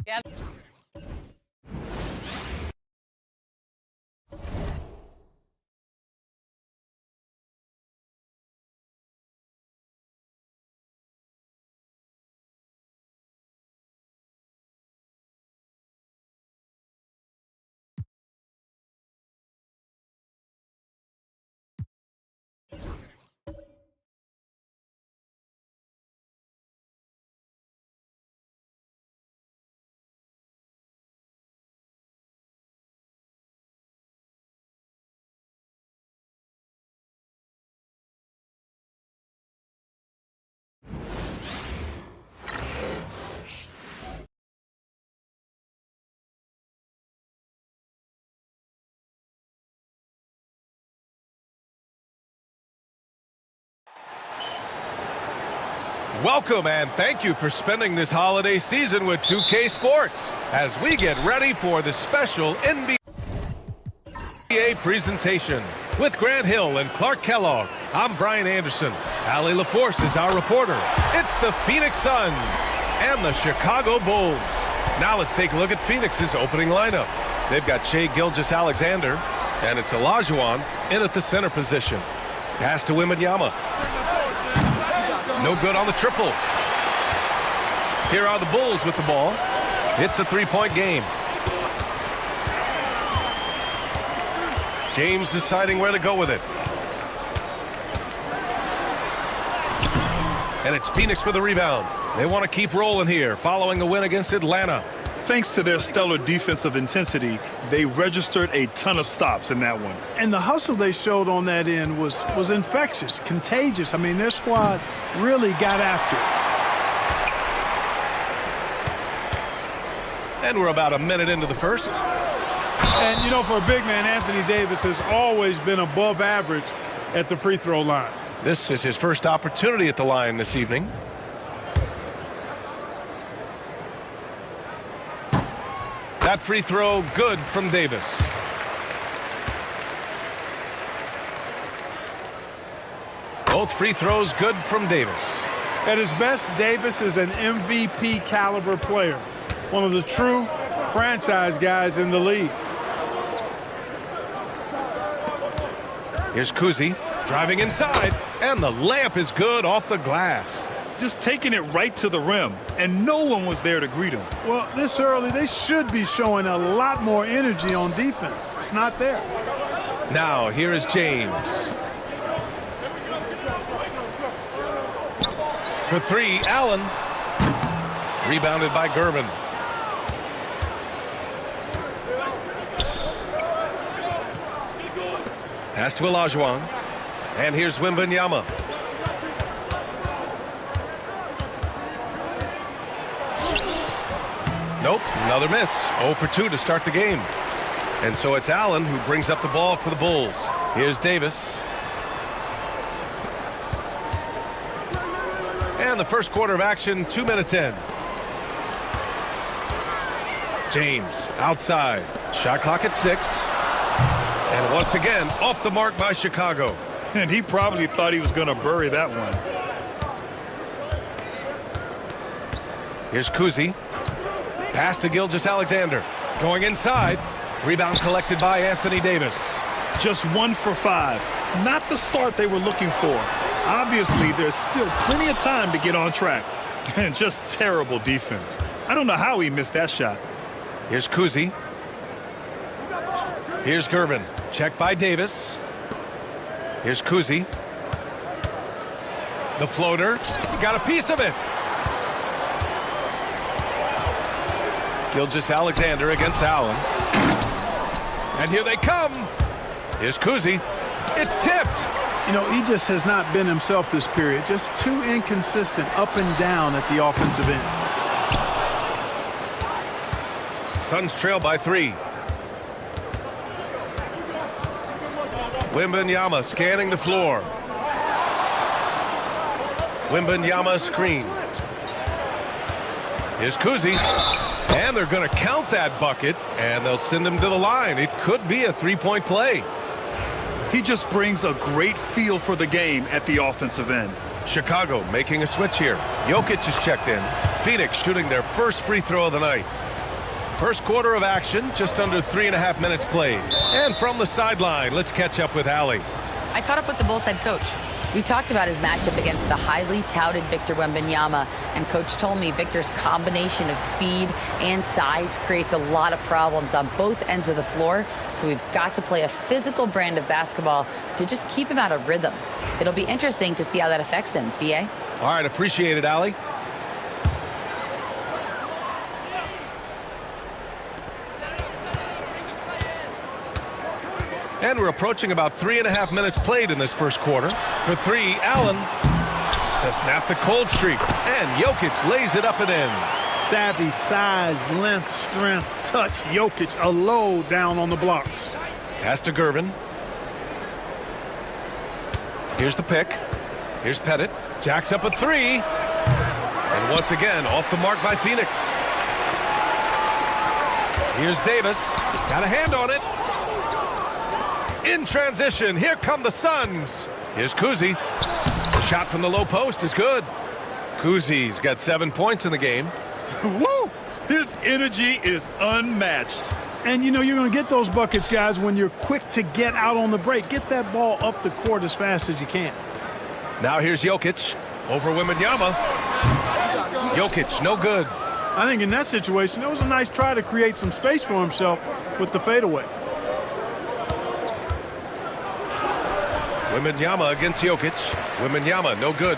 Yeah. Welcome and thank you for spending this holiday season with 2K Sports as we get ready for the special NBA presentation. With Grant Hill and Clark Kellogg, I'm Brian Anderson. Allie LaForce is our reporter. It's the Phoenix Suns and the Chicago Bulls. Now let's take a look at Phoenix's opening lineup. They've got Shai Gilgeous-Alexander, and it's Olajuwon in at the center position. Pass to Wembanyama. No good on the triple. Here are the Bulls with the ball. It's a three-point game. James deciding where to go with it. And it's Phoenix for the rebound. They want to keep rolling here following the win against Atlanta. Thanks to their stellar defensive intensity, they registered a ton of stops in that one. And the hustle they showed on that end was infectious, contagious. I mean, their squad really got after it. And we're about a minute into the first. And, you know, for a big man, Anthony Davis has always been above average at the free throw line. This is his first opportunity at the line this evening. That free throw good from Davis. Both free throws good from Davis. At his best, Davis is an MVP caliber player. One of the true franchise guys in the league. Here's Kuzi driving inside, and the layup is good off the glass. Just taking it right to the rim, and no one was there to greet him. Well, this early, they should be showing a lot more energy on defense. It's not there. Now, here is James. For three, Allen. Rebounded by Gervin. Pass to Olajuwon. And here's Wembanyama. Nope, another miss. 0 for 2 to start the game. And so it's Allen who brings up the ball for the Bulls. Here's Davis. And the first quarter of action, 2 minutes in. James outside. Shot clock at 6. And once again, off the mark by Chicago. And he probably thought he was going to bury that one. Here's Kuzi. Pass to Gilgeous-Alexander. Going inside. Rebound collected by Anthony Davis. Just 1 for 5. Not the start they were looking for. Obviously, there's still plenty of time to get on track. And just terrible defense. I don't know how he missed that shot. Here's Kuzi. Here's Gervin. Checked by Davis. Here's Kuzi. The floater. Got a piece of it. Gilgeous-Alexander against Allen. And here they come. Here's Kuzi. It's tipped. You know, he just has not been himself this period. Just too inconsistent up and down at the offensive end. Suns trail by 3. Wembanyama scanning the floor. Wembanyama screen. Here's Kuzi. And they're going to count that bucket, and they'll send him to the line. It could be a three-point play. He just brings a great feel for the game at the offensive end. Chicago making a switch here. Jokic is checked in. Phoenix shooting their first free throw of the night. First quarter of action, just under 3.5 minutes played. And from the sideline, let's catch up with Allie. I caught up with the Bulls head coach. We talked about his matchup against the highly touted Victor Wembanyama, and Coach told me Victor's combination of speed and size creates a lot of problems on both ends of the floor, so we've got to play a physical brand of basketball to just keep him out of rhythm. It'll be interesting to see how that affects him, B.A. All right, appreciate it, Allie. And we're approaching about 3.5 minutes played in this first quarter. For three, Allen to snap the cold streak. And Jokic lays it up and in. Savvy, size, length, strength, touch. Jokic, a low down on the blocks. Pass to Gervin. Here's the pick. Here's Pettit. Jacks up a three. And once again, off the mark by Phoenix. Here's Davis. Got a hand on it. In transition, here come the Suns. Here's Kuzi. The shot from the low post is good. Kuzi's got 7 points in the game. Woo! His energy is unmatched. And you know you're going to get those buckets, guys, when you're quick to get out on the break. Get that ball up the court as fast as you can. Now here's Jokic over Wembanyama. Jokic, no good. I think in that situation, it was a nice try to create some space for himself with the fadeaway. Wembanyama against Jokic. Wembanyama, no good.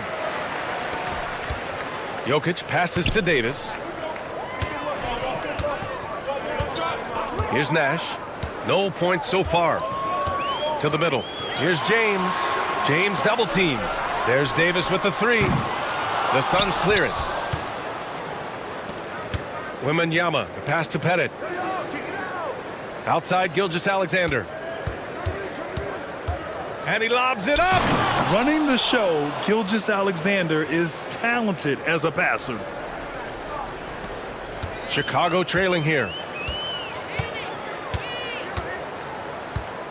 Jokic passes to Davis. Here's Nash. No points so far. To the middle. Here's James. James double teamed. There's Davis with the three. The Suns clear it. Wembanyama, the pass to Pettit. Outside Gilgeous-Alexander. And he lobs it up. Running the show, Gilgeous-Alexander is talented as a passer. Chicago trailing here.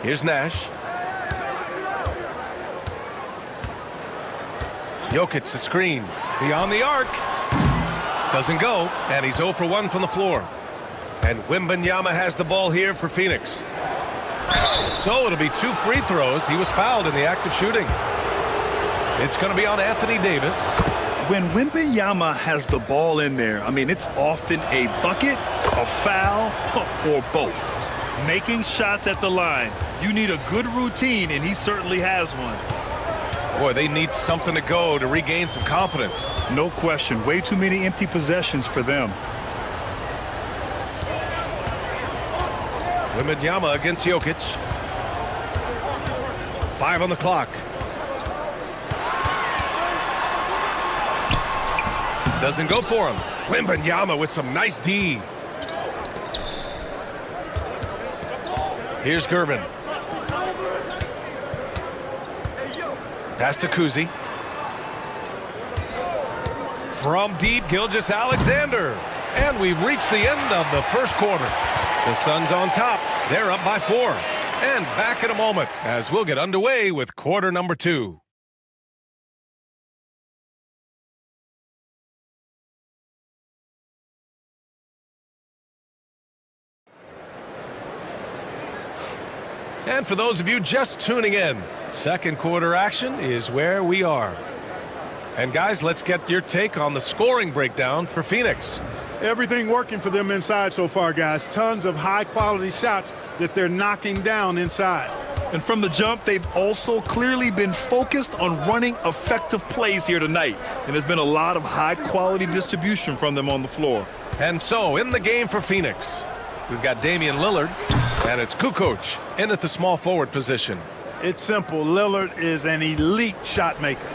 Here's Nash. Jokic, the screen. Beyond the arc. Doesn't go. And he's 0 for 1 from the floor. And Wembanyama has the ball here for Phoenix. So it'll be 2 free throws. He was fouled in the act of shooting. It's going to be on Anthony Davis. When Wembanyama has the ball in there, I mean, it's often a bucket, a foul, or both. Making shots at the line. You need a good routine, and he certainly has one. Boy, they need something to go to regain some confidence. No question. Way too many empty possessions for them. Wembanyama against Jokic. 5 on the clock. Doesn't go for him. Wembanyama with some nice D. Here's Gervin. Pass to Kuzi. From deep, Gilgeous-Alexander. And we've reached the end of the first quarter. The Suns on top. They're up by 4. And back in a moment as we'll get underway with quarter number 2. And for those of you just tuning in, second quarter action is where we are. And guys, let's get your take on the scoring breakdown for Phoenix. Everything working for them inside so far, guys. Tons of high-quality shots that they're knocking down inside. And from the jump, they've also clearly been focused on running effective plays here tonight. And there's been a lot of high-quality distribution from them on the floor. And so, in the game for Phoenix, we've got Damian Lillard, and it's Kukoc in at the small forward position. It's simple. Lillard is an elite shot maker.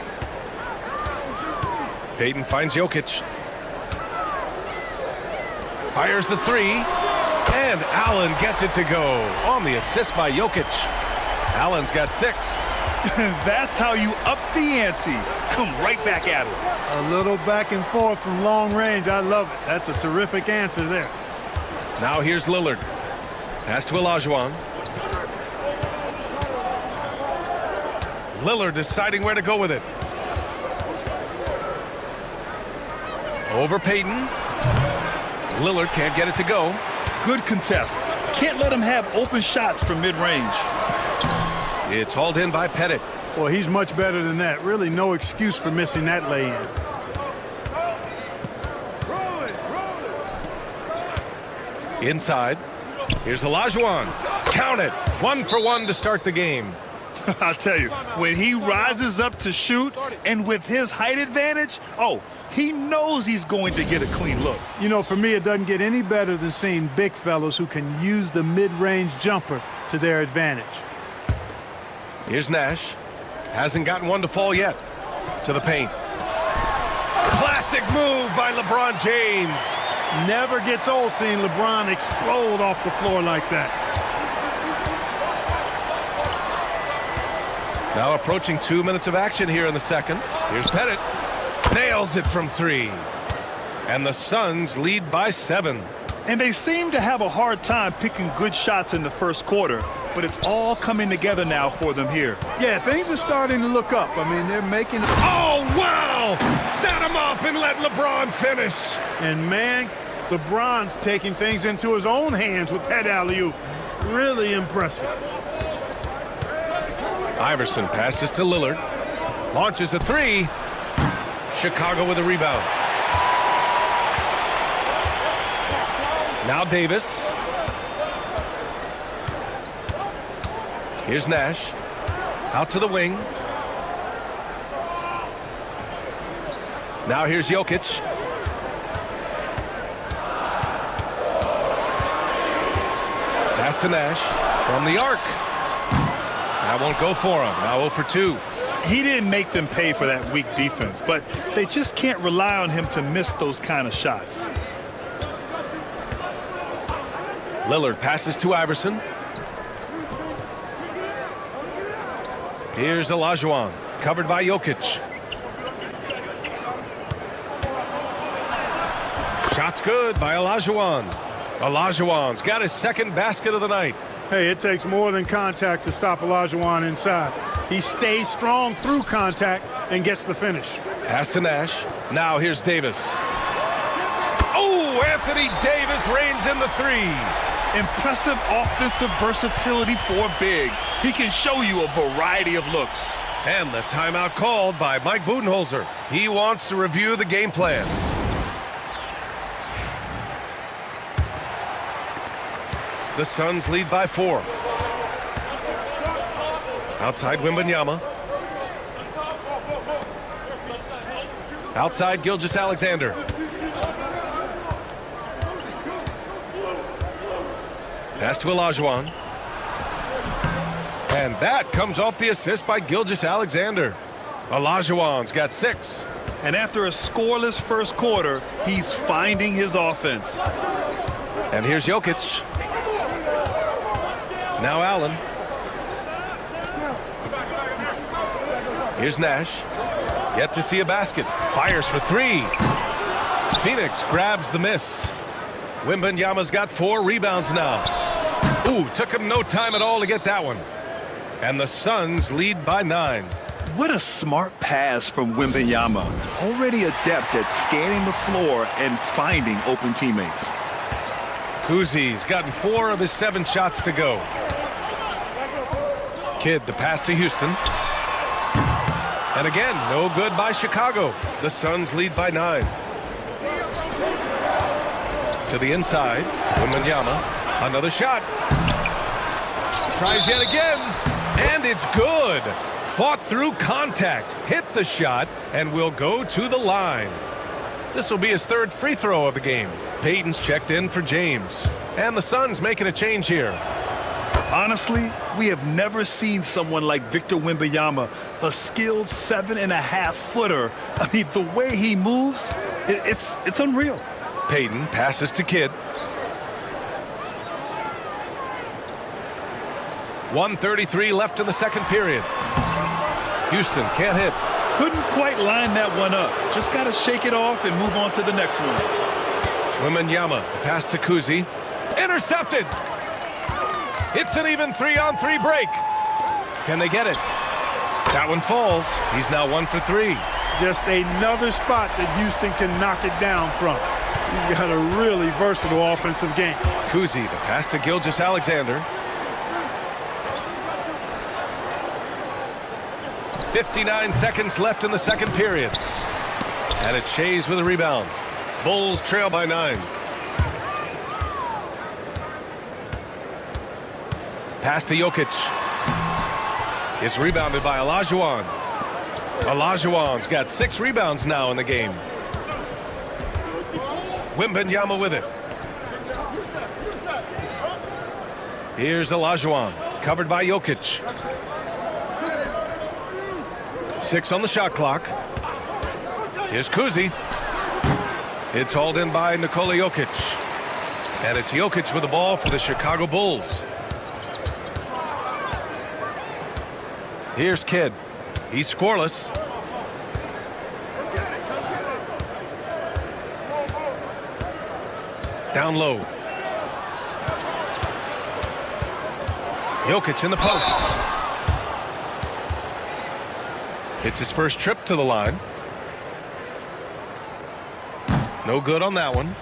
Payton finds Jokic. Fires the three. And Allen gets it to go on the assist by Jokic. Allen's got 6. That's how you up the ante. Come right back at him. A little back and forth from long range. I love it. That's a terrific answer there. Now here's Lillard. Pass to Olajuwon. Lillard deciding where to go with it. Over Payton. Lillard can't get it to go. Good contest. Can't let him have open shots from mid-range. It's hauled in by Pettit. Well, he's much better than that. Really no excuse for missing that lay-in. Inside. Here's Olajuwon. Count it. 1 for 1 to start the game. I'll tell you, when he rises up to shoot and with his height advantage, he knows he's going to get a clean look. You know, for me, it doesn't get any better than seeing big fellas who can use the mid-range jumper to their advantage. Here's Nash. Hasn't gotten one to fall yet. To the paint. Classic move by LeBron James. Never gets old seeing LeBron explode off the floor like that. Now approaching 2 minutes of action here in the second. Here's Pettit. Nails it from 3. And the Suns lead by 7. And they seem to have a hard time picking good shots in the first quarter, but it's all coming together now for them here. Yeah, things are starting to look up. I mean, they're making... Oh, wow! Set him up and let LeBron finish. And, man, LeBron's taking things into his own hands with that alley-oop. Really impressive. Iverson passes to Lillard. Launches a 3. Chicago with a rebound. Now Davis. Here's Nash. Out to the wing. Now here's Jokic. Pass to Nash. From the arc. That won't go for him. Now 0 for 2. He didn't make them pay for that weak defense, but they just can't rely on him to miss those kind of shots. Lillard passes to Iverson. Here's Olajuwon, covered by Jokic. Shot's good by Olajuwon. Olajuwon's got his second basket of the night. Hey, it takes more than contact to stop Olajuwon inside. He stays strong through contact and gets the finish. Pass to Nash. Now here's Davis. Oh, Anthony Davis reigns in the 3. Impressive offensive versatility for a big. He can show you a variety of looks. And the timeout called by Mike Budenholzer. He wants to review the game plan. The Suns lead by 4. Outside Wembanyama. Outside Gilgeous-Alexander. Pass to Olajuwon. And that comes off the assist by Gilgeous-Alexander. Olajuwon's got 6. And after a scoreless first quarter, he's finding his offense. And here's Jokic. Now Allen. Here's Nash. Yet to see a basket. Fires for 3. Phoenix grabs the miss. Wembanyama's got 4 rebounds now. Ooh, took him no time at all to get that one. And the Suns lead by 9. What a smart pass from Wembanyama. Already adept at scanning the floor and finding open teammates. Kuzi's gotten 4 of his 7 shots to go. Kidd the pass to Houston. And again, no good by Chicago. The Suns lead by 9. To the inside, Wembanyama. Another shot. Tries yet again. And it's good. Fought through contact. Hit the shot and will go to the line. This will be his 3rd free throw of the game. Payton's checked in for James. And the Suns making a change here. Honestly, we have never seen someone like Victor Wembanyama, a skilled 7.5-footer. I mean, the way he moves, it's unreal. Payton passes to Kidd. 1:33 left in the second period. Houston can't hit. Couldn't quite line that one up. Just got to shake it off and move on to the next one. Wembanyama, pass to Kuzi. Intercepted. It's an even 3-on-3 break. Can they get it? That one falls. He's now 1 for 3. Just another spot that Houston can knock it down from. He's got a really versatile offensive game. Kuzi, the pass to Gilgeous-Alexander. 59 seconds left in the second period. And it's Shays with a rebound. Bulls trail by 9. Pass to Jokic. It's rebounded by Olajuwon. Olajuwon's got 6 rebounds now in the game. Wembanyama with it. Here's Olajuwon, covered by Jokic. 6 on the shot clock. Here's Kuzi. It's hauled in by Nikola Jokic. And it's Jokic with the ball for the Chicago Bulls. Here's Kidd. He's scoreless. Down low. Jokic in the post. It's his first trip to the line. No good on that one.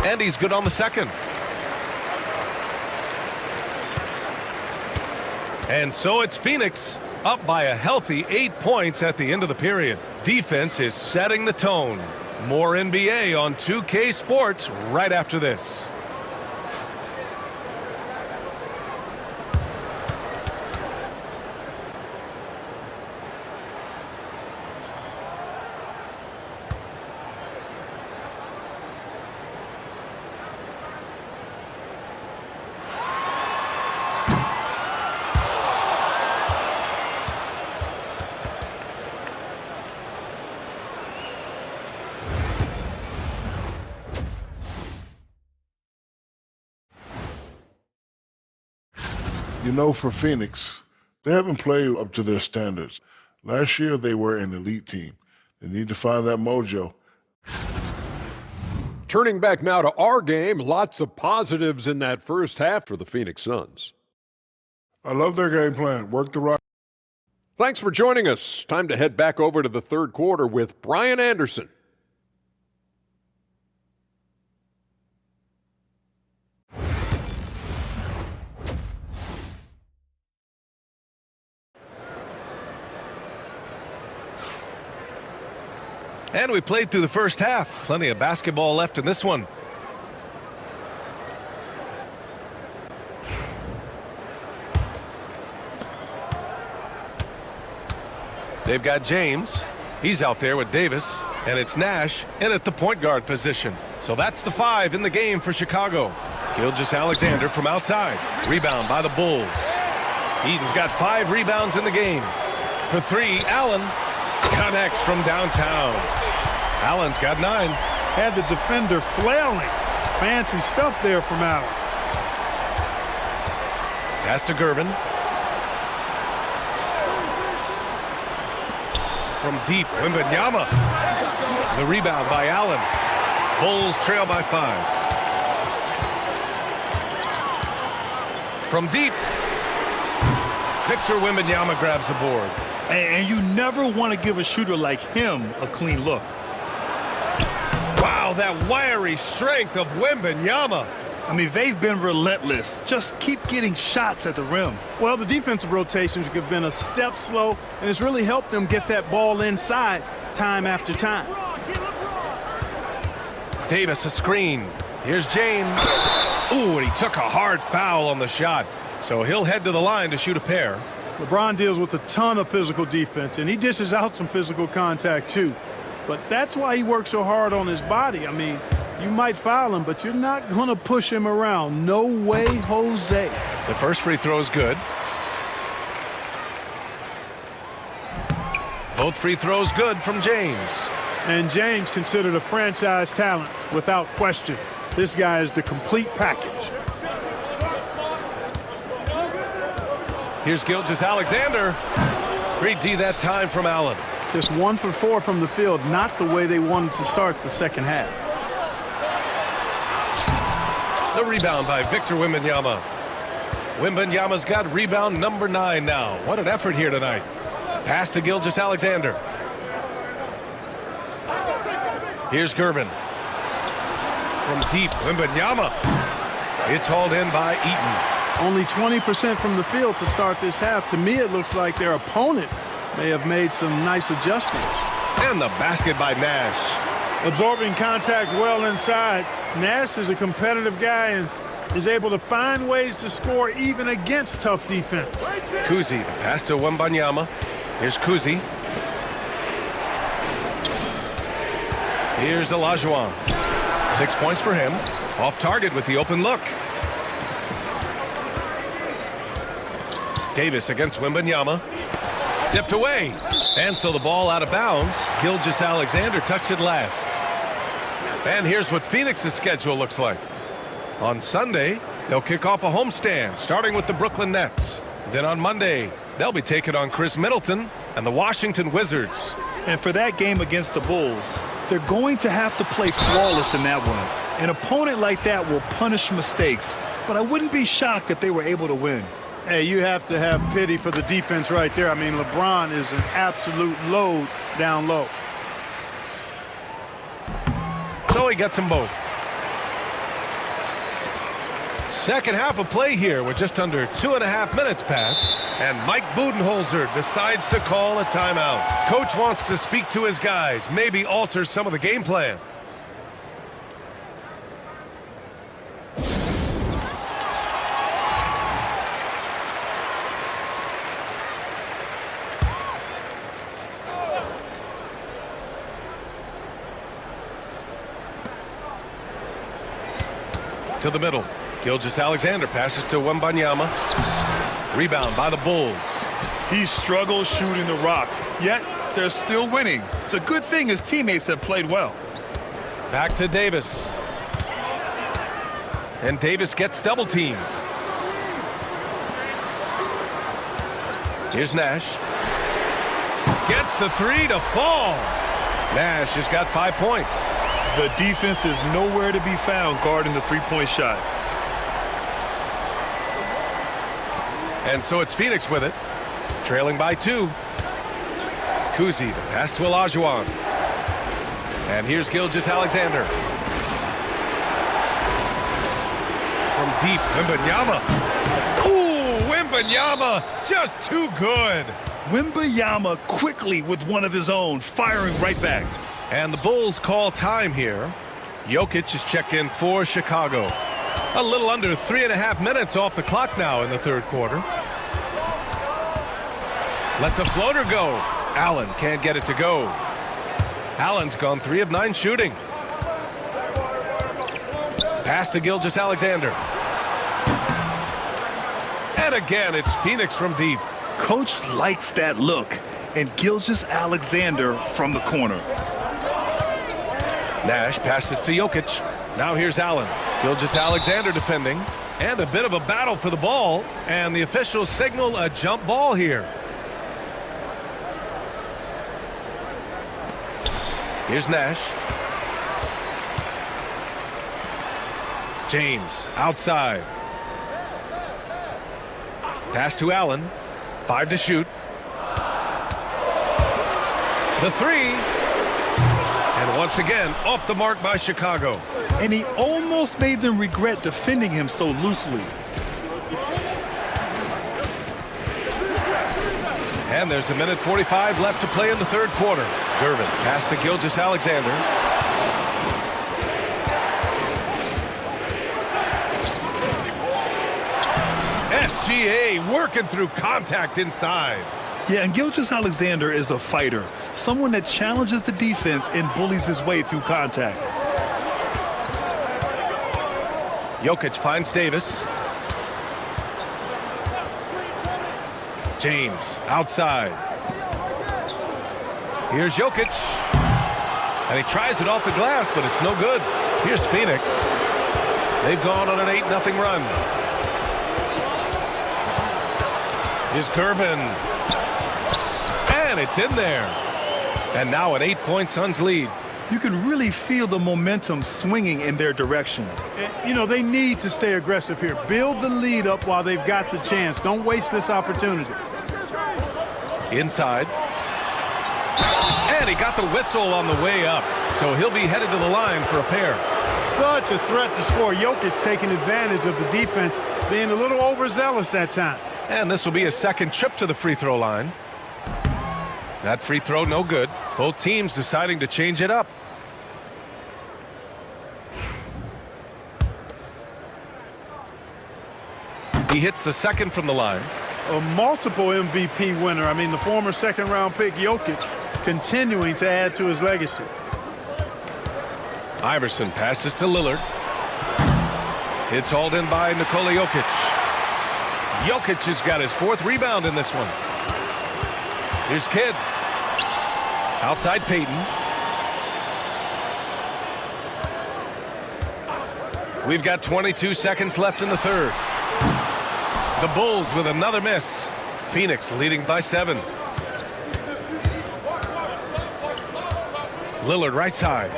And he's good on the second. And so it's Phoenix up by a healthy 8 points at the end of the period. Defense is setting the tone. More NBA on 2K Sports right after this. You know, for Phoenix, they haven't played up to their standards. Last year, they were an elite team. They need to find that mojo. Turning back now to our game, lots of positives in that first half for the Phoenix Suns. I love their game plan. Work the rock. Thanks for joining us. Time to head back over to the third quarter with Brian Anderson. And we played through the first half. Plenty of basketball left in this one. They've got James. He's out there with Davis. And it's Nash in at the point guard position. So that's the 5 in the game for Chicago. Gilgeous-Alexander from outside. Rebound by the Bulls. Eden's got 5 rebounds in the game. For 3, Allen connects from downtown. Allen's got 9. Had the defender flailing. Fancy stuff there from Allen. Pass to Gervin. From deep, Wembanyama. The rebound by Allen. Bulls trail by 5. From deep, Victor Wembanyama grabs the board. And you never want to give a shooter like him a clean look. Wow, that wiry strength of Wembanyama. I mean, they've been relentless. Just keep getting shots at the rim. Well, the defensive rotations have been a step slow, and it's really helped them get that ball inside time after time. Davis a screen. Here's James. Ooh, and he took a hard foul on the shot. So he'll head to the line to shoot a pair. LeBron deals with a ton of physical defense, and he dishes out some physical contact too. But that's why he works so hard on his body. I mean, you might foul him, but you're not going to push him around. No way, Jose. The first free throw is good. Both free throws good from James. And James considered a franchise talent without question. This guy is the complete package. Here's Gilgeous-Alexander. Great D that time from Allen. Just 1 for 4 from the field, not the way they wanted to start the second half. The rebound by Victor Wembanyama. Wembanyama's got rebound number 9 now. What an effort here tonight. Pass to Gilgeous-Alexander. Here's Gervin. From deep, Wembanyama. It's hauled in by Eaton. Only 20% from the field to start this half. To me, it looks like their opponent may have made some nice adjustments. And the basket by Nash. Absorbing contact well inside. Nash is a competitive guy and is able to find ways to score even against tough defense. Kuzi, the pass to Wembanyama. Here's Kuzi. Here's Olajuwon. 6 points for him. Off target with the open look. Davis against Wembanyama. Tipped away. And so the ball out of bounds. Gilgeous-Alexander touched it last. And here's what Phoenix's schedule looks like. On Sunday, they'll kick off a homestand, starting with the Brooklyn Nets. Then on Monday, they'll be taking on Chris Middleton and the Washington Wizards. And for that game against the Bulls, they're going to have to play flawless in that one. An opponent like that will punish mistakes, but I wouldn't be shocked if they were able to win. Hey, you have to have pity for the defense right there. I mean, LeBron is an absolute load down low. So he gets them both. Second half of play here with just under 2.5 minutes passed, and Mike Budenholzer decides to call a timeout. Coach wants to speak to his guys, maybe alter some of the game plan. To the middle. Gilgeous-Alexander passes to Wembanyama. Rebound by the Bulls. He struggles shooting the rock, yet they're still winning. It's a good thing his teammates have played well. Back to Davis. And Davis gets double teamed. Here's Nash. Gets the 3 to fall. Nash has got 5 points. The defense is nowhere to be found guarding the three-point shot. And so it's Phoenix with it, trailing by 2. Kuzi, the pass to Olajuwon. And here's Gilgeous-Alexander. From deep, Wembanyama. Ooh, Wembanyama, just too good. Wembanyama quickly with one of his own, firing right back. And the Bulls call time here. Jokic is checked in for Chicago. A little under 3.5 minutes off the clock now in the third quarter. Lets a floater go. Allen can't get it to go. Allen's gone 3 of 9 shooting. Pass to Gilgeous-Alexander. And again, it's Phoenix from deep. Coach likes that look. And Gilgeous-Alexander from the corner. Nash passes to Jokic. Now here's Allen. Gilgeous-Alexander defending. And a bit of a battle for the ball. And the officials signal a jump ball here. Here's Nash. James outside. Pass to Allen. 5 to shoot. The 3. And once again, off the mark by Chicago. And he almost made them regret defending him so loosely. And there's 1:45 left to play in the third quarter. Gervin pass to Gilgeous-Alexander. SGA working through contact inside. Yeah, and Gilgeous-Alexander is a fighter. Someone that challenges the defense and bullies his way through contact. Jokic finds Davis. James outside. Here's Jokic. And he tries it off the glass, but it's no good. Here's Phoenix. They've gone on an 8-0 run. Here's Gervin. And it's in there. And now an 8-point Suns lead. You can really feel the momentum swinging in their direction. You know, they need to stay aggressive here. Build the lead up while they've got the chance. Don't waste this opportunity. Inside. And he got the whistle on the way up. So he'll be headed to the line for a pair. Such a threat to score. Jokic taking advantage of the defense, being a little overzealous that time. And this will be his second trip to the free throw line. That free throw no good. Both teams deciding to change it up. He hits the second from the line. A multiple MVP winner. I mean, the former second-round pick Jokic continuing to add to his legacy. Iverson passes to Lillard. It's hauled in by Nikola Jokic. Jokic has got his 4th rebound in this one. Here's Kidd. Outside Payton. We've got 22 seconds left in the third. The Bulls with another miss. Phoenix leading by 7. Lillard right side.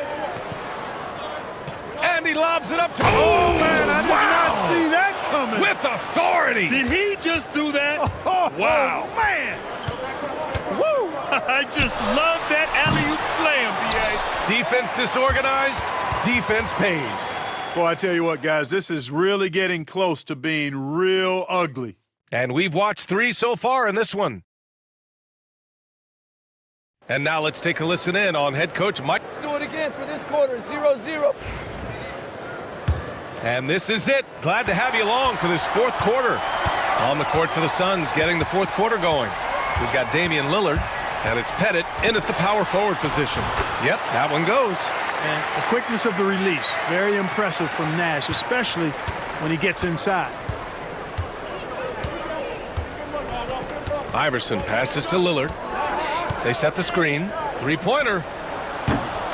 And he lobs it up to... Oh, man, I did not see that coming. With authority. Did he just do that? Oh, wow. Man. Woo! I just love that alley-oop slam, B.A. Defense disorganized. Defense pays. Boy, I tell you what, guys, this is really getting close to being real ugly. And we've watched 3 so far in this one. And now let's take a listen in on head coach Mike. Let's do it again for this quarter, 0-0. And this is it. Glad to have you along for this 4th quarter. On the court for the Suns, getting the 4th quarter going. We've got Damian Lillard, and it's Pettit in at the power forward position. Yep, that one goes. And the quickness of the release, very impressive from Nash, especially when he gets inside. Iverson passes to Lillard. They set the screen. 3-pointer.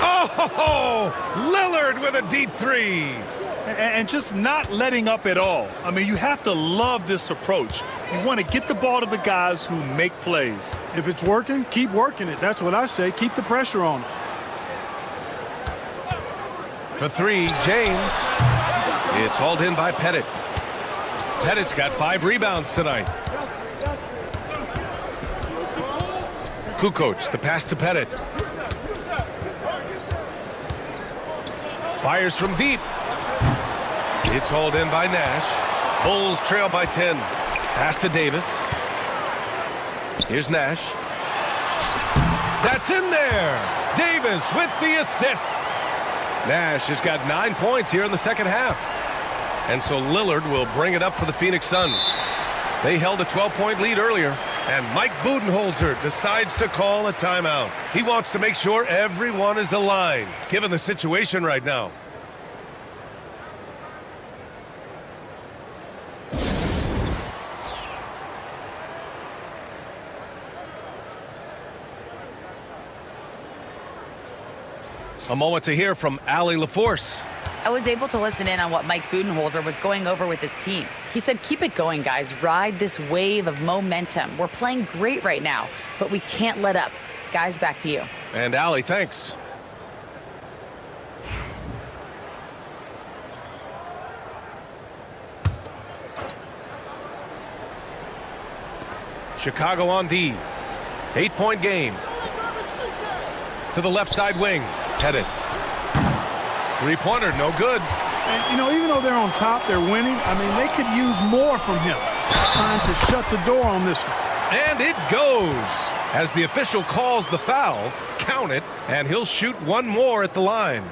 Oh, Lillard with a deep 3. And just not letting up at all. I mean, you have to love this approach. You want to get the ball to the guys who make plays. If it's working, keep working it. That's what I say. Keep the pressure on him. For 3, James. It's hauled in by Pettit. Pettit's got 5 rebounds tonight. Kukoc, the pass to Pettit. Fires from deep. It's hauled in by Nash. Bulls trail by 10. Pass to Davis. Here's Nash. That's in there. Davis with the assist. Nash has got 9 points here in the second half. And so Lillard will bring it up for the Phoenix Suns. They held a 12-point lead earlier. And Mike Budenholzer decides to call a timeout. He wants to make sure everyone is aligned, given the situation right now. A moment to hear from Allie LaForce. I was able to listen in on what Mike Budenholzer was going over with his team. He said, keep it going, guys. Ride this wave of momentum. We're playing great right now, but we can't let up. Guys, back to you. And Allie, thanks. Chicago on D. 8-point game. To the left side wing. Pettit. 3-pointer, no good. And, you know, even though they're on top, they're winning. I mean, they could use more from him. Trying to shut the door on this one. And it goes. As the official calls the foul, count it, and he'll shoot one more at the line.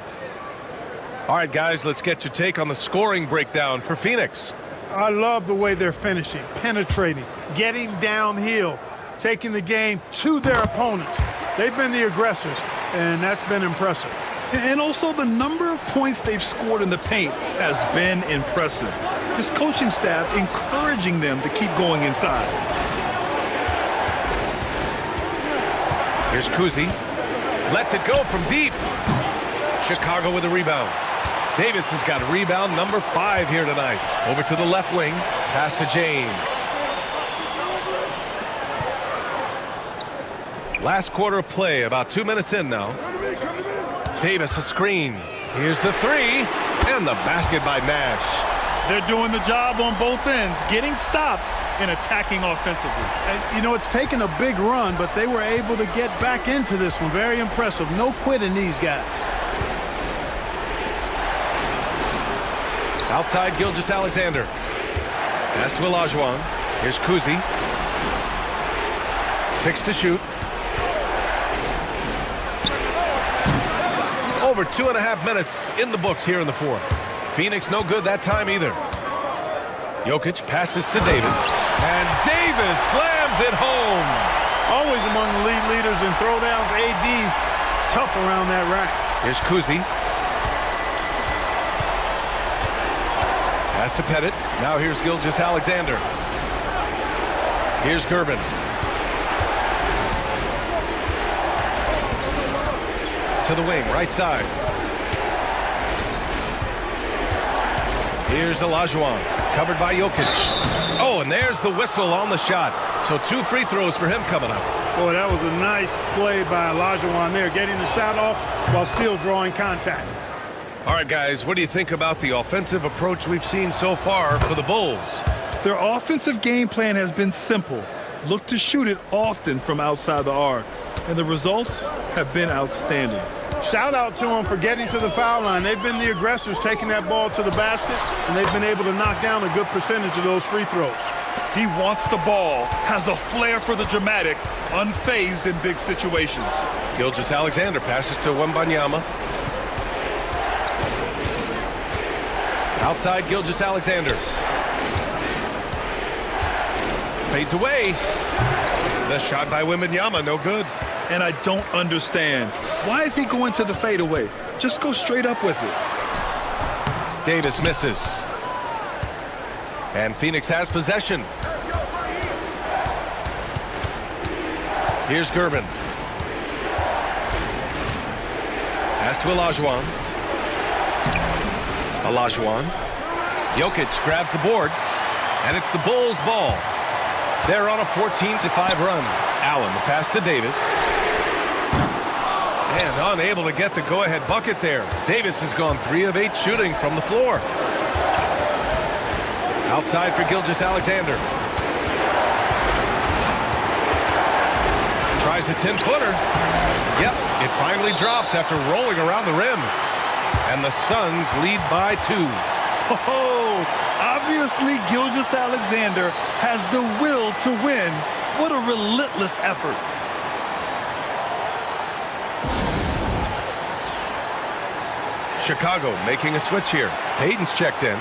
All right, guys, let's get your take on the scoring breakdown for Phoenix. I love the way they're finishing, penetrating, getting downhill, taking the game to their opponents. They've been the aggressors, and that's been impressive. And also the number of points they've scored in the paint has been impressive. This coaching staff encouraging them to keep going inside. Here's Kuzi. Lets it go from deep. Chicago with a rebound. Davis has got rebound number 5 here tonight. Over to the left wing. Pass to James. Last quarter of play, about 2 minutes in now. Davis a screen. Here's the three, and the basket by Nash. They're doing the job on both ends, getting stops and attacking offensively. And, you know, it's taken a big run, but they were able to get back into this one. Very impressive. No quitting these guys. Outside Gilgeous-Alexander. Pass to Olajuwon. Here's Kuzi. 6 to shoot. Over 2.5 minutes in the books here in the fourth. Phoenix no good that time either. Jokic passes to Davis. And Davis slams it home. Always among the league leaders in throwdowns. AD's tough around that rack. Here's Kuzi. Pass to Pettit. Now here's Gilgeous-Alexander. Here's Gervin. To the wing, right side. Here's Olajuwon, covered by Jokic. Oh, and there's the whistle on the shot. So 2 free throws for him coming up. Boy, that was a nice play by Olajuwon there, getting the shot off while still drawing contact. All right, guys, what do you think about the offensive approach we've seen so far for the Bulls? Their offensive game plan has been simple. Look to shoot it often from outside the arc. And the results have been outstanding. Shout out to them for getting to the foul line. They've been the aggressors taking that ball to the basket, and they've been able to knock down a good percentage of those free throws. He wants the ball, has a flair for the dramatic, unfazed in big situations. Gilgeous-Alexander passes to Wembanyama. Outside Gilgeous-Alexander. Fades away. The shot by Wembanyama, no good. And I don't understand. Why is he going to the fadeaway? Just go straight up with it. Davis misses. And Phoenix has possession. Here's Gervin. Pass to Olajuwon. Olajuwon. Jokic grabs the board. And it's the Bulls' ball. They're on a 14-5 run. Allen, the pass to Davis. And unable to get the go-ahead bucket there. Davis has gone 3 of 8 shooting from the floor. Outside for Gilgeous-Alexander. Tries a 10-footer. Yep, it finally drops after rolling around the rim. And the Suns lead by 2. Oh, obviously Gilgeous-Alexander has the will to win. What a relentless effort. Chicago making a switch here. Hayden's checked in.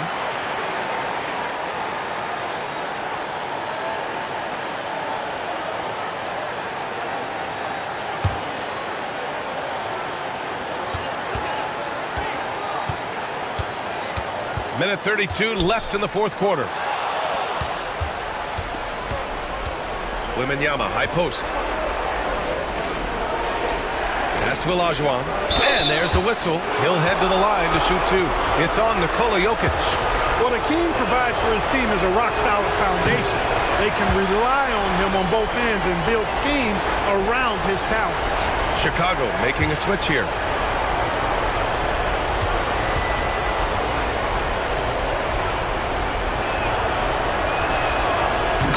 Minute 32 left in the fourth quarter. Wembanyama, high post. Pass to Olajuwon. And there's a whistle. He'll head to the line to shoot 2. It's on Nikola Jokic. What Akeem provides for his team is a rock-solid foundation. They can rely on him on both ends and build schemes around his talent. Chicago making a switch here.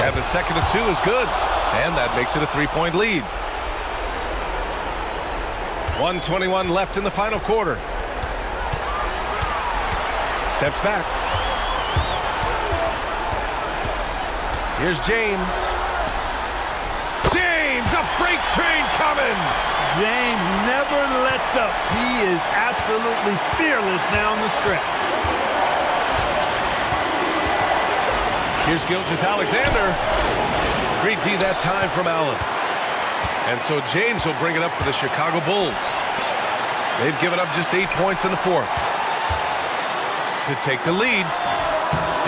And the second of 2 is good. And that makes it a 3-point lead. 1:21 left in the final quarter. Steps back. Here's James. James, a freight train coming. James never lets up. He is absolutely fearless down the stretch. Here's Gilgeous-Alexander. Great D that time from Allen. And so James will bring it up for the Chicago Bulls. They've given up just 8 points in the fourth to take the lead.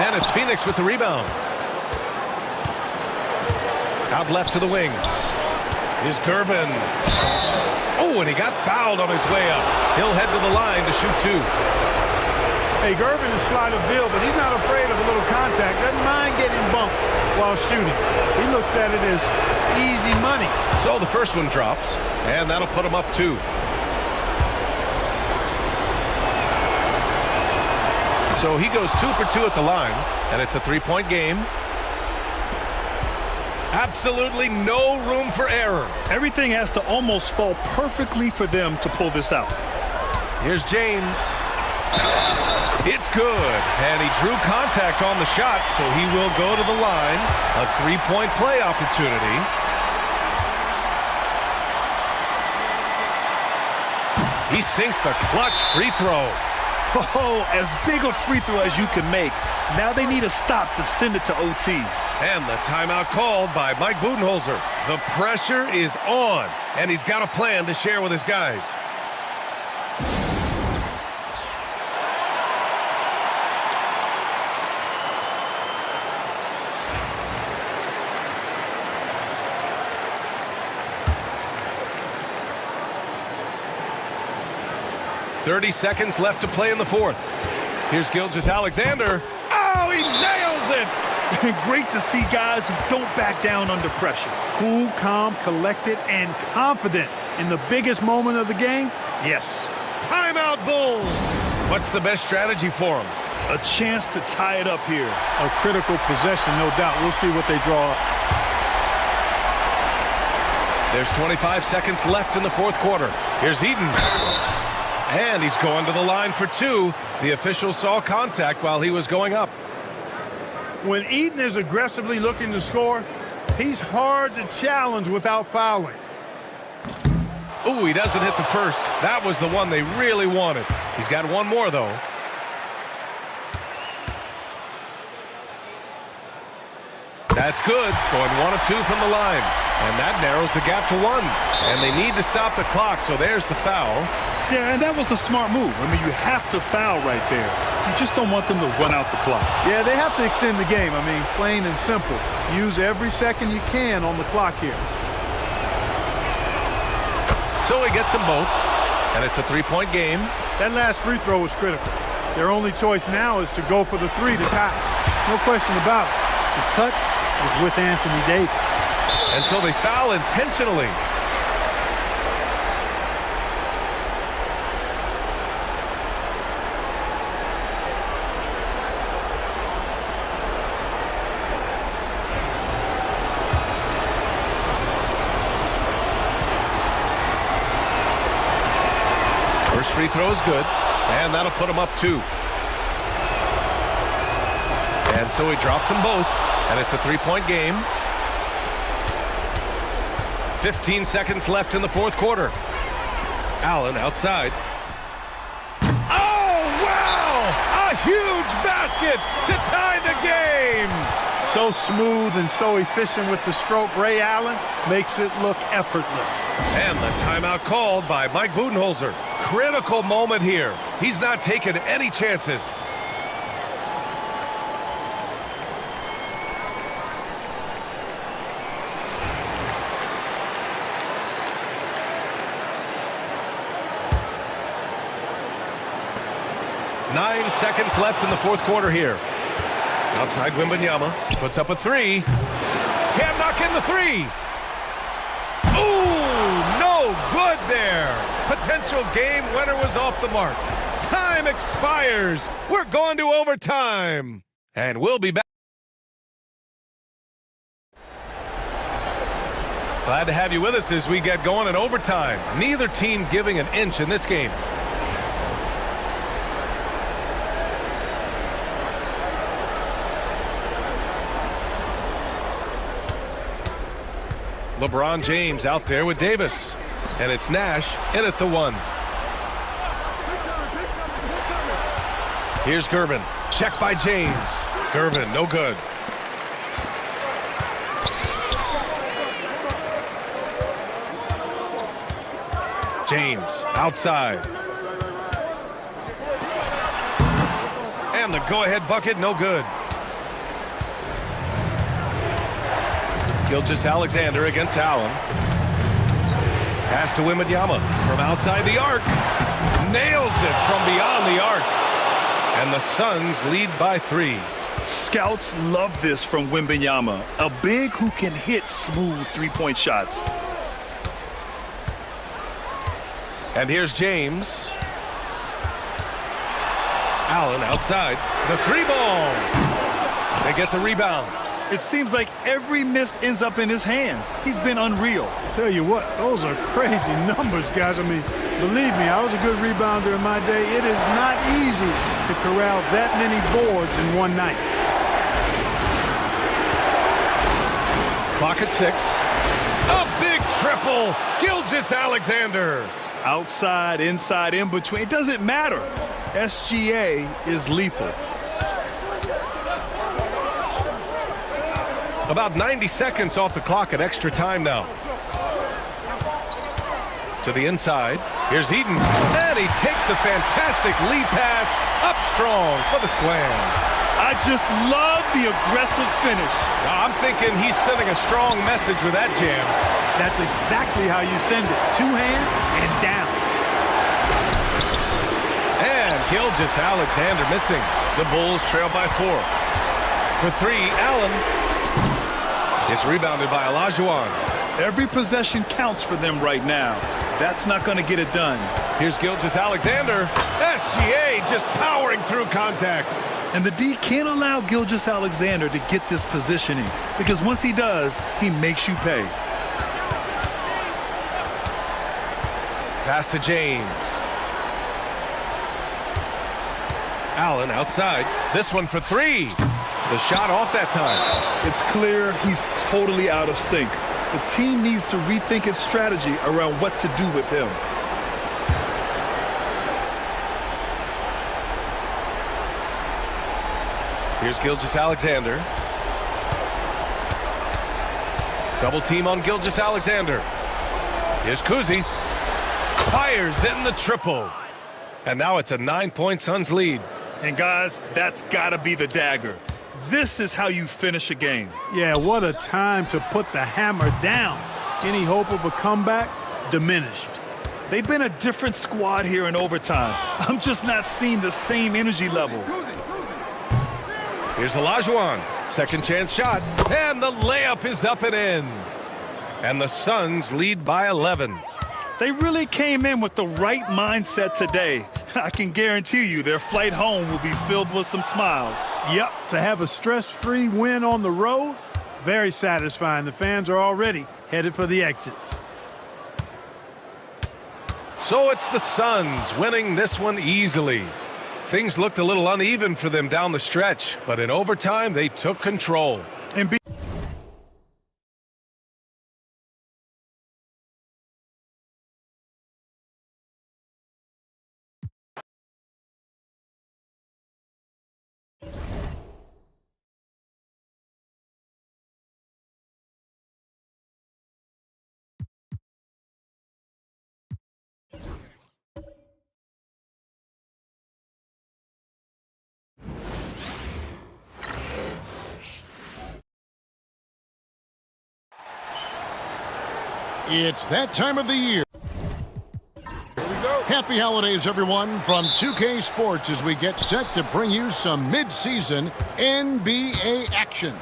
And it's Phoenix with the rebound. Out left to the wing. Here's Gervin. Oh, and he got fouled on his way up. He'll head to the line to shoot 2. Hey, Gervin is slight of build, but he's not afraid of a little contact. Doesn't mind getting bumped while shooting. He looks at it as easy money. So the first one drops, and that'll put him up 2. So he goes 2 for 2 at the line, and it's a 3-point game. Absolutely no room for error. Everything has to almost fall perfectly for them to pull this out. Here's James. It's good, and he drew contact on the shot, so he will go to the line. A 3-point play opportunity. He sinks the clutch free throw. Oh, as big a free throw as you can make. Now they need a stop to send it to OT. And the timeout called by Mike Budenholzer. The pressure is on, and he's got a plan to share with his guys. .30 seconds left to play in the fourth. Here's Gilgeous-Alexander. Oh, he nails it! Great to see guys who don't back down under pressure. Cool, calm, collected, and confident in the biggest moment of the game? Yes. Timeout, Bulls! What's the best strategy for them? A chance to tie it up here. A critical possession, no doubt. We'll see what they draw up. There's 25 seconds left in the fourth quarter. Here's Eaton. And he's going to the line for 2. The official saw contact while he was going up. When Eaton is aggressively looking to score, he's hard to challenge without fouling. Ooh, he doesn't hit the first. That was the one they really wanted. He's got one more, though. That's good. Going 1 of 2 from the line. And that narrows the gap to 1. And they need to stop the clock, so there's the foul. Yeah, and that was a smart move. I mean, you have to foul right there. You just don't want them to run out the clock. Yeah, they have to extend the game. I mean, plain and simple. Use every second you can on the clock here. So he gets them both, and it's a 3-point game. That last free throw was critical. Their only choice now is to go for the 3 to tie. No question about it. The touch is with Anthony Davis. And so they foul intentionally. First free throw is good, and that'll put him up 2. And so he drops them both, and it's a 3-point game. 15 seconds left in the fourth quarter. Allen outside. Oh, wow! A huge basket to tie the game! So smooth and so efficient with the stroke. Ray Allen makes it look effortless. And the timeout called by Mike Budenholzer. Critical moment here. He's not taking any chances. Nine seconds left in the fourth quarter here. Outside Wembanyama puts up a 3. Can't knock in the 3. Ooh, no good there. Potential game winner was off the mark. Time expires. We're going to overtime. And we'll be back. Glad to have you with us as we get going in overtime. Neither team giving an inch in this game. LeBron James out there with Davis. And it's Nash in at the 1. Here's Gervin. Check by James. Gervin, no good. James outside. And the go-ahead bucket, no good. Gilgeous-Alexander against Allen. Pass to Wembanyama from outside the arc. Nails it from beyond the arc. And the Suns lead by 3. Scouts love this from Wembanyama. A big who can hit smooth 3-point shots. And here's James. Allen outside. The three ball. They get the rebound. It seems like every miss ends up in his hands. He's been unreal. Tell you what, those are crazy numbers, guys. I mean, believe me, I was a good rebounder in my day. It is not easy to corral that many boards in one night. Clock at 6. A big triple. Gilgeous-Alexander. Outside, inside, in between. It doesn't matter. SGA is lethal. About 90 seconds off the clock at extra time now. To the inside. Here's Eaton. And he takes the fantastic lead pass up strong for the slam. I just love the aggressive finish. I'm thinking he's sending a strong message with that jam. That's exactly how you send it. Two hands and down. And Gilgeous-Alexander missing. The Bulls trail by 4. For 3, Allen. It's rebounded by Olajuwon. Every possession counts for them right now. That's not going to get it done. Here's Gilgeous-Alexander. SGA just powering through contact. And the D can't allow Gilgeous-Alexander to get this positioning, because once he does, he makes you pay. Pass to James. Allen outside. This one for 3. The shot off that time. It's clear he's totally out of sync. The team needs to rethink its strategy around what to do with him. Here's Gilgeous-Alexander. Double team on Gilgeous-Alexander. Here's Kuzi. Fires in the triple. And now it's a 9-point Suns lead. And guys, that's got to be the dagger. This is how you finish a game. Yeah, what a time to put the hammer down. Any hope of a comeback? Diminished. They've been a different squad here in overtime. I'm just not seeing the same energy level. Here's Olajuwon. Second chance shot. And the layup is up and in. And the Suns lead by 11. They really came in with the right mindset today. I can guarantee you their flight home will be filled with some smiles. Yep, to have a stress-free win on the road, very satisfying. The fans are already headed for the exits. So it's the Suns winning this one easily. Things looked a little uneven for them down the stretch, but in overtime they took control. And It's that time of the year. Happy holidays, everyone, from 2K Sports as we get set to bring you some mid-season NBA action.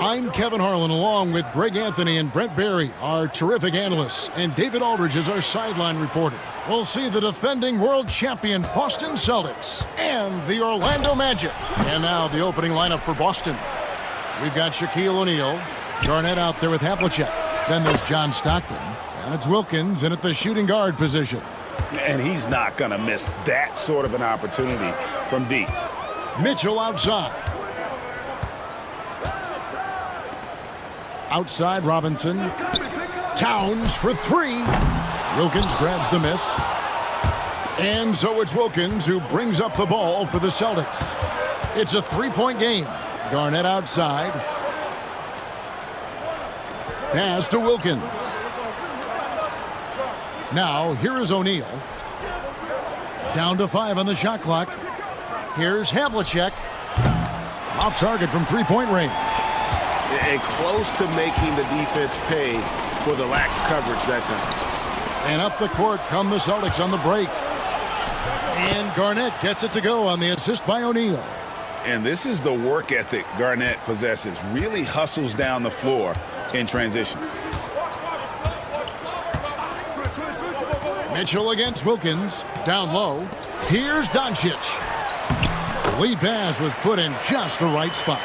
I'm Kevin Harlan, along with Greg Anthony and Brent Barry, our terrific analysts, and David Aldridge is our sideline reporter. We'll see the defending world champion Boston Celtics and the Orlando Magic. And now the opening lineup for Boston. We've got Shaquille O'Neal, Garnett out there with Havlicek. Then there's John Stockton, and it's Wilkins in at the shooting guard position. And he's not going to miss that sort of an opportunity from deep. Mitchell outside. Outside Robinson. Towns for 3. Wilkins grabs the miss. And so it's Wilkins who brings up the ball for the Celtics. It's a 3-point game. Garnett outside. Pass to Wilkins. Now, here is O'Neal. Down to 5 on the shot clock. Here's Havlicek. Off target from 3-point range. And close to making the defense pay for the lax coverage that time. And up the court come the Celtics on the break. And Garnett gets it to go on the assist by O'Neal. And this is the work ethic Garnett possesses. Really hustles down the floor in transition. Mitchell against Wilkins. Down low. Here's Doncic. Lead pass was put in just the right spot.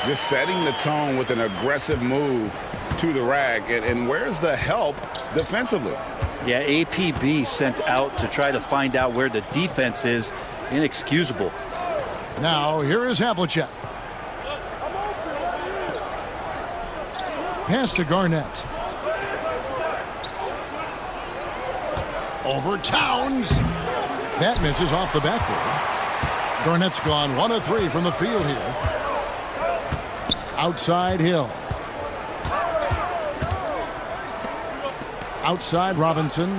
Just setting the tone with an aggressive move to the rack. And where's the help defensively? Yeah, APB sent out to try to find out where the defense is. Inexcusable. Now, here is Havlicek. Pass to Garnett. Over Towns. That misses off the backboard. Garnett's gone 1 of 3 from the field here. Outside Hill. Outside Robinson.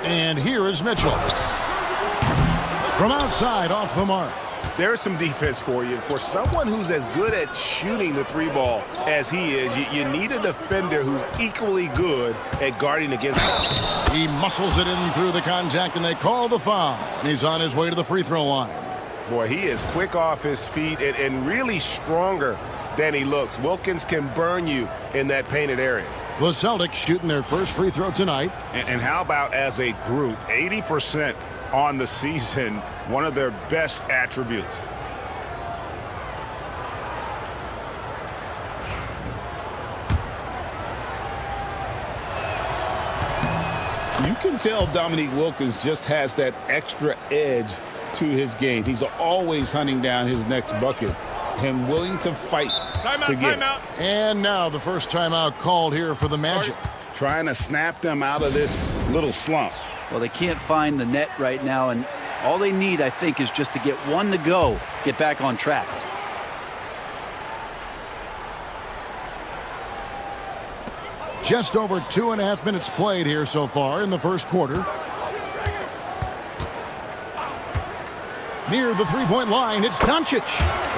And here is Mitchell. From outside, off the mark. There's some defense for you. For someone who's as good at shooting the three ball as he is, you need a defender who's equally good at guarding against him. He muscles it in through the contact, and they call the foul. And he's on his way to the free throw line. Boy, he is quick off his feet and really stronger than he looks. Wilkins can burn you in that painted area. The Celtics shooting their first free throw tonight. And how about as a group, 80% on the season, one of their best attributes. You can tell Dominique Wilkins just has that extra edge to his game. He's always hunting down his next bucket and willing to fight to get it. And now the first timeout called here for the Magic. Trying to snap them out of this little slump. Well, they can't find the net right now, and all they need, I think, is just to get one to go, get back on track. Just over 2.5 minutes played here so far in the first quarter. Near the three-point line, it's Doncic.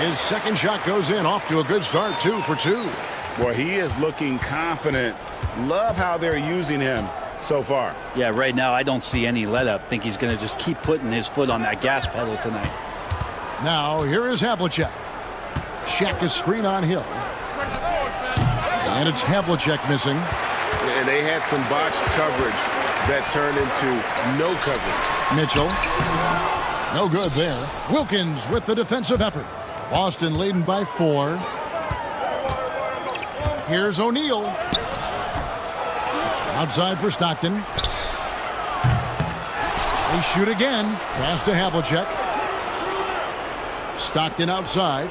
His second shot goes in, off to a good start, 2 for 2. Boy, he is looking confident. Love how they're using him so far. Yeah, right now I don't see any let-up. Think he's going to just keep putting his foot on that gas pedal tonight. Now, here is Havlicek. Shaq is screen on Hill. And it's Havlicek missing. And they had some botched coverage that turned into no coverage. Mitchell. No good there. Wilkins with the defensive effort. Boston leading by 4. Here's O'Neal. Outside for Stockton. They shoot again. Pass to Havlicek. Stockton outside.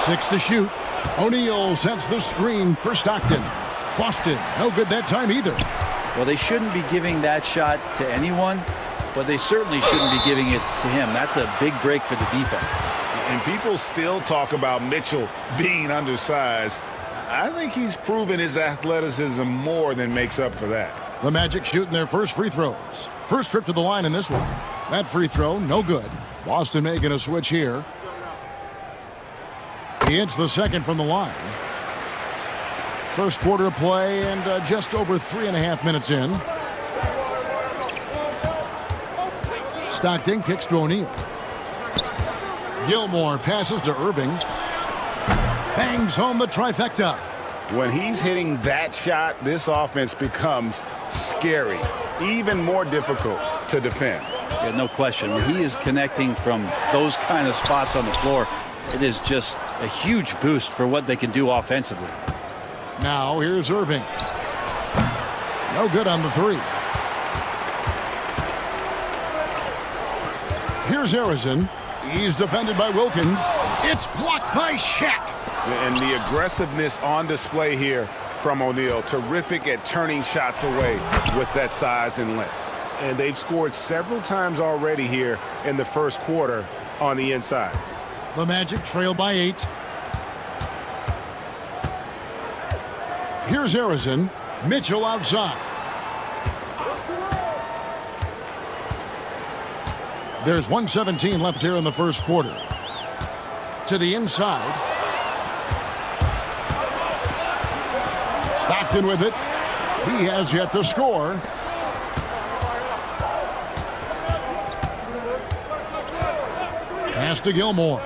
6 to shoot. O'Neal sets the screen for Stockton. Boston, no good that time either. Well, they shouldn't be giving that shot to anyone, but they certainly shouldn't be giving it to him. That's a big break for the defense. And people still talk about Mitchell being undersized. I think he's proven his athleticism more than makes up for that. The Magic shooting their first free throws. First trip to the line in this one. That free throw, no good. Boston making a switch here. He hits the second from the line. First quarter of play and just over 3.5 minutes in. Stockton kicks to O'Neal. Gilmore passes to Irving. Bangs home the trifecta. When he's hitting that shot, this offense becomes scary, even more difficult to defend. Yeah, no question. When he is connecting from those kind of spots on the floor, it is just a huge boost for what they can do offensively. Now here's Irving. No good on the 3. Here's Harrison. He's defended by Wilkins. It's blocked by Shaq. And the aggressiveness on display here from O'Neal. Terrific at turning shots away with that size and length. And they've scored several times already here in the first quarter on the inside. The Magic trail by 8. Here's Harrison. Mitchell outside. There's 1:17 left here in the first quarter. To the inside. Stockton with it. He has yet to score. Pass to Gilmore.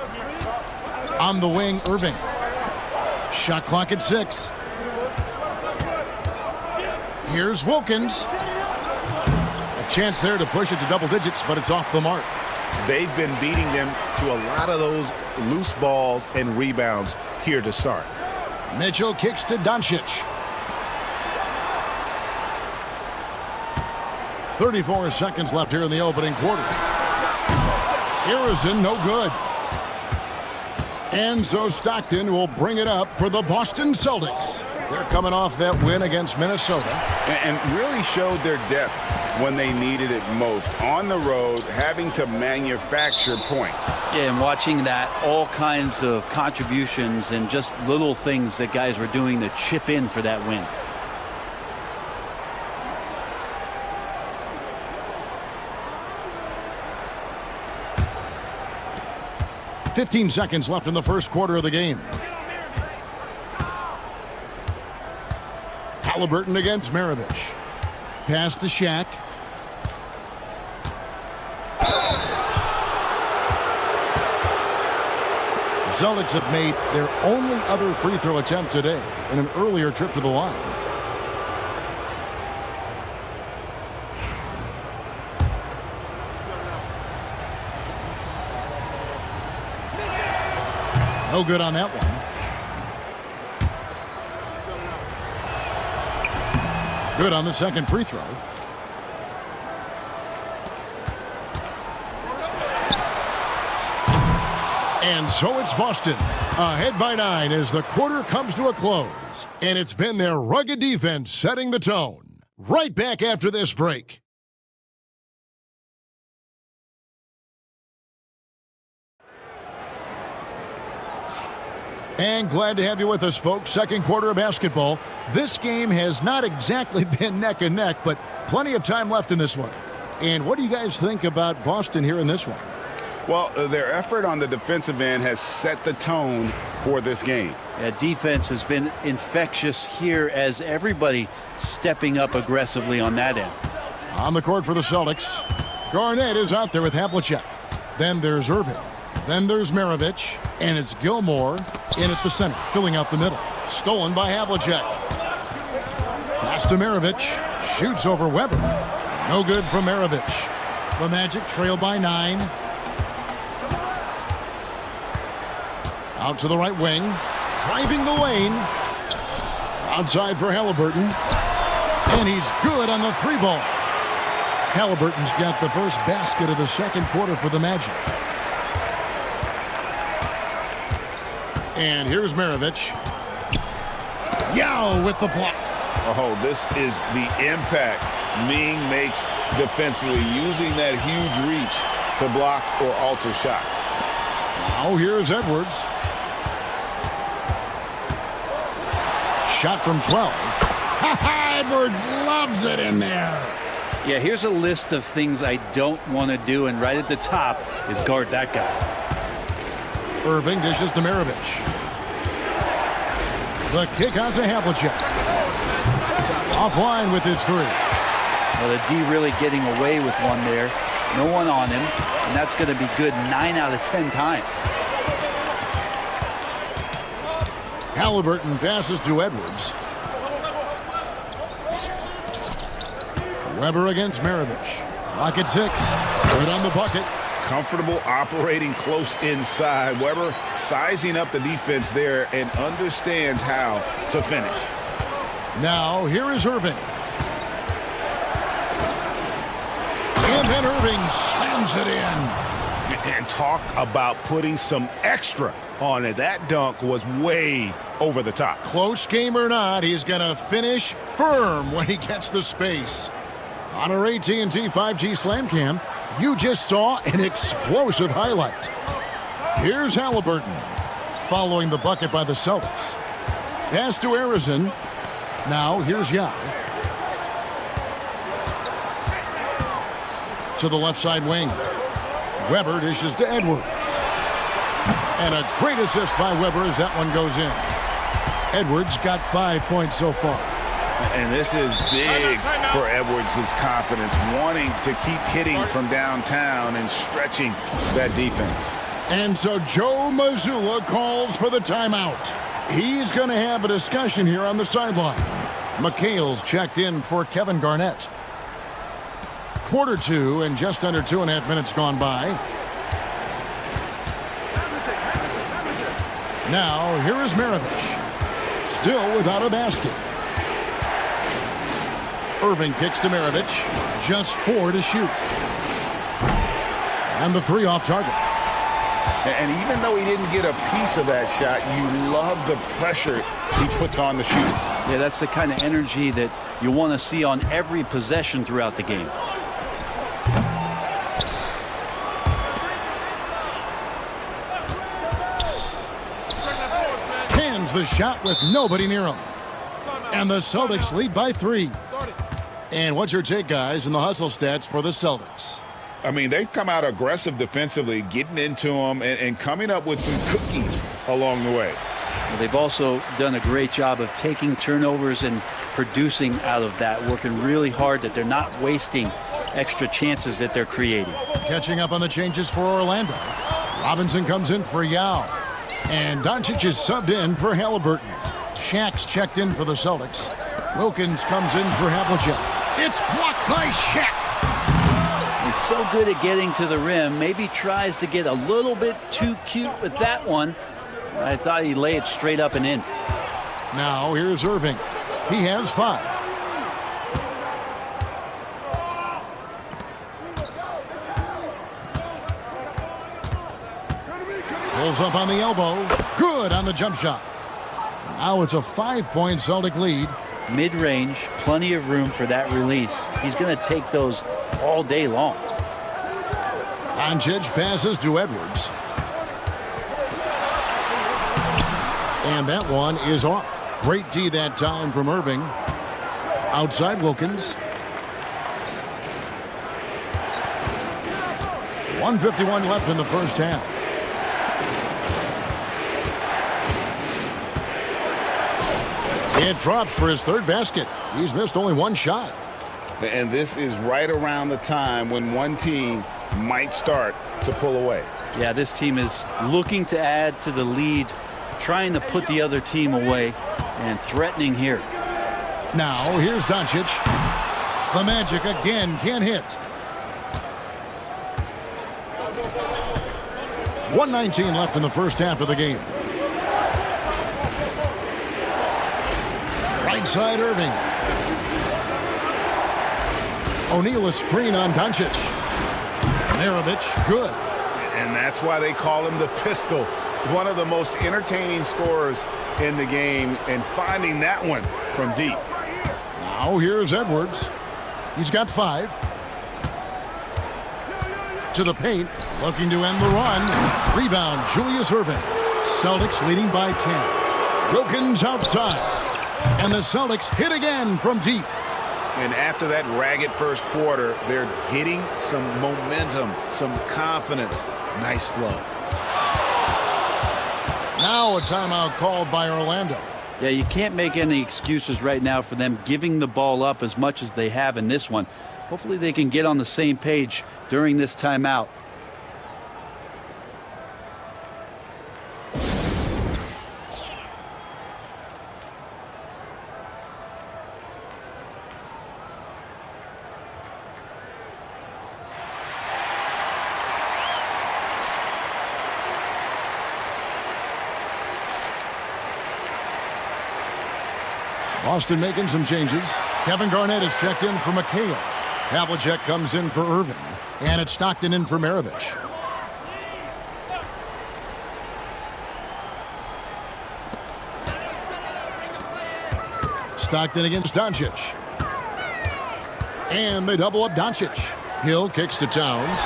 On the wing, Irving. Shot clock at 6. Here's Wilkins. A chance there to push it to double digits, but it's off the mark. They've been beating them to a lot of those loose balls and rebounds here to start. Mitchell kicks to Doncic. 34 seconds left here in the opening quarter. Harrison, no good. And so Stockton will bring it up for the Boston Celtics. They're coming off that win against Minnesota. And really showed their depth when they needed it most. On the road, having to manufacture points. Yeah, and watching that, all kinds of contributions and just little things that guys were doing to chip in for that win. "15 seconds left in the first quarter of the game. Halliburton against Maravich. Pass to Shaq. The Celtics have made their only other free throw attempt today in an earlier trip to the line. No good on that one. Good on the second free throw. And so it's Boston, ahead by 9 as the quarter comes to a close. And it's been their rugged defense setting the tone. Right back after this break. And glad to have you with us, folks. Second quarter of basketball. This game has not exactly been neck and neck, but plenty of time left in this one. And what do you guys think about Boston here in this one? Well, their effort on the defensive end has set the tone for this game. Yeah, defense has been infectious here as everybody stepping up aggressively on that end. On the court for the Celtics, Garnett is out there with Havlicek. Then there's Irving. Then there's Maravich. And it's Gilmore in at the center, filling out the middle. Stolen by Havlicek. Pass to Maravich. Shoots over Weber. No good from Maravich. The Magic trail by 9. Out to the right wing. Driving the lane. Outside for Halliburton. And he's good on the 3-ball. Halliburton's got the first basket of the second quarter for the Magic. And here's Maravich. Yao with the block. Oh, this is the impact Ming makes defensively, using that huge reach to block or alter shots. Now here's Edwards. Shot from 12. Edwards loves it in there. Yeah, here's a list of things I don't want to do, and right at the top is guard that guy. Irving dishes to Maravich. The kick out to Havlicek. Offline with his 3. Well, the D really getting away with one there. No one on him, and that's going to be good 9 out of 10 times. Halliburton passes to Edwards. Weber against Maravich. Clock at 6. Good on the bucket. Comfortable operating close inside. Weber sizing up the defense there and understands how to finish. Now here is Irving. And then Irving slams it in. And talk about putting some extra on it. That dunk was way over the top. Close game or not, he's going to finish firm when he gets the space. On our AT&T 5G Slam Cam, you just saw an explosive highlight. Here's Halliburton, following the bucket by the Celtics. Pass to Harrison. Now here's Yao. To the left side wing. Weber dishes to Edwards. And a great assist by Weber as that one goes in. Edwards got 5 points so far. And this is big for Edwards' confidence, wanting to keep hitting from downtown and stretching that defense. And so Joe Mazzulla calls for the timeout. He's going to have a discussion here on the sideline. McHale's checked in for Kevin Garnett. Quarter two and just under 2.5 minutes gone by. Now here is Maravich. Still without a basket. Irving kicks to Maravich. Just 4 to shoot. And the 3 off target. And even though he didn't get a piece of that shot, you love the pressure he puts on the shooter. Yeah, that's the kind of energy that you want to see on every possession throughout the game. Cans the shot with nobody near him. And the Celtics lead by 3. And what's your take, guys, in the hustle stats for the Celtics? I mean, they've come out aggressive defensively, getting into them and coming up with some cookies along the way. Well, they've also done a great job of taking turnovers and producing out of that, working really hard that they're not wasting extra chances that they're creating. Catching up on the changes for Orlando. Robinson comes in for Yao. And Doncic is subbed in for Halliburton. Shaq's checked in for the Celtics. Wilkins comes in for Havlicek. It's blocked by Shaq. He's so good at getting to the rim. Maybe tries to get a little bit too cute with that one. I thought he'd lay it straight up and in. Now here's Irving. He has 5. Pulls up on the elbow. Good on the jump shot. Now it's a 5-point Celtic lead. Mid-range, plenty of room for that release. He's going to take those all day long. Doncic passes to Edwards. And that one is off. Great D that time from Irving. Outside Wilkins. 1:51 left in the first half. It drops for his 3rd basket. He's missed only 1 shot. And this is right around the time when one team might start to pull away. Yeah, this team is looking to add to the lead, trying to put the other team away, and threatening here. Now, here's Doncic. The Magic again can't hit. 1:19 left in the first half of the game. Right side, Irving. O'Neal a screen on Doncic. Maravich, good. And that's why they call him the pistol. One of the most entertaining scorers in the game, and finding that one from deep. Now here's Edwards. He's got 5. To the paint, looking to end the run. Rebound, Julius Irving. Celtics leading by 10. Wilkins outside. And the Celtics hit again from deep. And after that ragged first quarter, they're getting some momentum, some confidence. Nice flow. Now a timeout called by Orlando. Yeah, you can't make any excuses right now for them giving the ball up as much as they have in this one. Hopefully they can get on the same page during this timeout. Boston making some changes. Kevin Garnett is checked in for McHale. Havlicek comes in for Irving. And it's Stockton in for Maravich. Stockton against Doncic. And they double up Doncic. Hill kicks to Towns.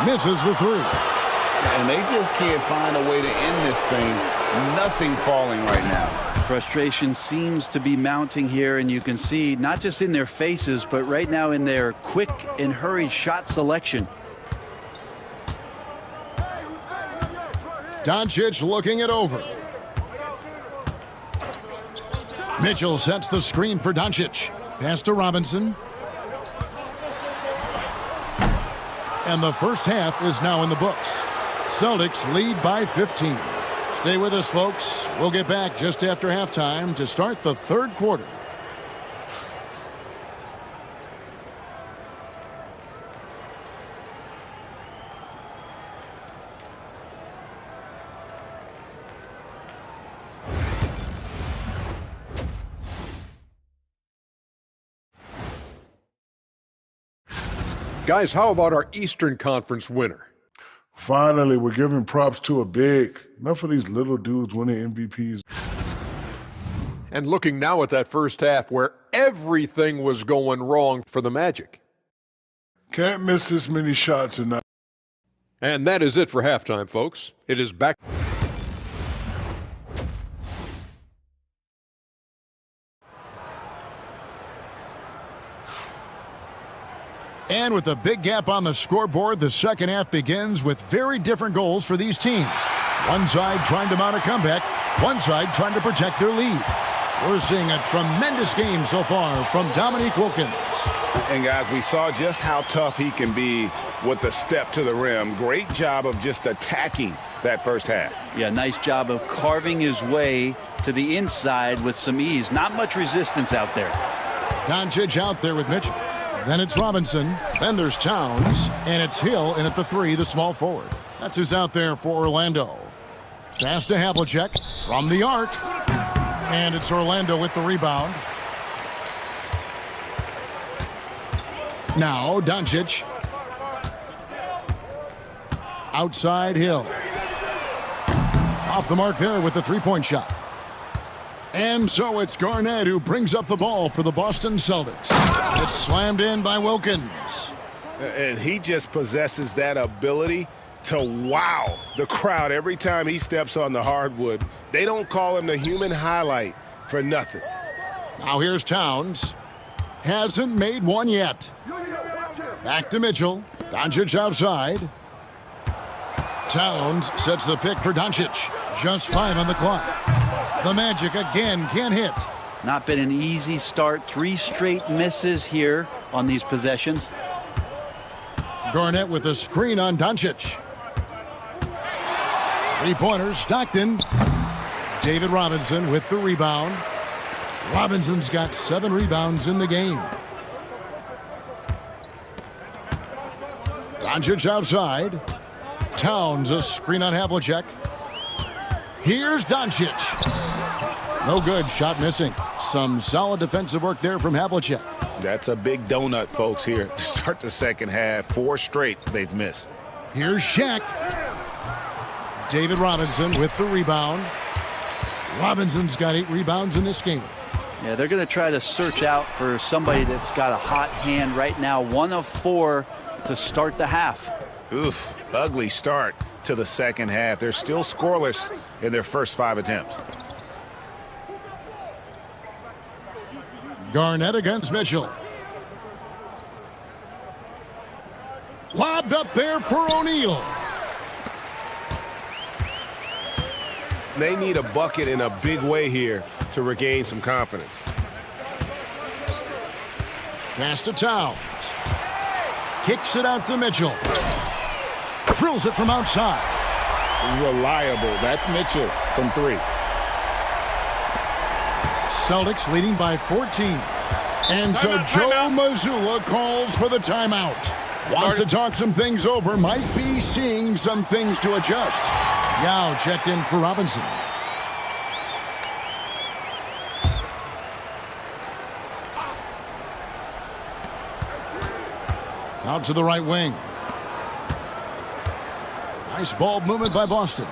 Misses the 3. And they just can't find a way to end this thing. Nothing falling right now. Frustration seems to be mounting here, and you can see not just in their faces, but right now in their quick and hurried shot selection. Doncic looking it over. Mitchell sets the screen for Doncic. Pass to Robinson. And the first half is now in the books. Celtics lead by 15. Stay with us, folks. We'll get back just after halftime to start the third quarter. Guys, how about our Eastern Conference winner? Finally, we're giving props to a big. Enough of these little dudes winning MVPs. And looking now at that first half where everything was going wrong for the Magic. Can't miss this many shots and not. And that is it for halftime, folks. It is back. And with a big gap on the scoreboard, the second half begins with very different goals for these teams. One side trying to mount a comeback, one side trying to protect their lead. We're seeing a tremendous game so far from Dominique Wilkins. And guys, we saw just how tough he can be with the step to the rim. Great job of just attacking that first half. Yeah, nice job of carving his way to the inside with some ease. Not much resistance out there. Doncic out there with Mitchell. Then it's Robinson. Then there's Towns. And it's Hill in at the 3, the small forward. That's who's out there for Orlando. Pass to Havlicek from the arc. And it's Orlando with the rebound. Now Doncic. Outside Hill. Off the mark there with the three-point shot. And so it's Garnett who brings up the ball for the Boston Celtics. It's slammed in by Wilkins. And he just possesses that ability to wow the crowd every time he steps on the hardwood. They don't call him the human highlight for nothing. Now here's Towns. Hasn't made one yet. Back to Mitchell. Doncic outside. Towns sets the pick for Doncic. Just 5 on the clock. The Magic again can't hit. Not been an easy start. 3 straight misses here on these possessions. Garnett with a screen on Doncic. Three-pointers, Stockton. David Robinson with the rebound. Robinson's got 7 rebounds in the game. Doncic outside. Towns a screen on Havlicek. Here's Doncic. No good. Shot missing. Some solid defensive work there from Havlicek. That's a big donut, folks, here to start the second half. 4 straight they've missed. Here's Shaq. David Robinson with the rebound. Robinson's got 8 rebounds in this game. Yeah, they're going to try to search out for somebody that's got a hot hand right now. 1 of 4 to start the half. Oof, ugly start to the second half. They're still scoreless in their first 5 attempts. Garnett against Mitchell. Lobbed up there for O'Neal. They need a bucket in a big way here to regain some confidence. Pass to Towns. Kicks it out to Mitchell. Drills it from outside. Reliable. That's Mitchell from 3. Celtics leading by 14. And so Joe Mazzulla calls for the timeout. Wants to talk some things over. Might be seeing some things to adjust. Yao checked in for Robinson. Out to the right wing. Nice ball movement by Boston.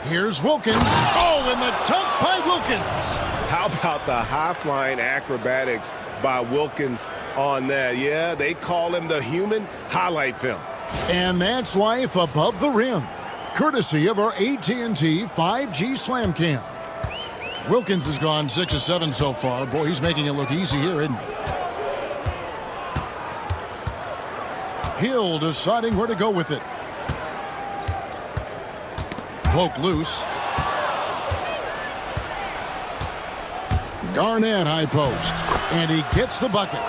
Here's Wilkins. Oh, and the dunk by Wilkins. How about the high-flying acrobatics by Wilkins on that? Yeah, they call him the human highlight film. And that's life above the rim, courtesy of our AT&T 5G Slam Cam. Wilkins has gone 6 of 7 so far. Boy, he's making it look easy here, isn't he? Hill deciding where to go with it. Poked loose. Garnett high post. And he gets the bucket.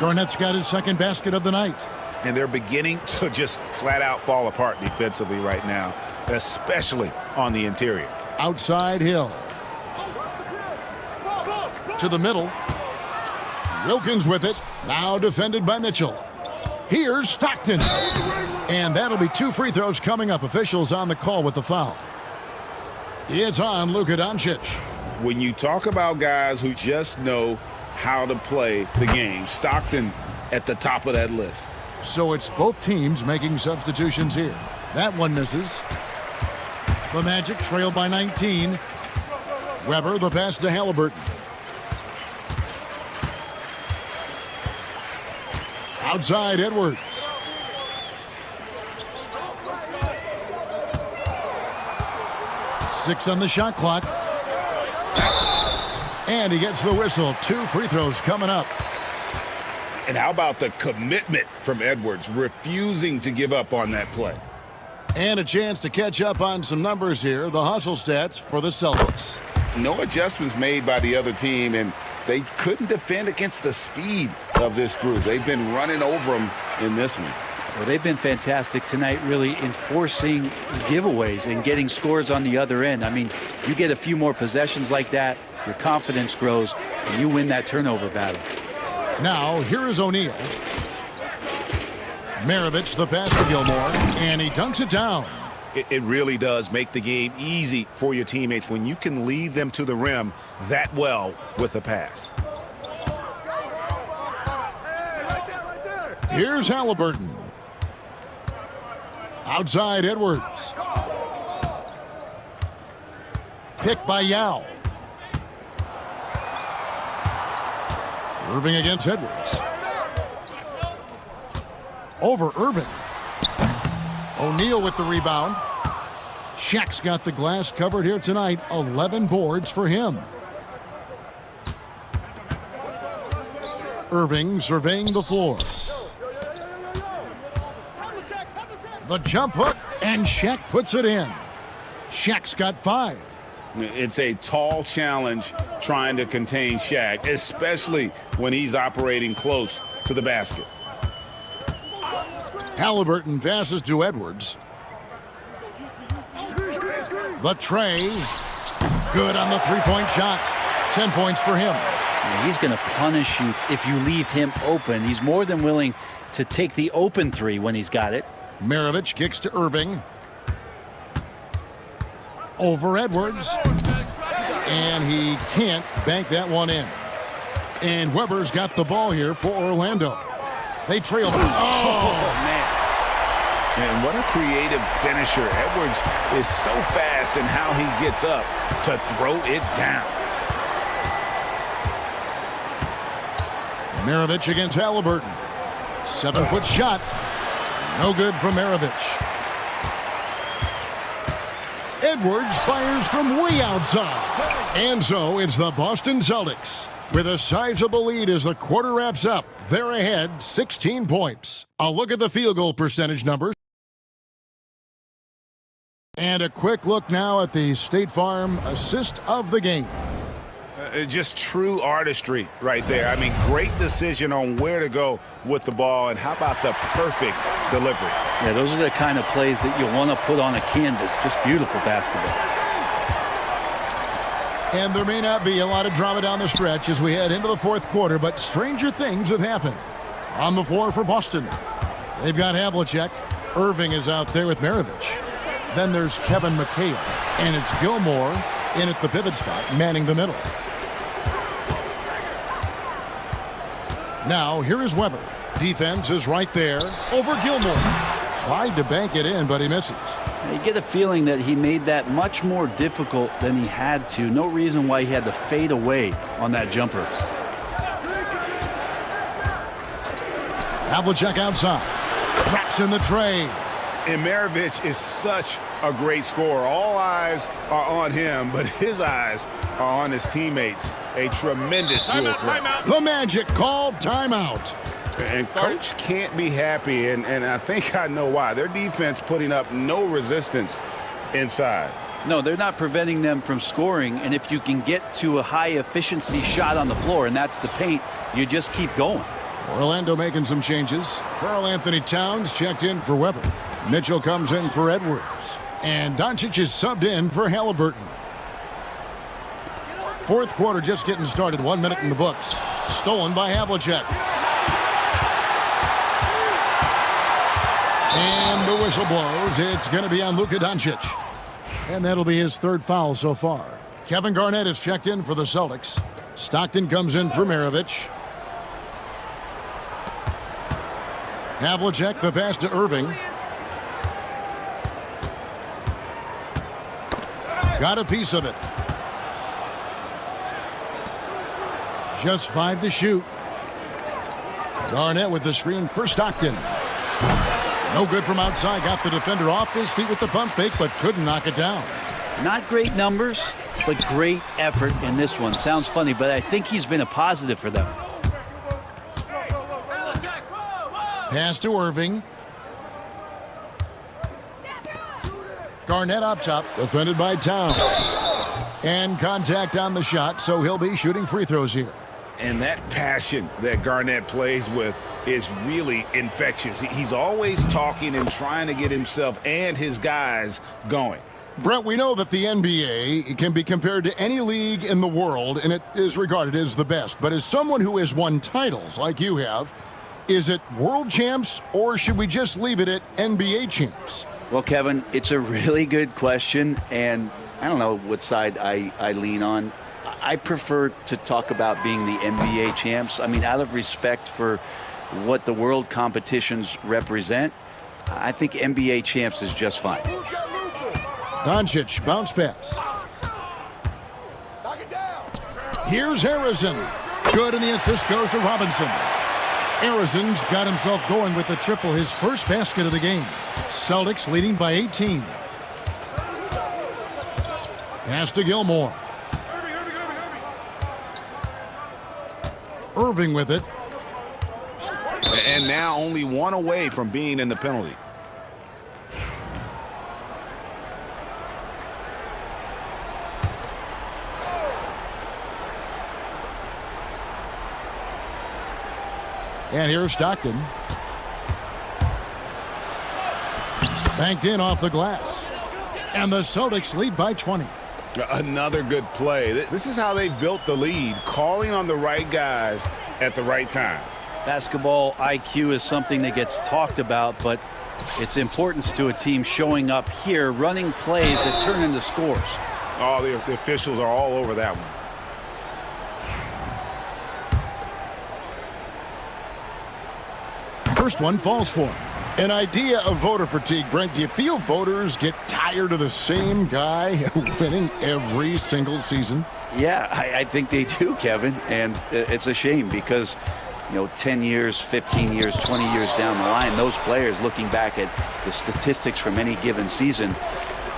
Garnett's got his second basket of the night. And they're beginning to just flat out fall apart defensively right now, especially on the interior. Outside Hill. To the middle. Wilkins with it. Now defended by Mitchell. Here's Stockton. And that'll be 2 free throws coming up. Officials on the call with the foul. It's on Luka Doncic. When you talk about guys who just know how to play the game, Stockton at the top of that list. So it's both teams making substitutions here. That one misses. The Magic trail by 19. Weber, the pass to Halliburton. Outside Edwards. Six on the shot clock. And he gets the whistle. 2 free throws coming up. And how about the commitment from Edwards, refusing to give up on that play. And a chance to catch up on some numbers here. The hustle stats for the Celtics. No adjustments made by the other team, and they couldn't defend against the speed of this group. They've been running over them in this one. Well, they've been fantastic tonight, really enforcing giveaways and getting scores on the other end. I mean, you get a few more possessions like that, your confidence grows, and you win that turnover battle. Now, here is O'Neal. Maravich, the pass to Gilmore, and he dunks it down. It really does make the game easy for your teammates when you can lead them to the rim that well with a pass. Here's Halliburton. Outside Edwards. Picked by Yao. Irving against Edwards. Over Irving. O'Neal with the rebound. Shaq's got the glass covered here tonight. 11 boards for him. Irving surveying the floor. The jump hook, and Shaq puts it in. Shaq's got 5. It's a tall challenge trying to contain Shaq, especially when he's operating close to the basket. Halliburton passes to Edwards. The tray. Good on the three-point shot. 10 points for him. He's going to punish you if you leave him open. He's more than willing to take the open 3 when he's got it. Maravich kicks to Irving. Over Edwards. And he can't bank that one in. And Weber's got the ball here for Orlando. They trail. Oh, man. And what a creative finisher. Edwards is so fast in how he gets up to throw it down. Maravich against Halliburton. 7-foot shot. No good from Maravich. Edwards fires from way outside. And so it's the Boston Celtics with a sizable lead as the quarter wraps up. They're ahead 16 points. A look at the field goal percentage numbers. And a quick look now at the State Farm assist of the game. Just true artistry right there. I mean, great decision on where to go with the ball, and how about the perfect delivery? Yeah, those are the kind of plays that you want to put on a canvas. Just beautiful basketball. And there may not be a lot of drama down the stretch as we head into the fourth quarter, but stranger things have happened. On the floor for Boston, they've got Havlicek. Irving is out there with Maravich. Then there's Kevin McHale, and it's Gilmore in at the pivot spot, manning the middle. Now, here is Weber. Defense is right there over Gilmore. Tried to bank it in, but he misses. You get a feeling that he made that much more difficult than he had to. No reason why he had to fade away on that jumper. Havlicek outside. Drops in the tray. And Maravich is such a great scorer. All eyes are on him, but his eyes are on his teammates. A tremendous dual threat. The Magic called timeout. And Coach can't be happy, and I think I know why. Their defense putting up no resistance inside. No, they're not preventing them from scoring, and if you can get to a high-efficiency shot on the floor, and that's the paint, you just keep going. Orlando making some changes. Karl Anthony Towns checked in for Weber. Mitchell comes in for Edwards. And Doncic is subbed in for Halliburton. Fourth quarter just getting started. 1 minute in the books. Stolen by Havlicek. And the whistle blows. It's going to be on Luka Doncic. And that'll be his third foul so far. Kevin Garnett is checked in for the Celtics. Stockton comes in for Maravich. Havlicek, the pass to Irving. Got a piece of it. Just 5 to shoot. Garnett with the screen for Stockton. No good from outside. Got the defender off his feet with the pump fake, but couldn't knock it down. Not great numbers, but great effort in this one. Sounds funny, but I think he's been a positive for them. Pass to Irving. Garnett up top, defended by Towns. And contact on the shot, so he'll be shooting free throws here. And that passion that Garnett plays with is really infectious. He's always talking and trying to get himself and his guys going. Brent, we know that the NBA can be compared to any league in the world, and it is regarded as the best. But as someone who has won titles like you have, is it world champs, or should we just leave it at NBA champs? Well, Kevin, it's a really good question, and I don't know what side I lean on. I prefer to talk about being the NBA champs. I mean, out of respect for what the world competitions represent, I think NBA champs is just fine. Doncic, bounce pass. Here's Harrison. Good, and the assist goes to Robinson. Harrison's got himself going with the triple, his first basket of the game. Celtics leading by 18. Pass to Gilmore. Irving with it. And now only one away from being in the penalty. And here's Stockton. Banked in off the glass. And the Celtics lead by 20. Another good play. This is how they built the lead, calling on the right guys at the right time. Basketball IQ is something that gets talked about, but its importance to a team showing up here, running plays that turn into scores. Oh, the officials are all over that one. First one falls for him. An idea of voter fatigue, Brent. Do you feel voters get tired of the same guy winning every single season? Yeah, I think they do, Kevin. And it's a shame because, 10 years, 15 years, 20 years down the line, those players, looking back at the statistics from any given season,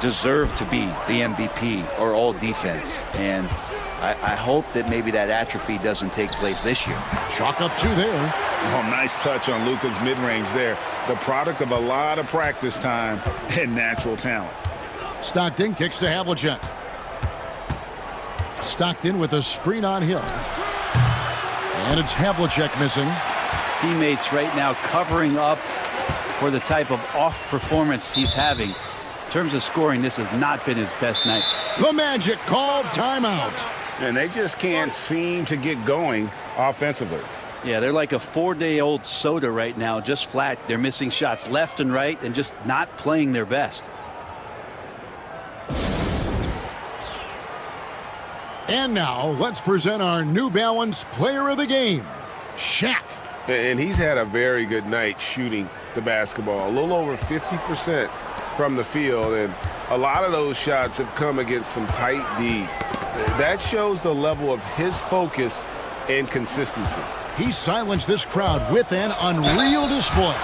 deserve to be the MVP or all defense. And I hope that maybe that atrophy doesn't take place this year. Chalk up 2 there. Oh, nice touch on Luka's mid-range there. The product of a lot of practice time and natural talent. Stockton kicks to Havlicek. Stockton with a screen on Hill. And it's Havlicek missing. Teammates right now covering up for the type of off performance he's having. In terms of scoring, this has not been his best night. The Magic called timeout. And they just can't seem to get going offensively. Yeah, they're like a 4-day-old soda right now, just flat. They're missing shots left and right and just not playing their best. And now, let's present our New Balance player of the game, Shaq. And he's had a very good night shooting the basketball. A little over 50% from the field, and a lot of those shots have come against some tight D. That shows the level of his focus and consistency. He silenced this crowd with an unreal display.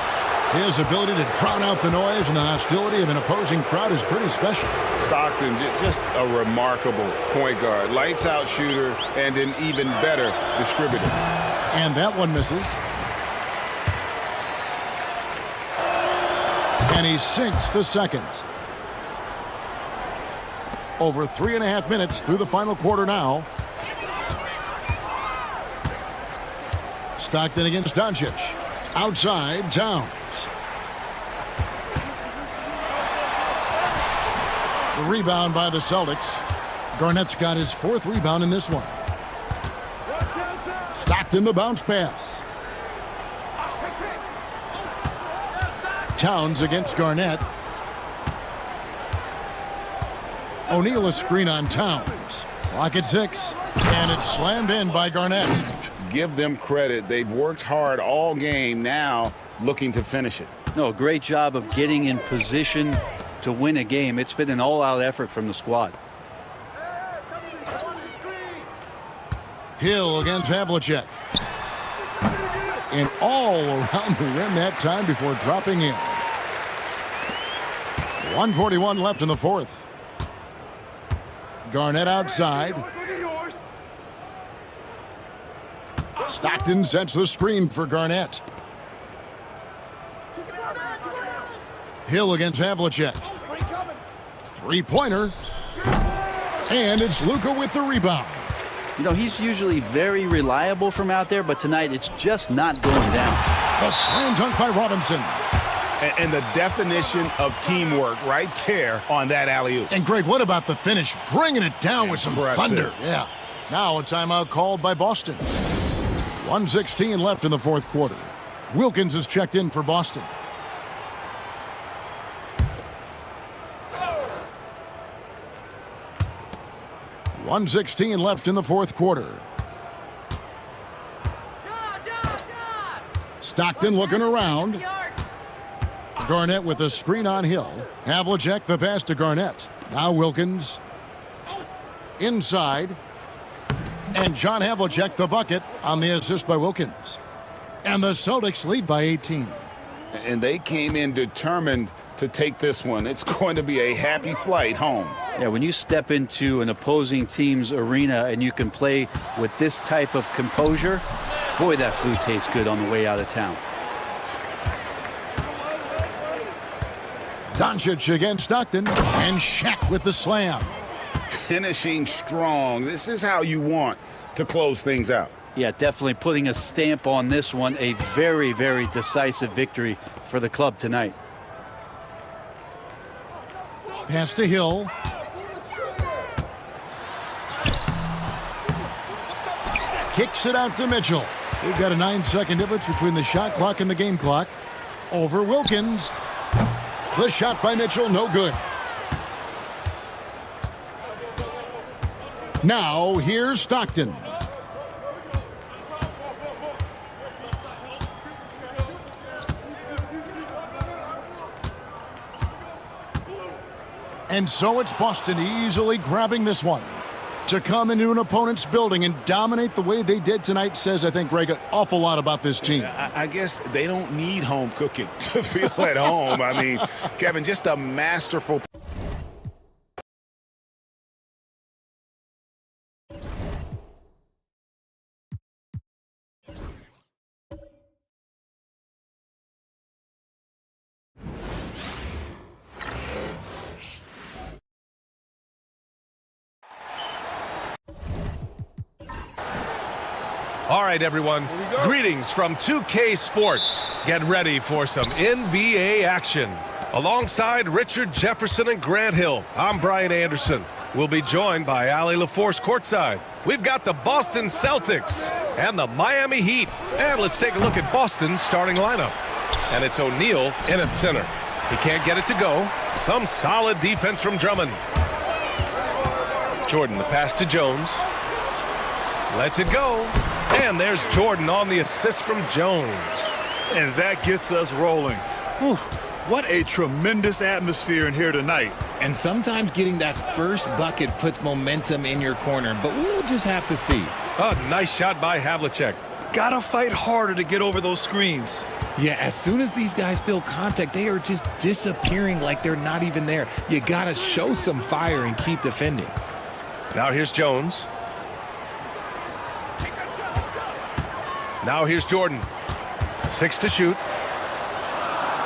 His ability to drown out the noise and the hostility of an opposing crowd is pretty special. Stockton, just a remarkable point guard. Lights out shooter and an even better distributor. And that one misses. And he sinks the second. Over 3.5 minutes through the final quarter now. Stockton against Doncic. Outside, Towns. The rebound by the Celtics. Garnett's got his 4th rebound in this one. Stockton the bounce pass. Towns against Garnett. O'Neal a screen on Towns. Clock at 6. And it's slammed in by Garnett. Give them credit. They've worked hard all game, now looking to finish it. No, great job of getting in position to win a game. It's been an all-out effort from the squad. Hill against Havlicek. And all around the rim that time before dropping in. 1:41 left in the 4th. Garnett outside. Stockton sets the screen for Garnett. Hill against Havlicek. 3-pointer. And it's Luka with the rebound. You know, he's usually very reliable from out there, but tonight it's just not going down. The slam dunk by Robinson. And the definition of teamwork right there on that alley-oop. And Greg, what about the finish? Bringing it down with some thunder. Yeah. Now a timeout called by Boston. 1:16 left in the 4th quarter. Wilkins is checked in for Boston. .116 left in the 4th quarter. Stockton looking around. Garnett with a screen on Hill. Havlicek the pass to Garnett. Now Wilkins. Inside. And John Havlicek the bucket on the assist by Wilkins. And the Celtics lead by 18. And they came in determined to take this one. It's going to be a happy flight home. Yeah, when you step into an opposing team's arena and you can play with this type of composure, boy, that food tastes good on the way out of town. Doncic against Stockton. And Shaq with the slam. Finishing strong. This is how you want to close things out. Yeah, definitely putting a stamp on this one. A very, very decisive victory for the club tonight. Pass to Hill. Kicks it out to Mitchell. We've got a 9-second difference between the shot clock and the game clock. Over Wilkins. The shot by Mitchell, no good. Now here's Stockton. And so it's Boston easily grabbing this one. To come into an opponent's building and dominate the way they did tonight says, I think, Greg, an awful lot about this team. I guess they don't need home cooking to feel at home. I mean, Kevin, just a masterful. All right, everyone. Greetings from 2K Sports. Get ready for some NBA action. Alongside Richard Jefferson and Grant Hill, I'm Brian Anderson. We'll be joined by Allie LaForce courtside. We've got the Boston Celtics and the Miami Heat. And let's take a look at Boston's starting lineup. And it's O'Neal in at center. He can't get it to go. Some solid defense from Drummond. Jordan, the pass to Jones. Lets it go. And there's Jordan on the assist from Jones. And that gets us rolling. Whew, what a tremendous atmosphere in here tonight. And sometimes getting that first bucket puts momentum in your corner, but we'll just have to see. A nice shot by Havlicek. Gotta fight harder to get over those screens. Yeah, as soon as these guys feel contact, they are just disappearing like they're not even there. You gotta show some fire and keep defending. Now here's Jones. Now here's Jordan. 6 to shoot.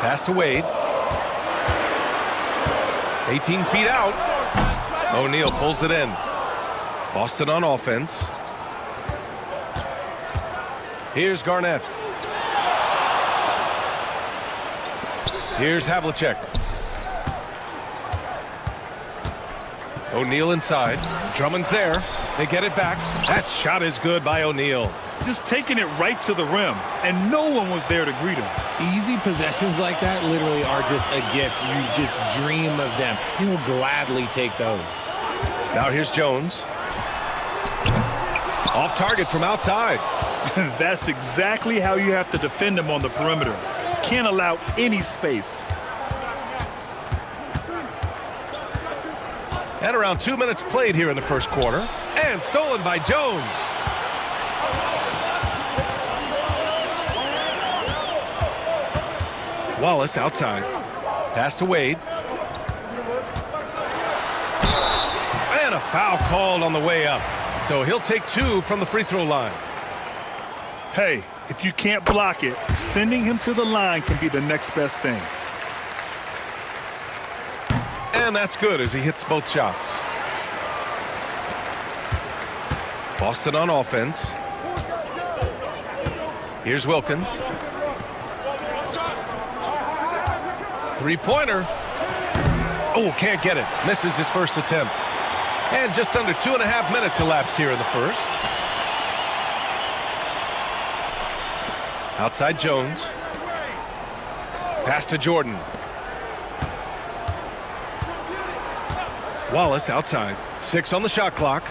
Pass to Wade. 18 feet out. O'Neal pulls it in. Boston on offense. Here's Garnett. Here's Havlicek. O'Neal inside. Drummond's there. They get it back. That shot is good by O'Neal. Just taking it right to the rim, and no one was there to greet him. Easy possessions like that literally are just a gift. You just dream of them. He'll gladly take those. Now here's Jones. Off target from outside. That's exactly how you have to defend him on the perimeter. Can't allow any space. And around 2 minutes played here in the first quarter. And stolen by Jones. Wallace outside. Pass to Wade. And a foul called on the way up. So he'll take 2 from the free throw line. Hey, if you can't block it, sending him to the line can be the next best thing. And that's good as he hits both shots. Boston on offense. Here's Wilkins. Three-pointer. Oh, can't get it. Misses his first attempt. And just under 2.5 minutes elapsed here in the first. Outside Jones. Pass to Jordan. Wallace outside. 6 on the shot clock.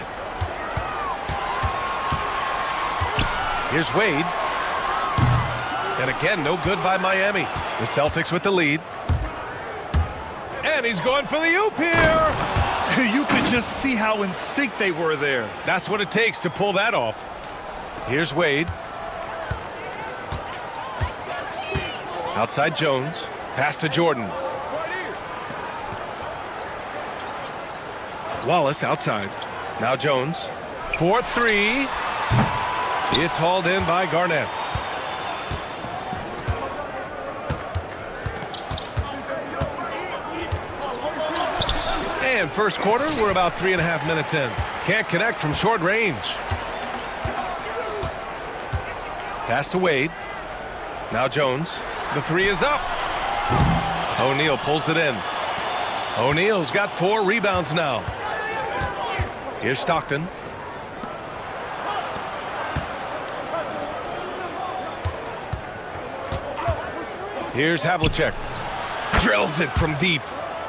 Here's Wade. And again, no good by Miami. The Celtics with the lead. And he's going for the oop here. You could just see how in sync they were there. That's what it takes to pull that off. Here's Wade. Outside Jones. Pass to Jordan. Wallace outside. Now Jones. 4-3. It's hauled in by Garnett. And first quarter, we're about 3.5 minutes in. Can't connect from short range. Pass to Wade. Now Jones. The 3 is up. O'Neal pulls it in. O'Neal's got 4 rebounds now. Here's Stockton. Here's Havlicek. Drills it from deep.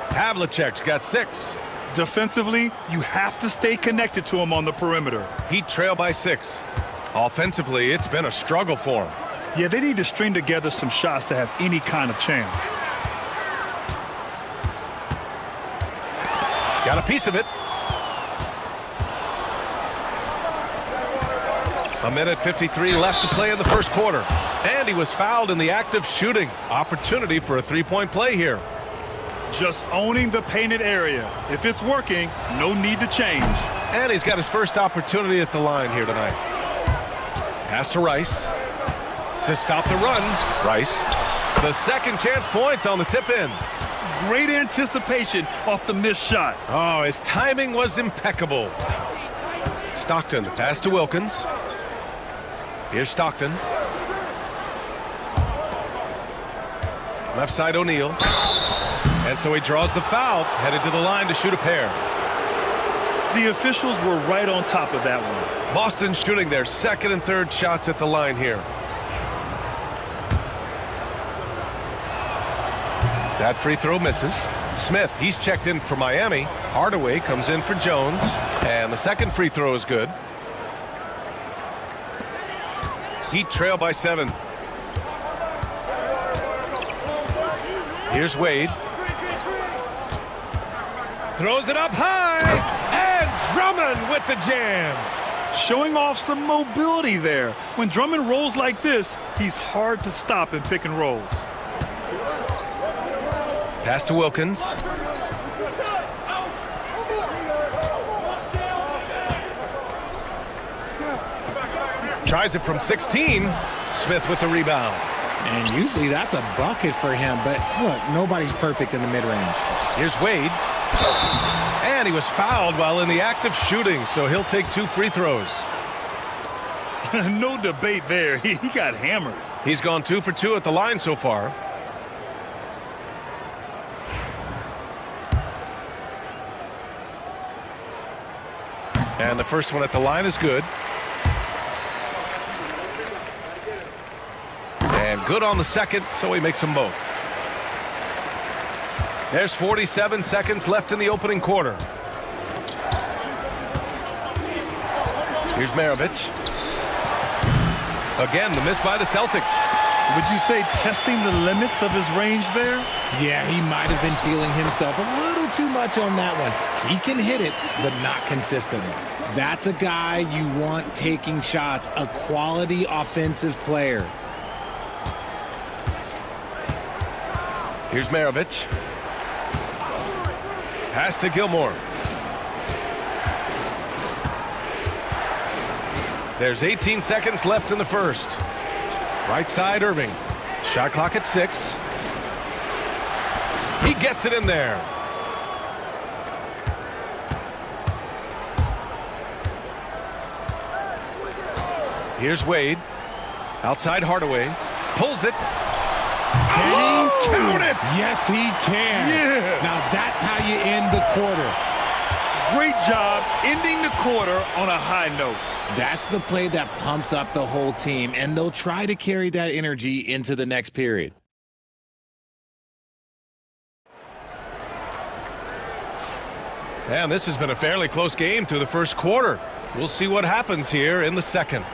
Havlicek's got 6. Defensively, you have to stay connected to him on the perimeter. Heat trail by 6. Offensively, it's been a struggle for him. Yeah, they need to string together some shots to have any kind of chance. Got a piece of it. 1:53 left to play in the first quarter. And he was fouled in the act of shooting. Opportunity for a 3-point play here. Just owning the painted area. If it's working, no need to change. And he's got his first opportunity at the line here tonight. Pass to Rice. To stop the run. Rice. The second chance points on the tip in. Great anticipation off the missed shot. Oh, his timing was impeccable. Stockton, pass to Wilkins. Here's Stockton. Left side O'Neal. And so he draws the foul, headed to the line to shoot a pair. The officials were right on top of that one. Boston shooting their second and third shots at the line here. That free throw misses. Smith, he's checked in for Miami. Hardaway comes in for Jones. And the second free throw is good. Heat trail by 7. Here's Wade. Throws it up high. And Drummond with the jam. Showing off some mobility there. When Drummond rolls like this, he's hard to stop in pick and rolls. Pass to Wilkins. Tries it from 16. Smith with the rebound. And usually that's a bucket for him, but look, nobody's perfect in the mid-range. Here's Wade. And he was fouled while in the act of shooting, so he'll take 2 free throws. No debate there. He got hammered. He's gone 2 for 2 at the line so far. And the first one at the line is good. And good on the second, so he makes them both. There's 47 seconds left in the opening quarter. Here's Maravich. Again, the miss by the Celtics. Would you say testing the limits of his range there? Yeah, he might have been feeling himself a little too much on that one. He can hit it, but not consistently. That's a guy you want taking shots, a quality offensive player. Here's Maravich. Pass to Gilmore. There's 18 seconds left in the first. Right side, Irving. Shot clock at 6. He gets it in there. Here's Wade. Outside Hardaway. Pulls it. Can he count it? Yes, he can. Yeah. Now that's how you end the quarter. Great job ending the quarter on a high note. That's the play that pumps up the whole team, and they'll try to carry that energy into the next period. And this has been a fairly close game through the first quarter. We'll see what happens here in the second.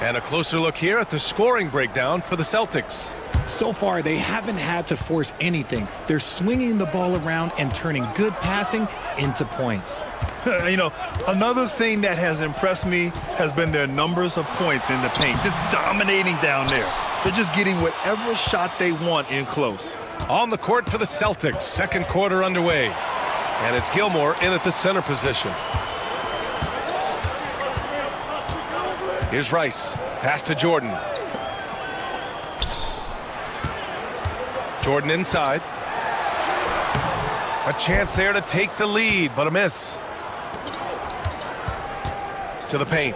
And a closer look here at the scoring breakdown for the Celtics. So far, they haven't had to force anything. They're swinging the ball around and turning good passing into points. You know, another thing that has impressed me has been their numbers of points in the paint, just dominating down there. They're just getting whatever shot they want in close. On the court for the Celtics, second quarter underway. And it's Gilmore in at the center position. Here's Rice. Pass to Jordan. Jordan inside. A chance there to take the lead, but a miss. To the paint.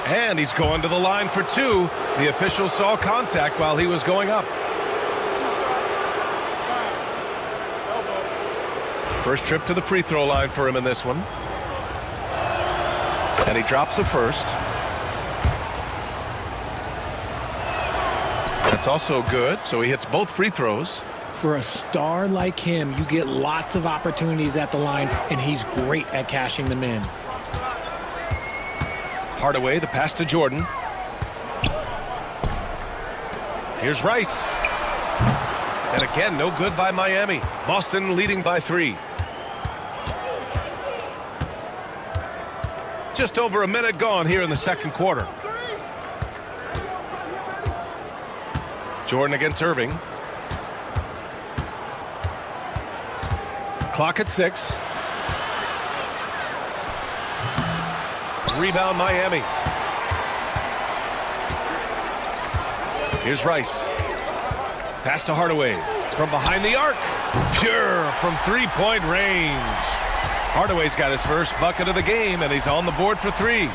And he's going to the line for 2. The official saw contact while he was going up. First trip to the free throw line for him in this one. And he drops the first. That's also good, so he hits both free throws. For a star like him, you get lots of opportunities at the line, and he's great at cashing them in. Hardaway, the pass to Jordan. Here's Rice. And again, no good by Miami. Boston leading by 3. Just over a minute gone here in the second quarter. Jordan against Irving. Clock at 6. Rebound Miami. Here's Rice. Pass to Hardaway. From behind the arc. Pure from three-point range. Hardaway's got his first bucket of the game, and he's on the board for 3.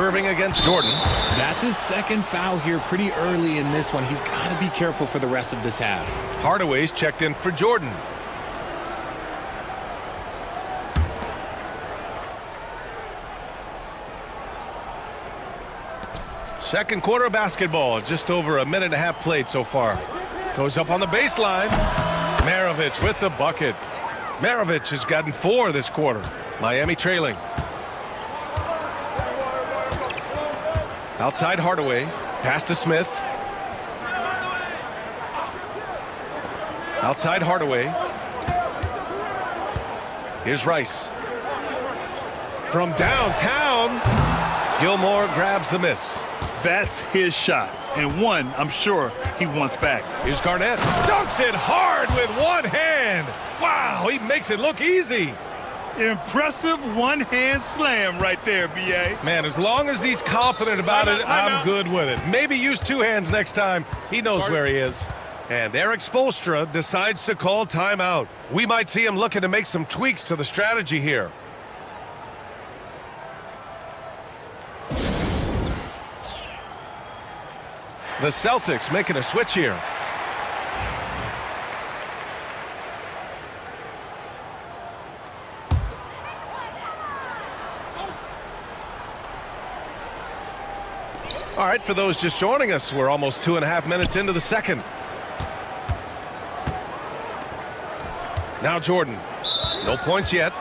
Irving against Jordan. That's his second foul here pretty early in this one. He's got to be careful for the rest of this half. Hardaway's checked in for Jordan. Second quarter basketball. Just over a minute and a half played so far. Goes up on the baseline. Maravich with the bucket. Maravich has gotten 4 this quarter. Miami trailing. Outside Hardaway. Pass to Smith. Outside Hardaway. Here's Rice. From downtown. Gilmore grabs the miss. That's his shot, and one I'm sure he wants back. Here's Garnett. Dunks it hard with one hand. Wow, he makes it look easy. Impressive one-hand slam right there, B.A. Man, as long as he's confident about it, I'm good with it. Maybe use 2 hands next time. He knows where he is. And Eric Spoelstra decides to call timeout. We might see him looking to make some tweaks to the strategy here. The Celtics making a switch here. All right, for those just joining us, we're almost 2.5 minutes into the second. Now Jordan. No points yet.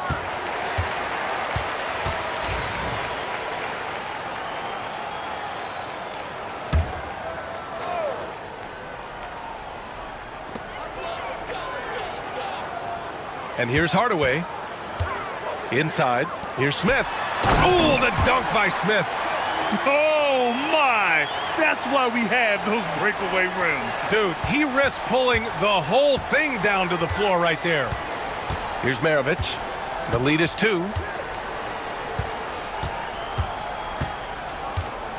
And here's Hardaway. Inside. Here's Smith. Oh, the dunk by Smith. Oh, my. That's why we have those breakaway rims. Dude, he risked pulling the whole thing down to the floor right there. Here's Maravich. The lead is 2.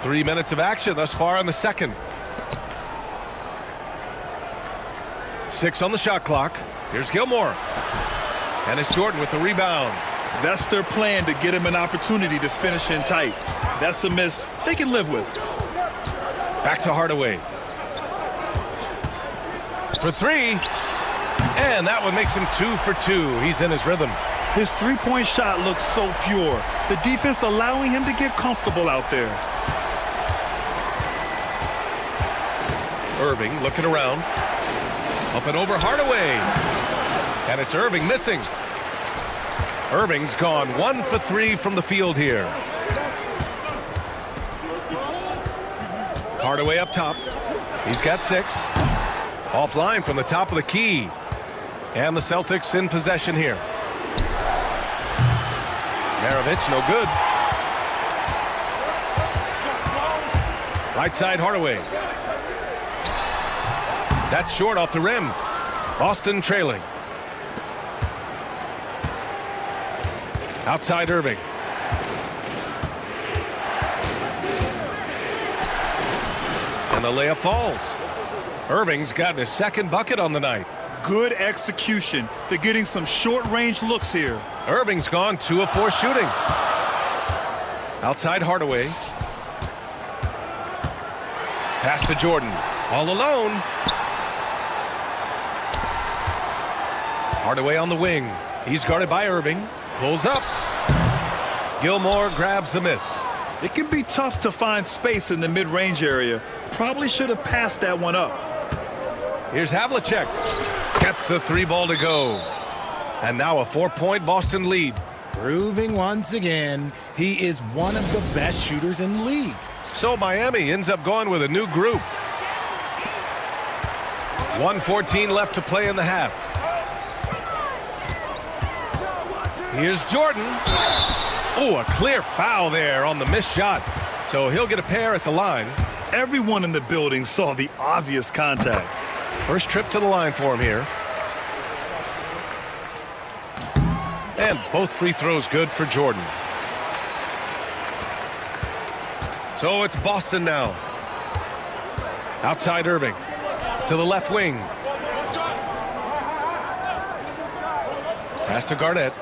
3 minutes of action thus far in the second. 6 on the shot clock. Here's Gilmore. And it's Jordan with the rebound. That's their plan, to get him an opportunity to finish in tight. That's a miss they can live with. Back to Hardaway. For 3. And that one makes him 2 for 2. He's in his rhythm. His three-point shot looks so pure. The defense allowing him to get comfortable out there. Irving looking around. Up and over Hardaway. And it's Irving missing. Irving's gone 1 for 3 from the field here. Hardaway up top. He's got 6. Offline from the top of the key. And the Celtics in possession here. Maravich, no good. Right side, Hardaway. That's short off the rim. Boston trailing. Outside Irving. And the layup falls. Irving's gotten his second bucket on the night. Good execution. They're getting some short-range looks here. Irving's gone 2 of 4 shooting. Outside Hardaway. Pass to Jordan. All alone. Hardaway on the wing. He's guarded by Irving. Pulls up. Gilmore grabs the miss. It can be tough to find space in the mid-range area. Probably should have passed that one up. Here's Havlicek. Gets the 3 ball to go. And now a 4-point Boston lead. Proving once again he is one of the best shooters in the league. So Miami ends up going with a new group. 1:14 left to play in the half. Here's Jordan. Oh, a clear foul there on the missed shot. So he'll get a pair at the line. Everyone in the building saw the obvious contact. First trip to the line for him here. And both free throws good for Jordan. So it's Boston now. Outside Irving. To the left wing. Pass to Garnett.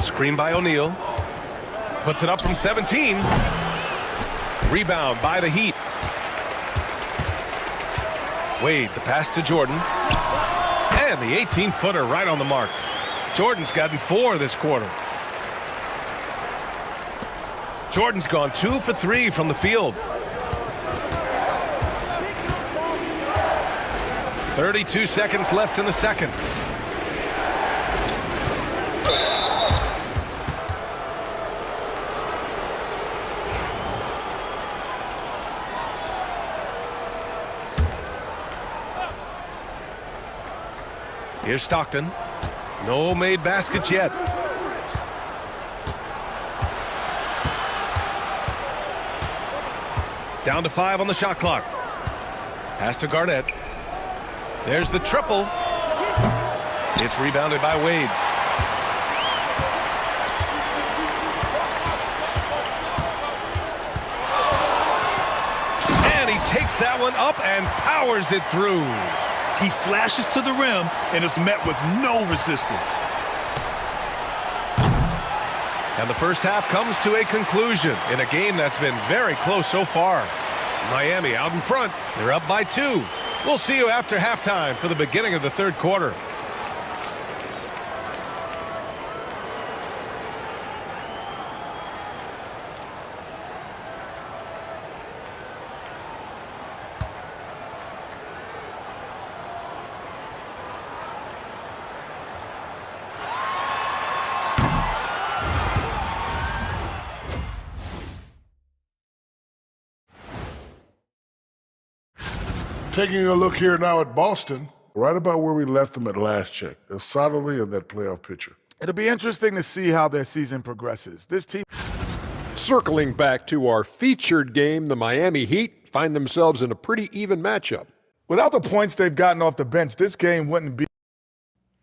Screen by O'Neal. Puts it up from 17. Rebound by the Heat. Wade, the pass to Jordan. And the 18-footer right on the mark. Jordan's gotten 4 this quarter. Jordan's gone 2 for 3 from the field. 32 seconds left in the second. Here's Stockton. No made baskets yet. Down to 5 on the shot clock. Pass to Garnett. There's the triple. It's rebounded by Wade. picks that one up and powers it through. He flashes to the rim and is met with no resistance. And the first half comes to a conclusion in a game that's been very close so far. Miami out in front. They're up by 2. We'll see you after halftime for the beginning of the third quarter. Taking a look here now at Boston, right about where we left them at last check. They're solidly in that playoff picture. It'll be interesting to see how their season progresses. This team. Circling back to our featured game, the Miami Heat find themselves in a pretty even matchup. Without the points they've gotten off the bench, this game wouldn't be.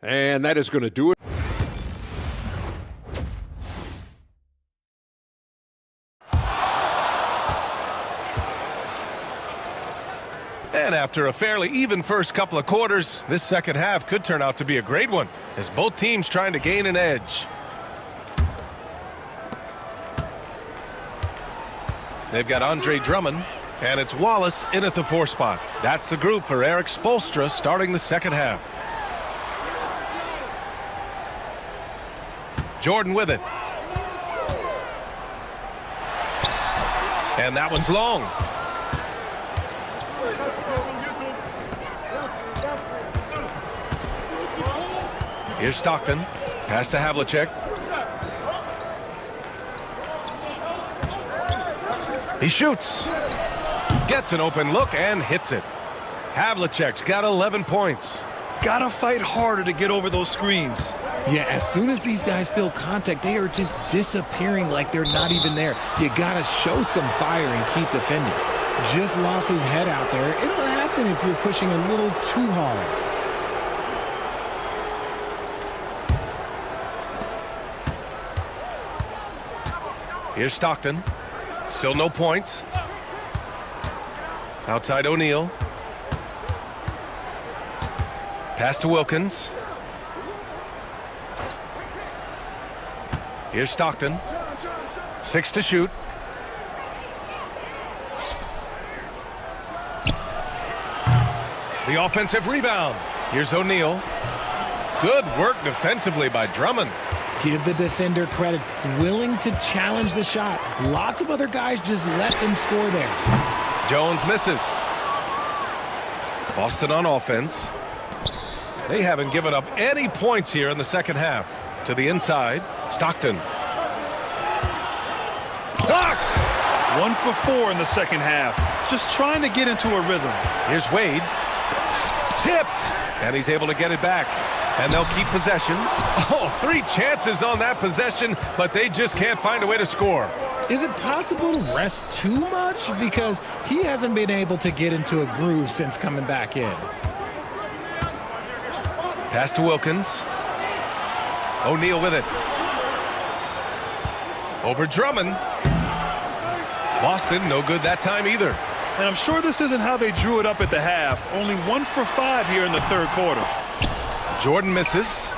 And that is going to do it. And after a fairly even first couple of quarters, this second half could turn out to be a great one as both teams trying to gain an edge. They've got Andre Drummond, and it's Wallace in at the 4 spot. That's the group for Eric Spoelstra starting the second half. Jordan with it. And that one's long. Here's Stockton. Pass to Havlicek. He shoots. Gets an open look and hits it. Havlicek's got 11 points. Gotta fight harder to get over those screens. Yeah, as soon as these guys feel contact, they are just disappearing like they're not even there. You gotta show some fire and keep defending. Just lost his head out there. It'll happen if you're pushing a little too hard. Here's Stockton. Still no points. Outside O'Neal. Pass to Wilkins. Here's Stockton. 6 to shoot. The offensive rebound. Here's O'Neal. Good work defensively by Drummond. Give the defender credit. Willing to challenge the shot. Lots of other guys just let them score there. Jones misses. Boston on offense. They haven't given up any points here in the second half. To the inside, Stockton. Blocked! 1 for 4 in the second half. Just trying to get into a rhythm. Here's Wade. Tipped! And he's able to get it back. And they'll keep possession. Oh, 3 chances on that possession, but they just can't find a way to score. Is it possible to rest too much? Because he hasn't been able to get into a groove since coming back in. Pass to Wilkins. O'Neal with it. Over Drummond. Boston, no good that time either. And I'm sure this isn't how they drew it up at the half. Only 1 for 5 here in the third quarter. Jordan misses.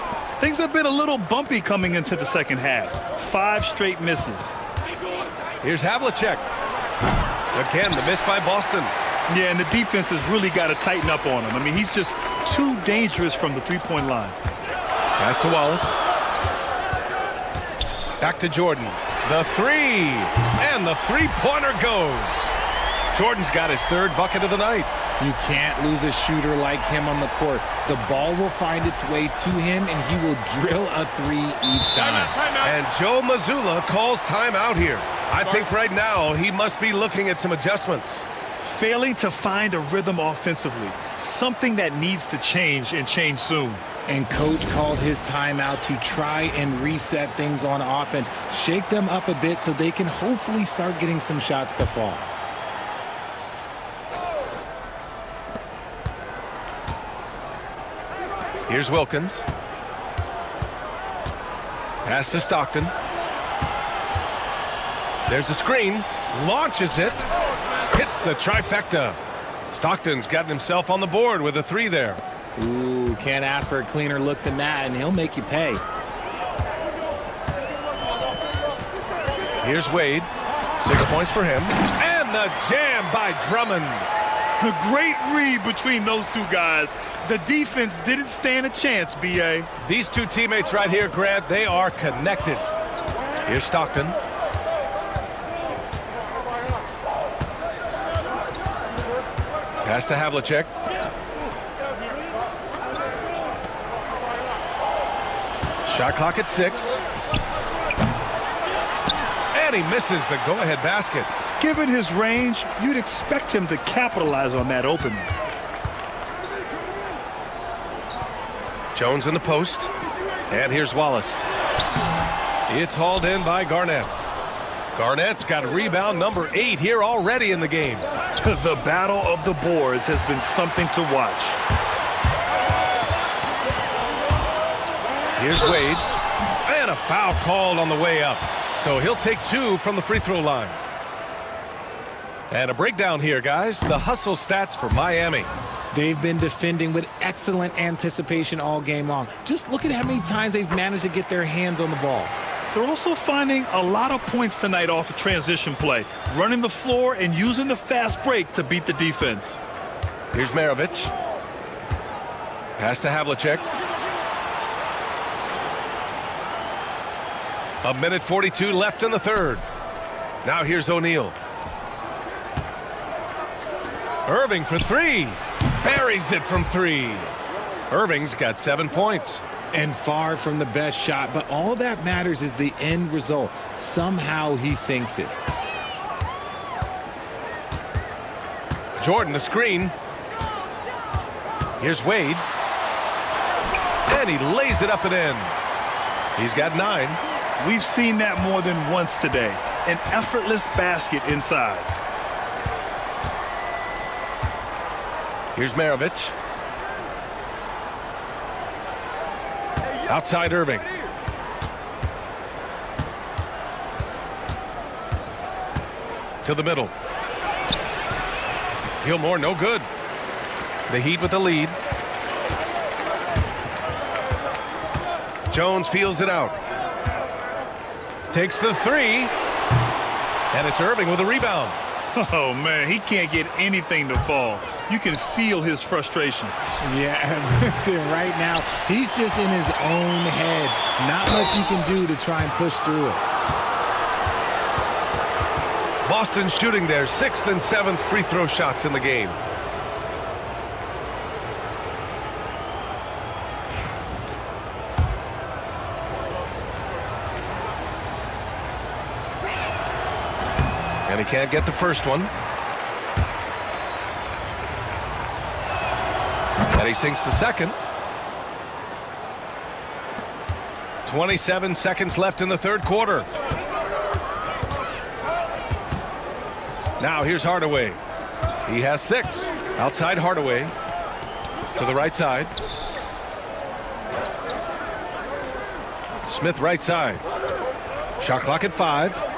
Things have been a little bumpy coming into the second half. 5 straight misses. Here's Havlicek. Again, the miss by Boston. Yeah, and the defense has really got to tighten up on him. I mean, he's just too dangerous from the three-point line. Pass to Wallace. Back to Jordan. The 3. And the three-pointer goes. Jordan's got his 3rd bucket of the night. You can't lose a shooter like him on the court. The ball will find its way to him, and he will drill a 3 each time. And Joe Mazzulla calls timeout here. I think right now he must be looking at some adjustments. Failing to find a rhythm offensively. Something that needs to change and change soon. And coach called his timeout to try and reset things on offense. Shake them up a bit so they can hopefully start getting some shots to fall. Here's Wilkins. Pass to Stockton. There's a screen. Launches it. Hits the trifecta. Stockton's gotten himself on the board with a 3 there. Ooh, can't ask for a cleaner look than that, and he'll make you pay. Here's Wade. 6 points for him. And the jam by Drummond. A great read between those two guys. The defense didn't stand a chance, B.A. These two teammates right here, Grant, they are connected. Here's Stockton. Pass to Havlicek. Shot clock at 6. And he misses the go-ahead basket. Given his range, you'd expect him to capitalize on that opening. Jones in the post. And here's Wallace. It's hauled in by Garnett. Garnett's got rebound number 8 here already in the game. The battle of the boards has been something to watch. Here's Wade. And a foul called on the way up. So he'll take 2 from the free throw line. And a breakdown here, guys. The hustle stats for Miami. They've been defending with excellent anticipation all game long. Just look at how many times they've managed to get their hands on the ball. They're also finding a lot of points tonight off of transition play, running the floor and using the fast break to beat the defense. Here's Maravich. Pass to Havlicek. 1:42 left in the third. Now here's O'Neal. Irving for 3. Buries it from 3. Irving's got 7 points. And far from the best shot, but all that matters is the end result. Somehow he sinks it. Jordan the screen. Here's Wade. And he lays it up and in. He's got 9. We've seen that more than once today. An effortless basket inside. Here's Maravich. Outside Irving. To the middle. Gilmore, no good. The Heat with the lead. Jones feels it out. Takes the 3. And it's Irving with a rebound. Oh, man, he can't get anything to fall. You can feel his frustration. Yeah, right now, he's just in his own head. Not much you can do to try and push through it. Boston shooting their 6th and 7th free throw shots in the game. And he can't get the first one. And he sinks the second. 27 seconds left in the third quarter. Now here's Hardaway. He has 6. Outside Hardaway. To the right side. Smith right side. Shot clock at 5.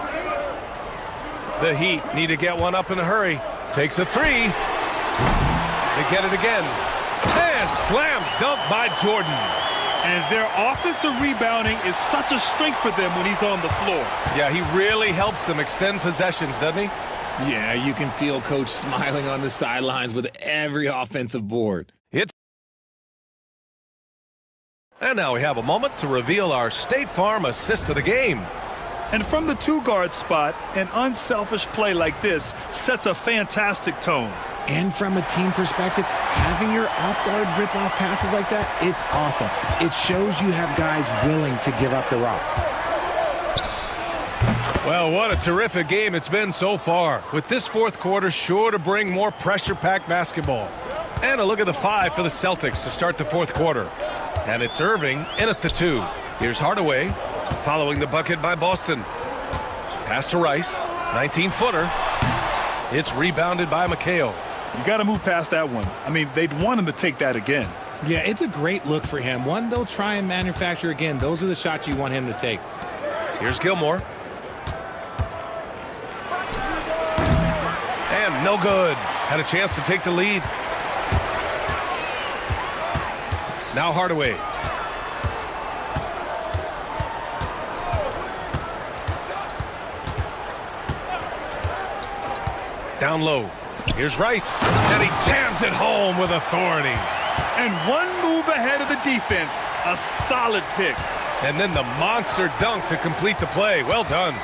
The Heat need to get one up in a hurry. Takes a 3. They get it again. And slam dunk by Jordan. And their offensive rebounding is such a strength for them when he's on the floor. Yeah, he really helps them extend possessions, doesn't he? Yeah, you can feel Coach smiling on the sidelines with every offensive board. And now we have a moment to reveal our State Farm assist of the game. And from the 2-guard spot, an unselfish play like this sets a fantastic tone. And from a team perspective, having your off-guard rip-off passes like that, it's awesome. It shows you have guys willing to give up the rock. Well, what a terrific game it's been so far. With this fourth quarter sure to bring more pressure-packed basketball. And a look at the 5 for the Celtics to start the fourth quarter. And it's Irving in at the 2. Here's Hardaway. Following the bucket by Boston. Pass to Rice. 19-footer. It's rebounded by McHale. You got to move past that one. I mean, they'd want him to take that again. Yeah, it's a great look for him. One they'll try and manufacture again. Those are the shots you want him to take. Here's Gilmore. And no good. Had a chance to take the lead. Now Hardaway. Down low. Here's Rice. And he jams it home with authority. And one move ahead of the defense. A solid pick. And then the monster dunk to complete the play. Well done.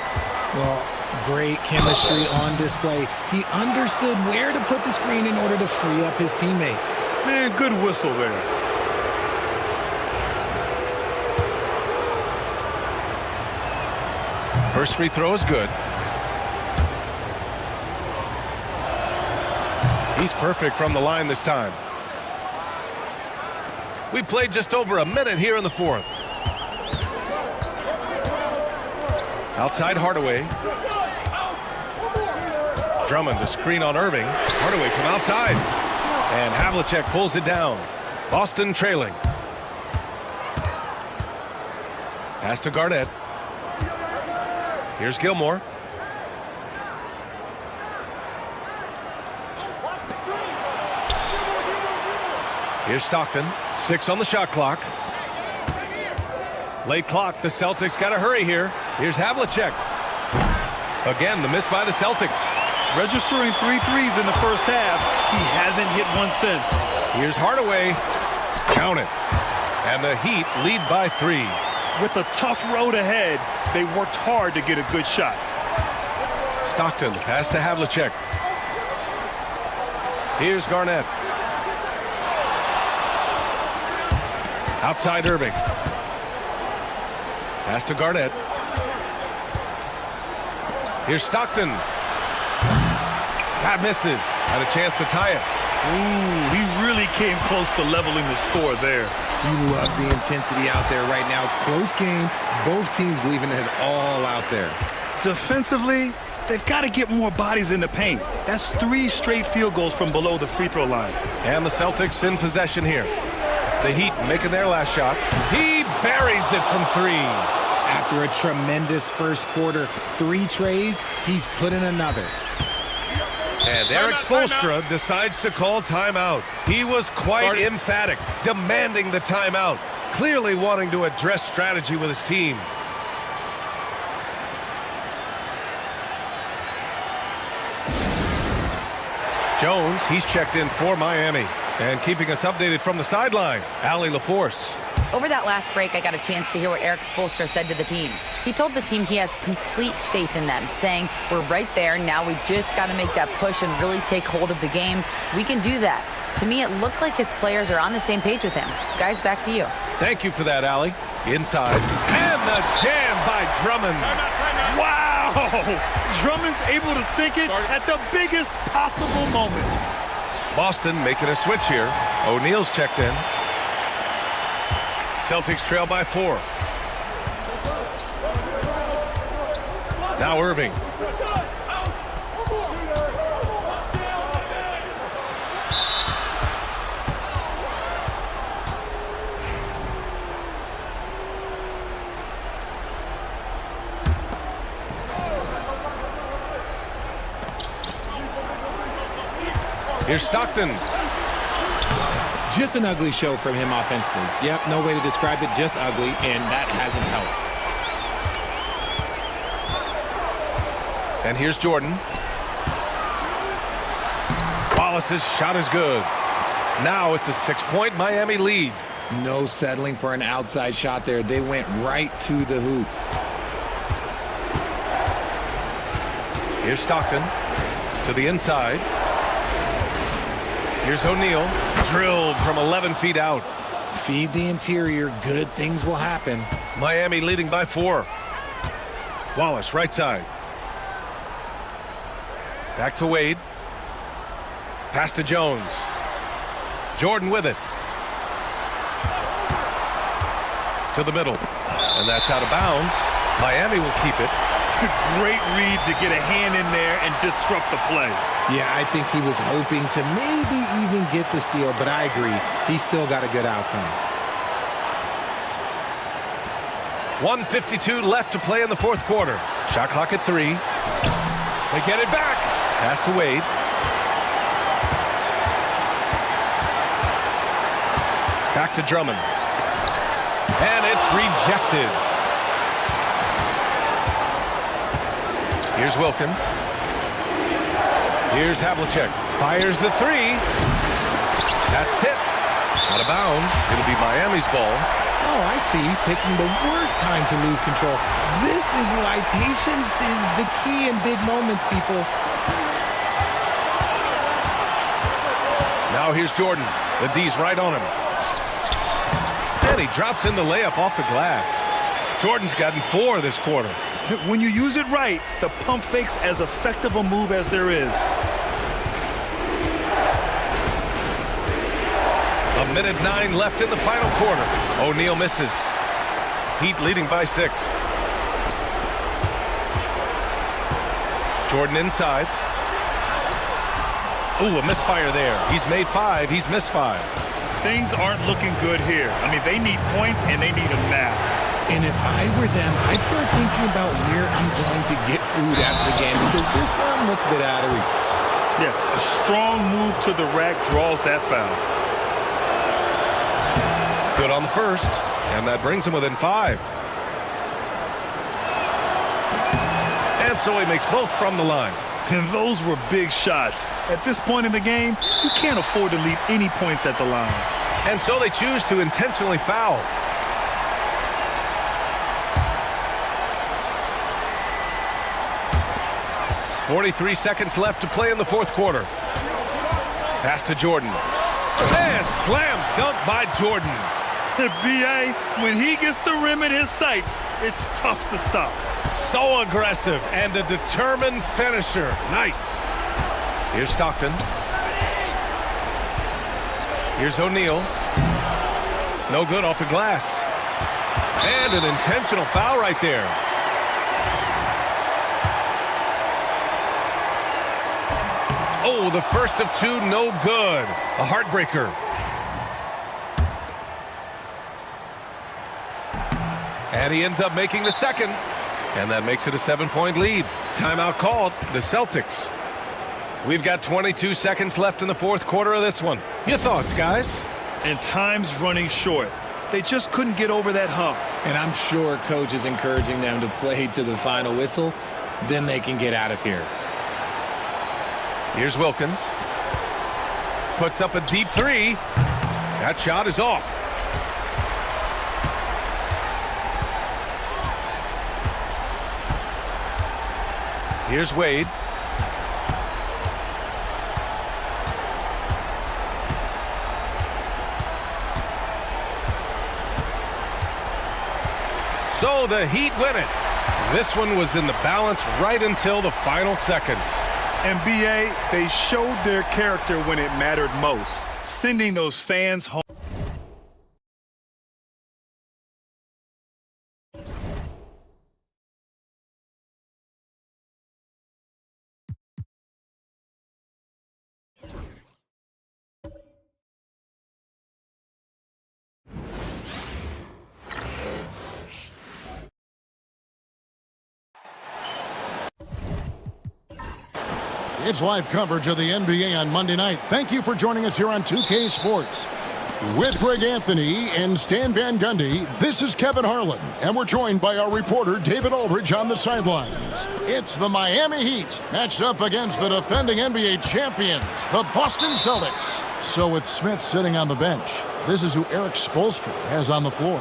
Well, great chemistry on display. He understood where to put the screen in order to free up his teammate. Man, good whistle there. First free throw is good. He's perfect from the line this time. We played just over a minute here in the fourth. Outside Hardaway. Drummond to screen on Irving. Hardaway from outside. And Havlicek pulls it down. Boston trailing. Pass to Garnett. Here's Gilmore. Here's Stockton. 6 on the shot clock. Late clock. The Celtics got to hurry here. Here's Havlicek. Again, the miss by the Celtics. Registering 3 threes in the first half. He hasn't hit one since. Here's Hardaway. Count it. And the Heat lead by 3. With a tough road ahead, they worked hard to get a good shot. Stockton, pass to Havlicek. Here's Garnett. Outside Irving. Pass to Garnett. Here's Stockton. That misses. Had a chance to tie it. Ooh, he really came close to leveling the score there. You love the intensity out there right now. Close game. Both teams leaving it all out there. Defensively, they've got to get more bodies in the paint. That's 3 straight field goals from below the free throw line. And the Celtics in possession here. The Heat making their last shot. He buries it from 3. After a tremendous first quarter, 3 trays, he's put in another. And Eric Spoelstra decides to call timeout. He was quite emphatic, demanding the timeout, clearly wanting to address strategy with his team. Jones, he's checked in for Miami. And keeping us updated from the sideline, Allie LaForce. Over that last break, I got a chance to hear what Eric Spoelstra said to the team. He told the team he has complete faith in them, saying, we're right there, now we just got to make that push and really take hold of the game. We can do that. To me, it looked like his players are on the same page with him. Guys, back to you. Thank you for that, Allie. Inside. And the jam by Drummond. Wow! Drummond's able to sink it at the biggest possible moment. Boston making a switch here. O'Neal's checked in. Celtics trail by 4. Now Irving. Here's Stockton. Just an ugly show from him offensively. Yep, no way to describe it, just ugly, and that hasn't helped. And here's Jordan. Wallace's shot is good. Now it's a 6-point Miami lead. No settling for an outside shot there. They went right to the hoop. Here's Stockton to the inside. Here's O'Neal, drilled from 11 feet out. Feed the interior, good things will happen. Miami leading by 4. Wallace, right side. Back to Wade. Pass to Jones. Jordan with it. To the middle. And that's out of bounds. Miami will keep it. Great read to get a hand in there and disrupt the play. Yeah, I think he was hoping to maybe even get the steal, but I agree. He still got a good outcome. 1:52 left to play in the fourth quarter. Shot clock at 3. They get it back. Pass to Wade. Back to Drummond. And it's rejected. Here's Wilkins. Here's Havlicek. Fires the three. That's tipped. Out of bounds. It'll be Miami's ball. Oh, I see. Picking the worst time to lose control. This is why patience is the key in big moments, people. Now here's Jordan. The D's right on him. And he drops in the layup off the glass. Jordan's gotten 4 this quarter. When you use it right, the pump fake's as effective a move as there is. A minute 9 left in the final quarter. O'Neal misses. Heat leading by 6. Jordan inside. Ooh, a misfire there. He's made 5. He's missed 5. Things aren't looking good here. I mean, they need points, and they need them now. And if I were them, I'd start thinking about where I'm going to get food after the game because this one looks a bit out of reach. Yeah, a strong move to the rack draws that foul. Good on the first, and that brings him within 5. And so he makes both from the line. And those were big shots. At this point in the game, you can't afford to leave any points at the line. And so they choose to intentionally foul. .43 seconds left to play in the fourth quarter. Pass to Jordan. And slam dunk by Jordan. B.A., when he gets the rim in his sights, it's tough to stop. So aggressive and a determined finisher. Nice. Here's Stockton. Here's O'Neal. No good off the glass. And an intentional foul right there. Oh, the first of 2, no good. A heartbreaker. And he ends up making the second. And that makes it a 7-point lead. Timeout called. The Celtics. We've got 22 seconds left in the fourth quarter of this one. Your thoughts, guys? And time's running short. They just couldn't get over that hump. And I'm sure coach is encouraging them to play to the final whistle. Then they can get out of here. Here's Wilkins. Puts up a deep 3. That shot is off. Here's Wade. So the Heat win it. This one was in the balance right until the final seconds. And B.A., they showed their character when it mattered most, sending those fans home. It's live coverage of the NBA on Monday night. Thank you for joining us here on 2K Sports. With Greg Anthony and Stan Van Gundy, this is Kevin Harlan, and we're joined by our reporter David Aldridge on the sidelines. It's the Miami Heat matched up against the defending NBA champions, the Boston Celtics. So with Smith sitting on the bench, this is who Eric Spoelstra has on the floor.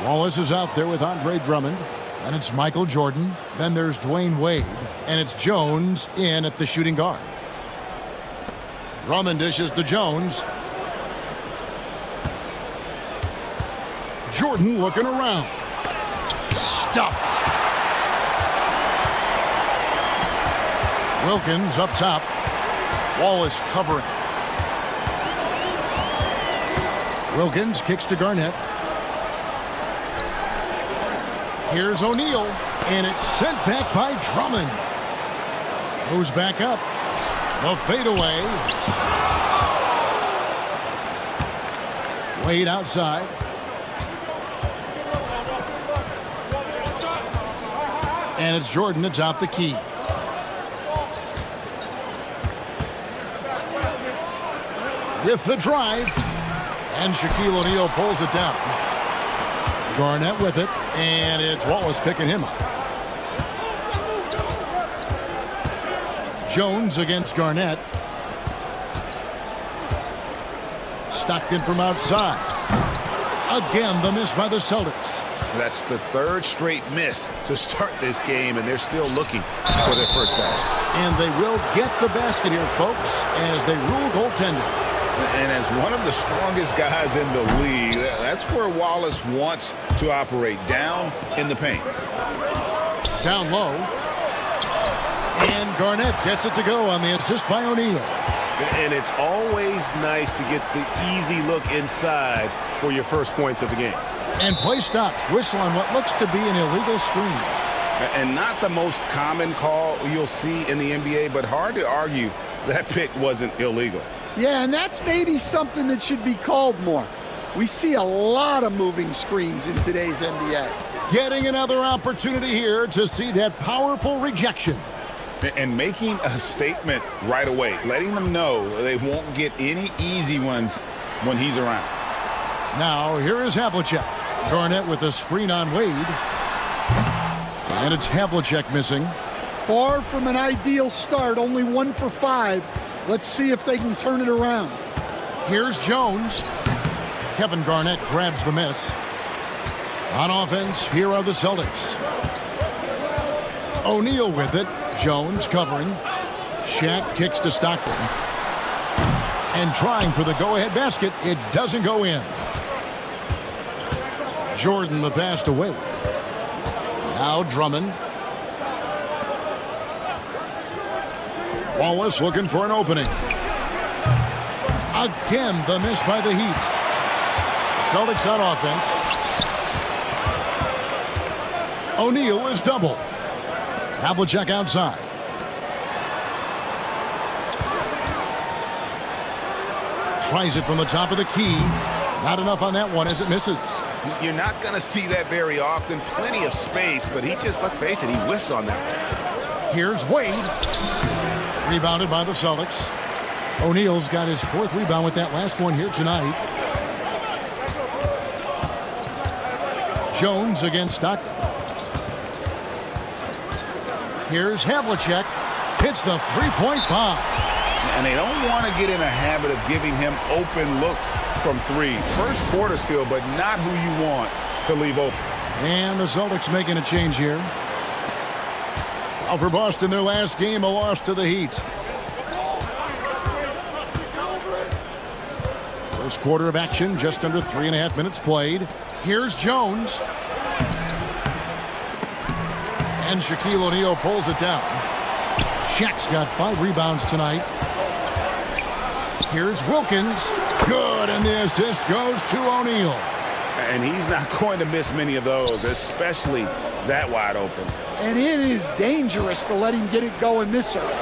Wallace is out there with Andre Drummond. And it's Michael Jordan. Then there's Dwayne Wade. And it's Jones in at the shooting guard. Drummond dishes to Jones. Jordan looking around. Stuffed. Wilkins up top. Wallace covering. Wilkins kicks to Garnett. Here's O'Neal, and it's sent back by Drummond. Goes back up. The fadeaway. Wade outside. And it's Jordan atop the key. With the drive. And Shaquille O'Neal pulls it down. Garnett with it, and it's Wallace picking him up. Jones against Garnett. Stockton from outside. Again, the miss by the Celtics. That's the third straight miss to start this game, and they're still looking for their first basket. And they will get the basket here, folks, as they rule goaltending. And as one of the strongest guys in the league, that's where Wallace wants to operate, down in the paint. Down low. And Garnett gets it to go on the assist by O'Neal. And it's always nice to get the easy look inside for your first points of the game. And play stops. Whistle on what looks to be an illegal screen. And not the most common call you'll see in the NBA, but hard to argue that pick wasn't illegal. Yeah, and that's maybe something that should be called more. We see a lot of moving screens in today's NBA. Getting another opportunity here to see that powerful rejection. And making a statement right away, letting them know they won't get any easy ones when he's around. Now, here is Havlicek. Garnett with a screen on Wade. And it's Havlicek missing. Far from an ideal start, only 1 for 5. Let's see if they can turn it around. Here's Jones. Kevin Garnett grabs the miss. On offense, here are the Celtics. O'Neal with it. Jones covering. Shaq kicks to Stockton. And trying for the go-ahead basket. It doesn't go in. Jordan the pass to Wade. Now Drummond. Wallace looking for an opening. Again, the miss by the Heat. Celtics on offense. O'Neal is double. Havlicek outside. Tries it from the top of the key. Not enough on that one as it misses. You're not going to see that very often. Plenty of space, but he just, let's face it, he whiffs on that one. Here's Wade. Rebounded by the Celtics. O'Neal's got his 4th rebound with that last one here tonight. Jones against Stockton. Here's Havlicek. Hits the three-point bomb. And they don't want to get in a habit of giving him open looks from 3. First quarter still, but not who you want to leave open. And the Celtics making a change here. For Boston, their last game, a loss to the Heat. First quarter of action, just under 3.5 minutes played. Here's Jones. And Shaquille O'Neal pulls it down. Shaq's got 5 rebounds tonight. Here's Wilkins. Good, and the assist goes to O'Neal. And he's not going to miss many of those, especially that wide open. And it is dangerous to let him get it going this early.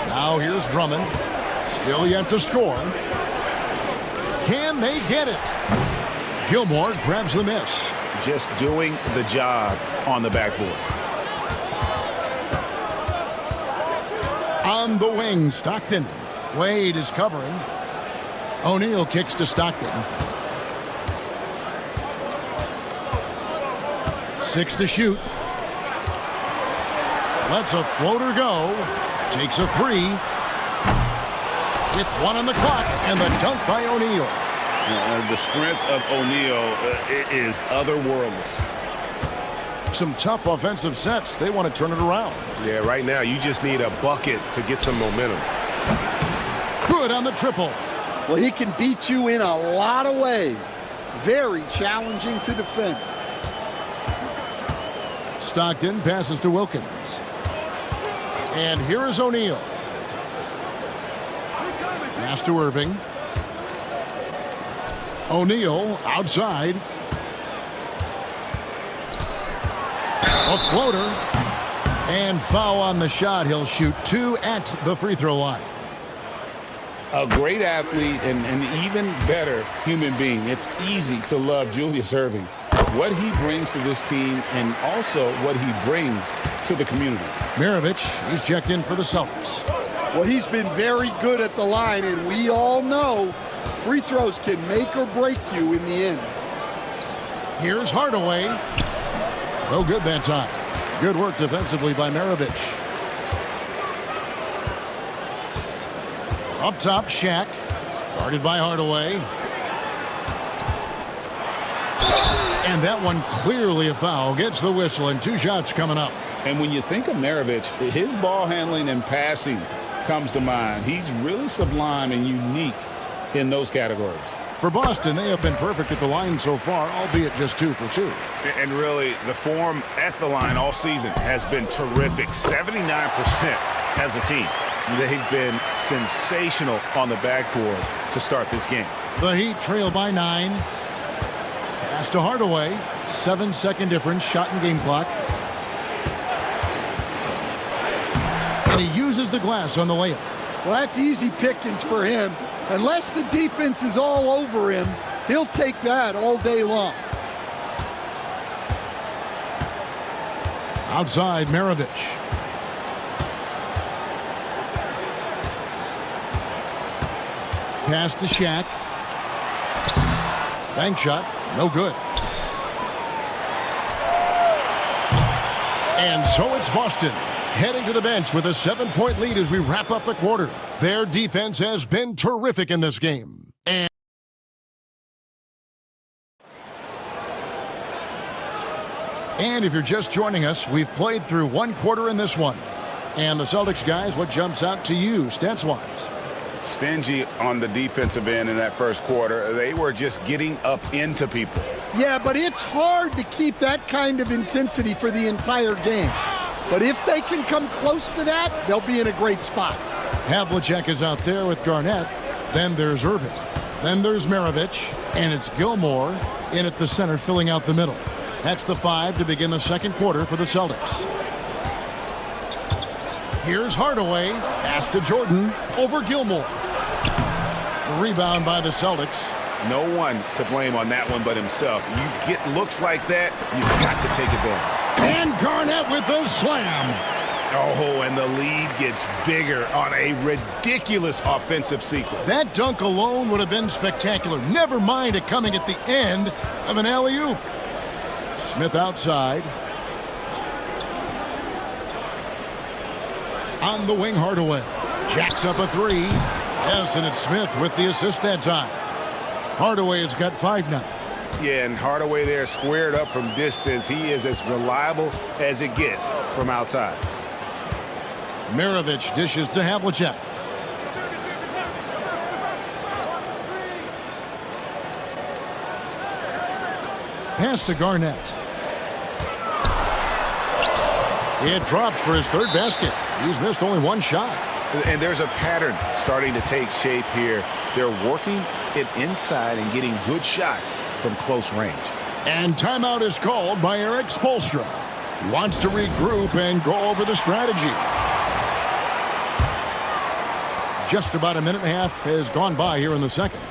Now here's Drummond. Still yet to score. Can they get it? Gilmore grabs the miss. Just doing the job on the backboard. On the wing, Stockton. Wade is covering. O'Neal kicks to Stockton. 6 to shoot. Lets a floater go. Takes a 3. With 1 on the clock, and the dunk by O'Neal. The strength of O'Neal is otherworldly. Some tough offensive sets. They want to turn it around. Yeah, right now you just need a bucket to get some momentum. Good on the triple. Well, he can beat you in a lot of ways. Very challenging to defend. Stockton passes to Wilkins. And here is O'Neal. Pass to Irving. O'Neal outside. A floater. And foul on the shot. He'll shoot 2 at the free throw line. A great athlete and an even better human being. It's easy to love Julius Irving. What he brings to this team and also what he brings to the community. Maravich, he's checked in for the Celtics. Well, he's been very good at the line, and we all know Free throws can make or break you in the end. Here's Hardaway. No good that time. Good work defensively by Maravich. Up top, Shaq. Guarded by Hardaway. And that one clearly a foul. Gets the whistle, and 2 shots coming up. And when you think of Maravich, his ball handling and passing comes to mind. He's really sublime and unique in those categories. For Boston, they have been perfect at the line so far, albeit just 2 for 2. And really, the form at the line all season has been terrific. 79% as a team. They've been sensational on the backboard to start this game. The Heat trail by 9. Pass to Hardaway. 7-second difference, shot and game clock. And he uses the glass on the layup. Well, that's easy pickings for him. Unless the defense is all over him, he'll take that all day long. Outside, Maravich. Pass to Shaq. Bank shot, no good. And so it's Boston heading to the bench with a 7-point lead as we wrap up the quarter. Their defense has been terrific in this game. And if you're just joining us, we've played through 1 quarter in this one. And the Celtics guys, what jumps out to you stats-wise? Stingy on the defensive end in that first quarter. They were just getting up into people. Yeah, but it's hard to keep that kind of intensity for the entire game. But if they can come close to that, they'll be in a great spot. Havlicek is out there with Garnett. Then there's Irving. Then there's Maravich. And it's Gilmore in at the center, filling out the middle. That's the 5 to begin the second quarter for the Celtics. Here's Hardaway. Pass to Jordan over Gilmore. The rebound by the Celtics. No one to blame on that one but himself. You get looks like that, you've got to take advantage. And Garnett with the slam. Oh, and the lead gets bigger on a ridiculous offensive sequence. That dunk alone would have been spectacular. Never mind it coming at the end of an alley-oop. Smith outside. On the wing, Hardaway. Jacks up a 3. Yes, and it's Smith with the assist that time. Hardaway has got 5 now. Yeah, and Hardaway there squared up from distance. He is as reliable as it gets from outside. Maravich dishes to Havlicek. Pass to Garnett. It drops for his 3rd basket. He's missed only 1 shot. And there's a pattern starting to take shape here. They're working it inside and getting good shots from close range. And timeout is called by Eric Spoelstra. He wants to regroup and go over the strategy. Just about a minute and a half has gone by here in the second.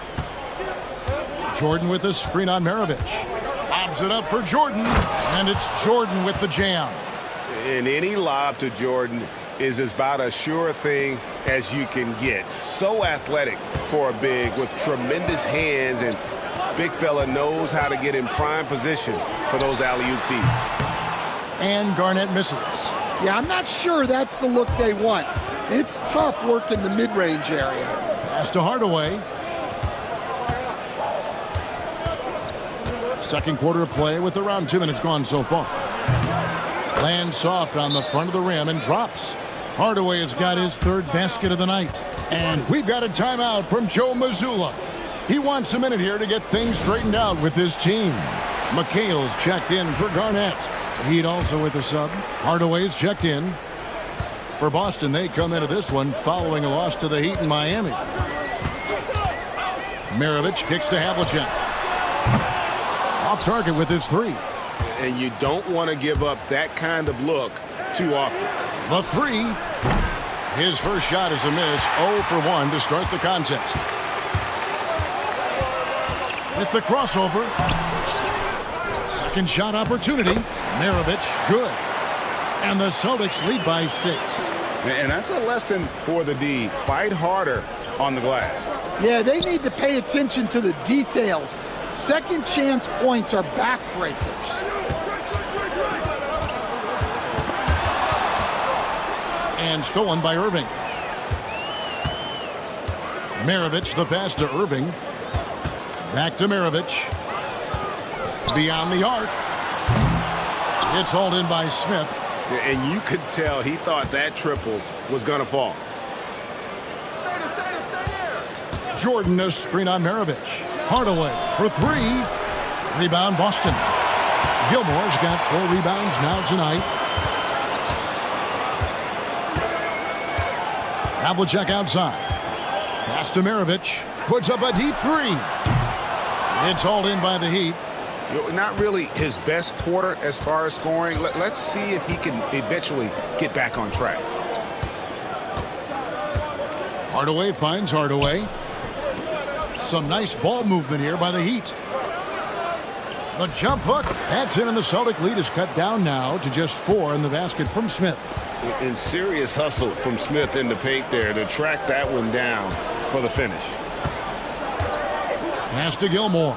Jordan with the screen on Maravich. Lobs it up for Jordan. And it's Jordan with the jam. And any lob to Jordan is about as sure thing as you can get. So athletic for a big with tremendous hands, and big fella knows how to get in prime position for those alley-oop feeds. And Garnett misses. Yeah, I'm not sure that's the look they want. It's tough work in the mid-range area. Pass to Hardaway. Second quarter of play with around 2 minutes gone so far. Lands soft on the front of the rim and drops. Hardaway has got his 3rd basket of the night. And we've got a timeout from Joe Mazzulla. He wants a minute here to get things straightened out with his team. McHale's checked in for Garnett. Heat also with the sub. Hardaway's checked in. For Boston, they come into this one following a loss to the Heat in Miami. Maravich kicks to Havlicek. Off target with his 3. And you don't want to give up that kind of look too often. The 3. His first shot is a miss. 0 for 1 to start the contest. With the crossover. Second shot opportunity. Maravich, good. And the Celtics lead by 6. And that's a lesson for the D. Fight harder on the glass. Yeah, they need to pay attention to the details. Second chance points are backbreakers. And stolen by Irving. Maravich, the pass to Irving. Back to Maravich. Beyond the arc. It's hauled in by Smith. And you could tell he thought that triple was going to fall. Jordan, a screen on Maravich. Hardaway for three. Rebound, Boston. Gilmore's got 4 rebounds now tonight. Havlicek outside. Pass to Maravich. Puts up a deep 3. It's hauled in by the Heat. Not really his best quarter as far as scoring. Let's see if he can eventually get back on track. Hardaway finds Hardaway. Some nice ball movement here by the Heat. The jump hook. That's in, and the Celtic lead is cut down now to just 4 in the basket from Smith. And serious hustle from Smith in the paint there to track that one down for the finish. Pass to Gilmore.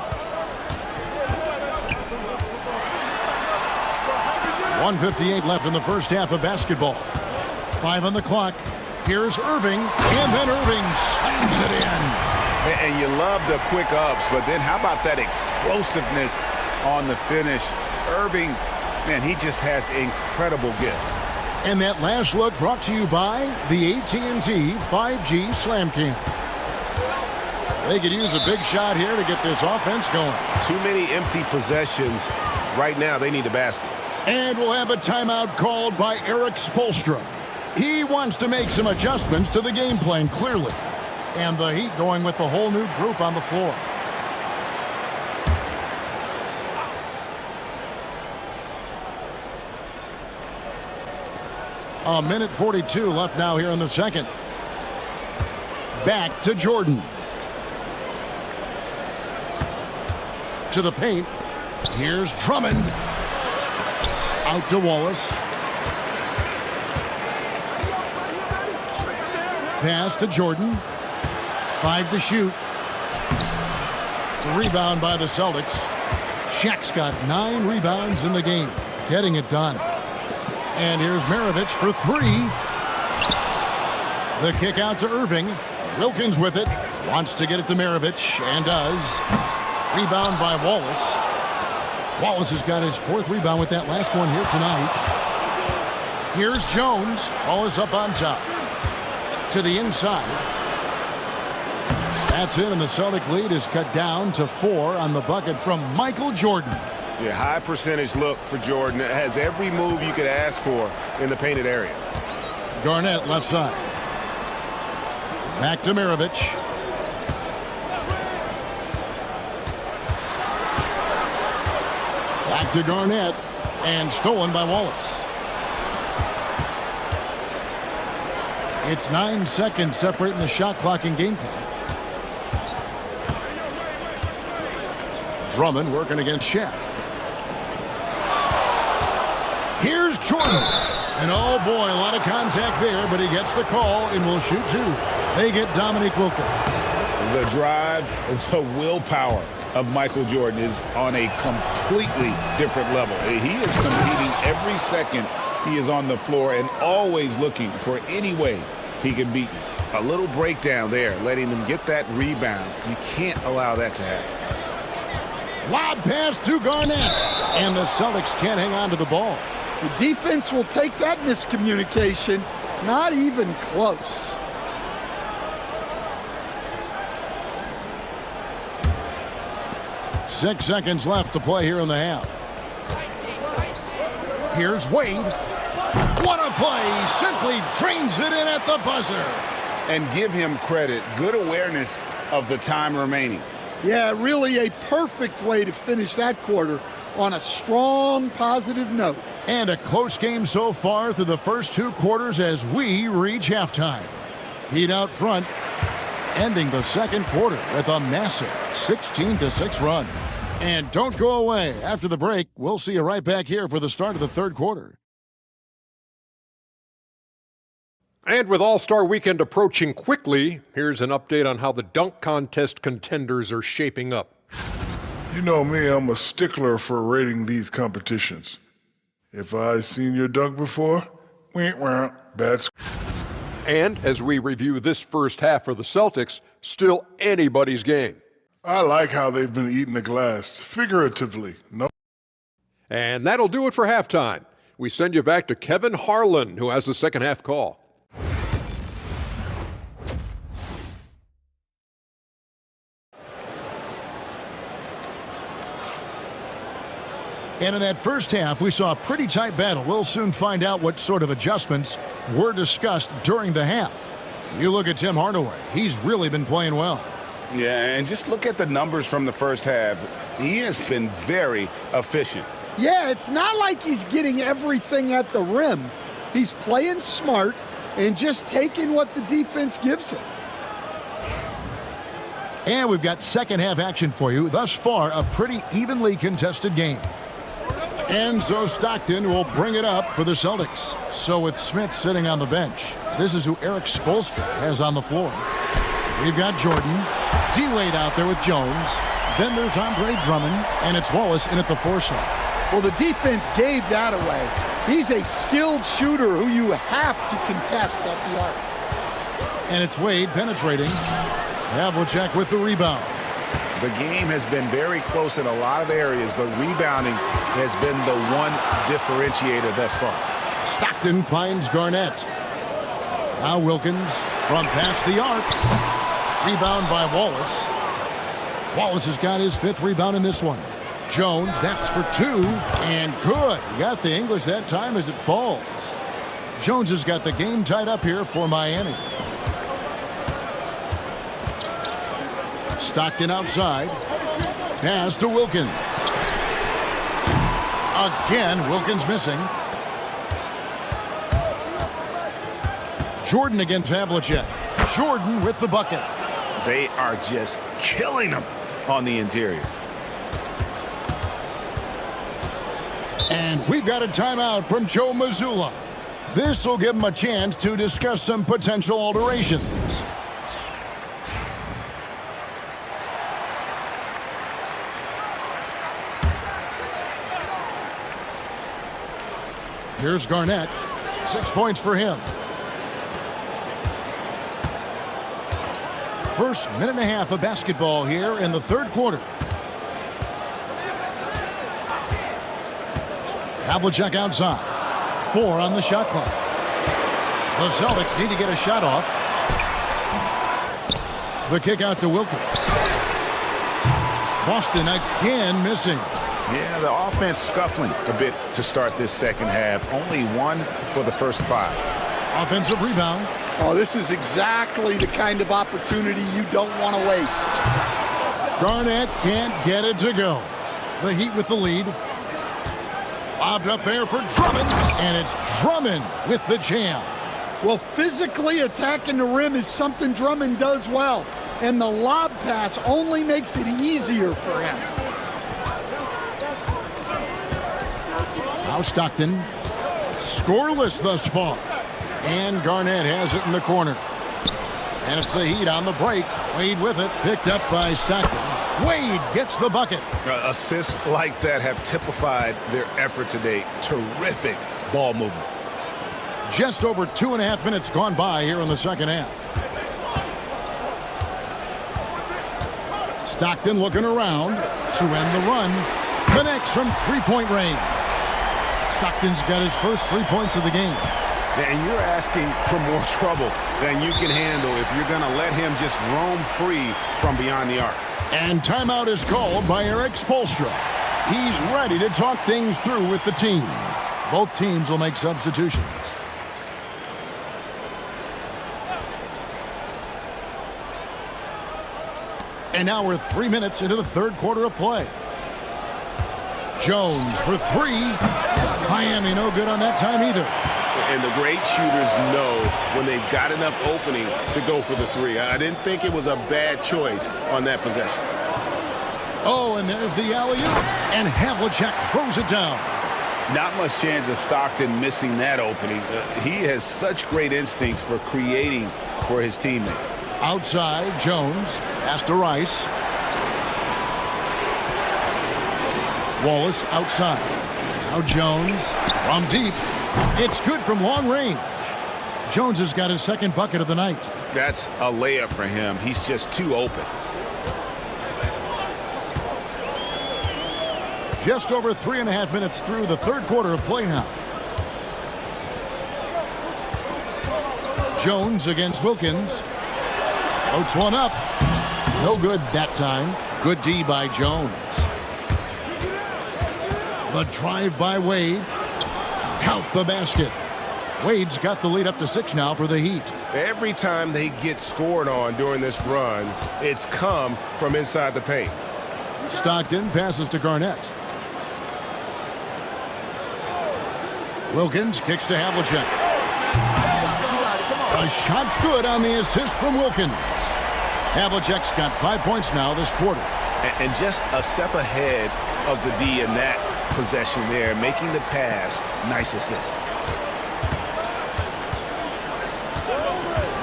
1:58 left in the first half of basketball. 5 on the clock. Here's Irving, and then Irving slams it in. And you love the quick ups, but then how about that explosiveness on the finish? Irving, man, he just has incredible gifts. And that last look brought to you by the AT&T 5G Slam King. They could use a big shot here to get this offense going. Too many empty possessions. Right now, they need a basket. And we'll have a timeout called by Eric Spoelstra. He wants to make some adjustments to the game plan, clearly. And the Heat going with the whole new group on the floor. A minute 42 left now here in the second. Back to Jordan. To the paint. Here's Drummond. Out to Wallace. Pass to Jordan. 5 to shoot. Rebound by the Celtics. Shaq's got 9 rebounds in the game. Getting it done. And here's Maravich for 3. The kick out to Irving. Wilkins with it. Wants to get it to Maravich, and does. Rebound by Wallace. Wallace has got his 4th rebound with that last one here tonight. Here's Jones. Wallace up on top. To the inside. That's it, and the Celtic lead is cut down to 4 on the bucket from Michael Jordan. Yeah, high percentage look for Jordan. It has every move you could ask for in the painted area. Garnett left side. Back to Maravich. Back to Garnett, and stolen by Wallace. It's 9 seconds separating the shot clock and game clock. Drummond working against Shaq. Here's Jordan. And oh boy, a lot of contact there, but he gets the call and will shoot 2. They get Dominique Wilkins. The drive, the willpower of Michael Jordan is on a completely different level. He is competing every second he is on the floor and always looking for any way he can beat you. A little breakdown there, letting them get that rebound. You can't allow that to happen. Lob pass to Garnett. And the Celtics can't hang on to the ball. The defense will take that miscommunication. Not even close. Six seconds left to play here in the half. Here's Wade. What a play. Simply drains it in at the buzzer. And give him credit. Good awareness of the time remaining. Yeah, really a perfect way to finish that quarter on a strong, positive note. And a close game so far through the first 2 quarters as we reach halftime. Heat out front, ending the second quarter with a massive 16-6 run. And don't go away. After the break, we'll see you right back here for the start of the third quarter. And with All-Star Weekend approaching quickly, here's an update on how the dunk contest contenders are shaping up. You know me, I'm a stickler for rating these competitions. If I've seen your dunk before, bad. And as we review this first half for the Celtics, still anybody's game. I like how they've been eating the glass, figuratively. No. And that'll do it for halftime. We send you back to Kevin Harlan, who has the second half call. And in that first half, we saw a pretty tight battle. We'll soon find out what sort of adjustments were discussed during the half. You look at Tim Hardaway. He's really been playing well. Yeah, and just look at the numbers from the first half. He has been very efficient. Yeah, it's not like he's getting everything at the rim. He's playing smart and just taking what the defense gives him. And we've got second half action for you. Thus far, a pretty evenly contested game. And so Stockton will bring it up for the Celtics. So with Smith sitting on the bench, this is who Eric Spoelstra has on the floor. We've got Jordan, D-Wade out there with Jones. Then there's Andre Drummond, and it's Wallace in at the 4 slot. Well, the defense gave that away. He's a skilled shooter who you have to contest at the arc. And it's Wade penetrating. Havlicek with the rebound. The game has been very close in a lot of areas, but rebounding has been the one differentiator thus far. Stockton finds Garnett. Now Wilkins from past the arc. Rebound by Wallace. Wallace has got his 5th rebound in this one. Jones, that's for 2, and good. He got the English that time as it falls. Jones has got the game tied up here for Miami. Stockton outside. Pass to Wilkins. Again, Wilkins missing. Jordan against Havlicek. Jordan with the bucket. They are just killing them on the interior. And we've got a timeout from Joe Mazzulla. This will give him a chance to discuss some potential alterations. Here's Garnett. 6 points for him. First minute and a half of basketball here in the third quarter. Havlicek outside. 4 on the shot clock. The Celtics need to get a shot off. The kick out to Wilkins. Boston again missing. Yeah, the offense scuffling a bit to start this second half. Only 1 for the first 5. Offensive rebound. Oh, this is exactly the kind of opportunity you don't want to waste. Garnett can't get it to go. The Heat with the lead. Lobbed up there for Drummond, and it's Drummond with the jam. Well, physically attacking the rim is something Drummond does well, and the lob pass only makes it easier for him. Now Stockton, scoreless thus far. And Garnett has it in the corner. And it's the Heat on the break. Wade with it, picked up by Stockton. Wade gets the bucket. Assists like that have typified their effort today. Terrific ball movement. Just over 2.5 minutes gone by here in the second half. Stockton looking around to end the run. Connects from 3-point range. Stockton's got his first 3 points of the game. And you're asking for more trouble than you can handle if you're going to let him just roam free from beyond the arc. And timeout is called by Eric Spoelstra. He's ready to talk things through with the team. Both teams will make substitutions. And now we're 3 minutes into the third quarter of play. Jones for 3. Miami no good on that time either. And the great shooters know when they've got enough opening to go for the 3. I didn't think it was a bad choice on that possession. Oh, and there's the alley-oop. And Havlicek throws it down. Not much chance of Stockton missing that opening. He has such great instincts for creating for his teammates. Outside, Jones. Pass to Rice. Wallace outside. Now Jones from deep. It's good from long range. Jones has got his second bucket of the night. That's a layup for him. He's just too open. Just over 3.5 minutes through the third quarter of play now. Jones against Wilkins. Floats one up. No good that time. Good D by Jones. The drive by Wade. Count the basket. Wade's got the lead up to 6 now for the Heat. Every time they get scored on during this run, it's come from inside the paint. Stockton passes to Garnett. Wilkins kicks to Havlicek. A shot's good on the assist from Wilkins. Havlicek's got 5 points now this quarter. And just a step ahead of the D in that possession there, making the pass. Nice assist.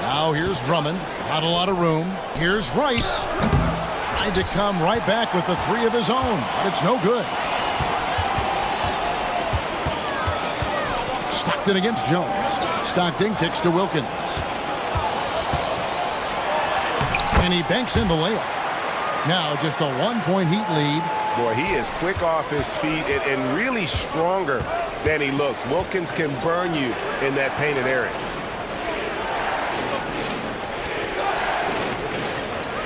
Now here's Drummond. Not a lot of room. Here's Rice. Tried to come right back with the 3 of his own, but it's no good. Stockton against Jones. Stockton kicks to Wilkins. And he banks in the layup. Now just a 1-point Heat lead. Boy, he is quick off his feet and really stronger than he looks. Wilkins can burn you in that painted area.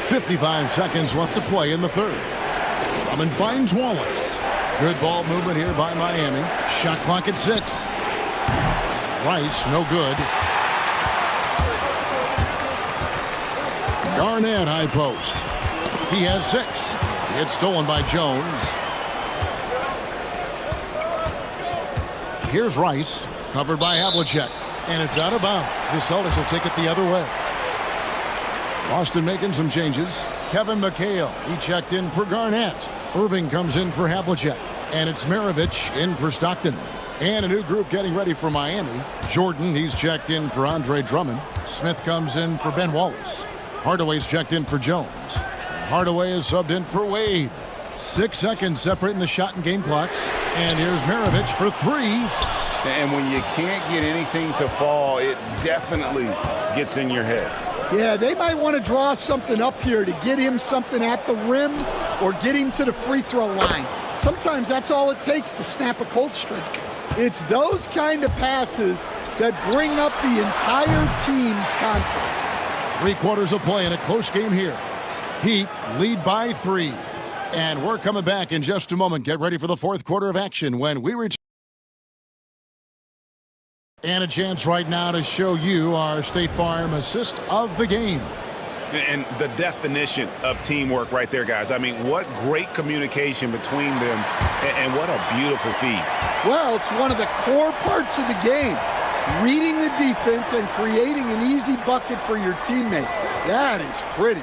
55 seconds left to play in the third. Drummond finds Wallace. Good ball movement here by Miami. Shot clock at 6. Rice, no good. Garnett, high post. He has 6. It's stolen by Jones. Here's Rice, covered by Havlicek. And it's out of bounds. The Celtics will take it the other way. Boston making some changes. Kevin McHale, he checked in for Garnett. Irving comes in for Havlicek. And it's Maravich in for Stockton. And a new group getting ready for Miami. Jordan, he's checked in for Andre Drummond. Smith comes in for Ben Wallace. Hardaway's checked in for Jones. Hardaway is subbed in for Wade. 6 seconds separating the shot and game clocks. And here's Maravich for 3. And when you can't get anything to fall, it definitely gets in your head. Yeah, they might want to draw something up here to get him something at the rim or get him to the free throw line. Sometimes that's all it takes to snap a cold streak. It's those kind of passes that bring up the entire team's confidence. 3 quarters of play in a close game here. Heat lead by 3. And we're coming back in just a moment. Get ready for the fourth quarter of action when we return. And a chance right now to show you our State Farm assist of the game. And the definition of teamwork right there, guys. I mean, what great communication between them, and what a beautiful feed. Well, it's one of the core parts of the game. Reading the defense and creating an easy bucket for your teammate. That is pretty.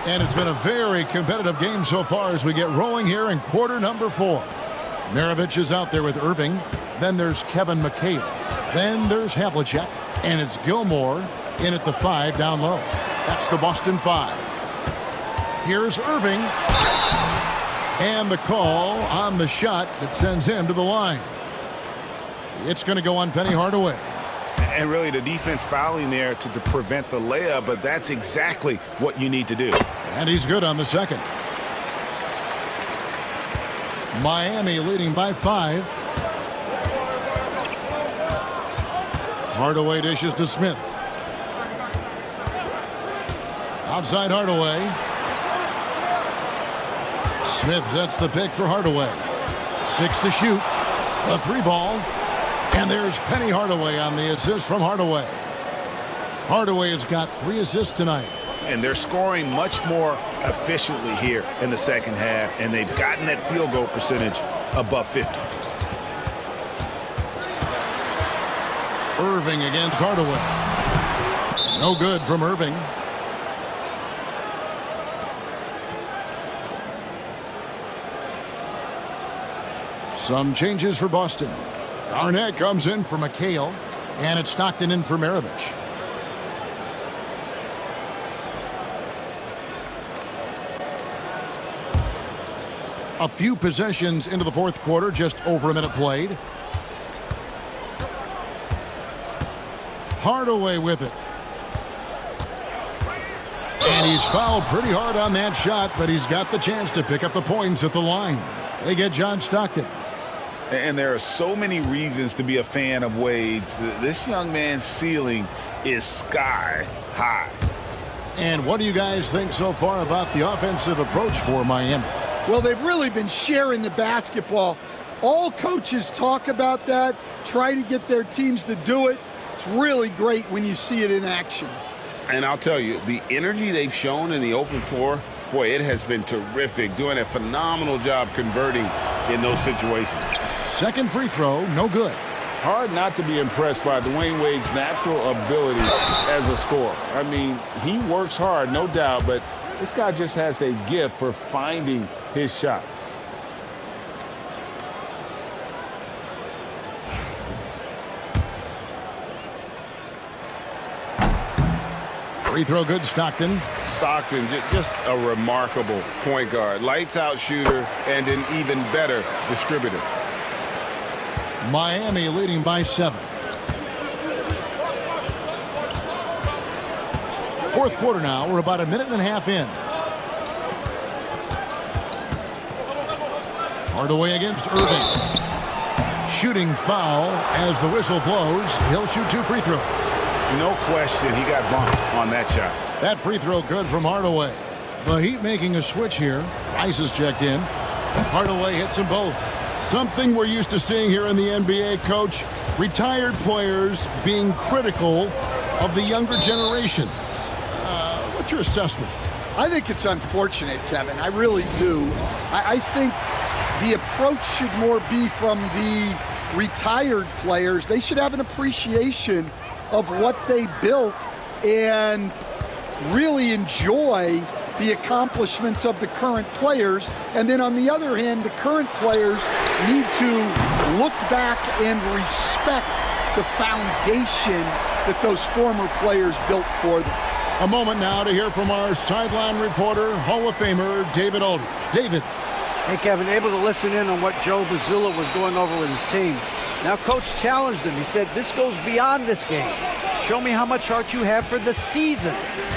And it's been a very competitive game so far as we get rolling here in quarter number 4. Maravich is out there with Irving. Then there's Kevin McHale. Then there's Havlicek. And it's Gilmore in at the 5 down low. That's the Boston 5. Here's Irving. And the call on the shot that sends him to the line. It's going to go on Penny Hardaway. And really the defense fouling there to prevent the layup, but that's exactly what you need to do. And he's good on the second. Miami leading by 5. Hardaway dishes to Smith. Outside Hardaway. Smith sets the pick for Hardaway. 6 to shoot. A 3 ball. And there's Penny Hardaway on the assist from Hardaway. Hardaway has got 3 assists tonight. And they're scoring much more efficiently here in the second half, and they've gotten that field goal percentage above 50. Irving against Hardaway. No good from Irving. Some changes for Boston. Garnett comes in for McHale, and it's Stockton in for Maravich. A few possessions into the fourth quarter, just over a minute played. Hardaway with it. And he's fouled pretty hard on that shot, but he's got the chance to pick up the points at the line. They get John Stockton. And there are so many reasons to be a fan of Wade's. This young man's ceiling is sky high. And what do you guys think so far about the offensive approach for Miami? Well, they've really been sharing the basketball. All coaches talk about that, try to get their teams to do it. It's really great when you see it in action. And I'll tell you, the energy they've shown in the open floor, boy, it has been terrific, doing a phenomenal job converting in those situations. Second free throw, no good. Hard not to be impressed by Dwayne Wade's natural ability as a scorer. I mean, he works hard, no doubt, but this guy just has a gift for finding his shots. Free throw good, Stockton. Stockton, just a remarkable point guard. Lights out shooter and an even better distributor. Miami leading by 7. Fourth quarter now. We're about a minute and a half in. Hardaway against Irving. Shooting foul as the whistle blows. He'll shoot 2 free throws. No question he got bumped on that shot. That free throw good from Hardaway. The Heat making a switch here. Rice is checked in. Hardaway hits them both. Something we're used to seeing here in the NBA, Coach. Retired players being critical of the younger generations. What's your assessment? I think it's unfortunate, Kevin. I really do. I think the approach should more be from the retired players. They should have an appreciation of what they built and really enjoy the accomplishments of the current players. And then on the other hand, the current players need to look back and respect the foundation that those former players built for them. A moment now to hear from our sideline reporter, Hall of Famer David Aldridge. David. Hey, Kevin, able to listen in on what Joe Mazzulla was going over with his team. Now, Coach challenged him. He said, this goes beyond this game. Show me how much heart you have for the season.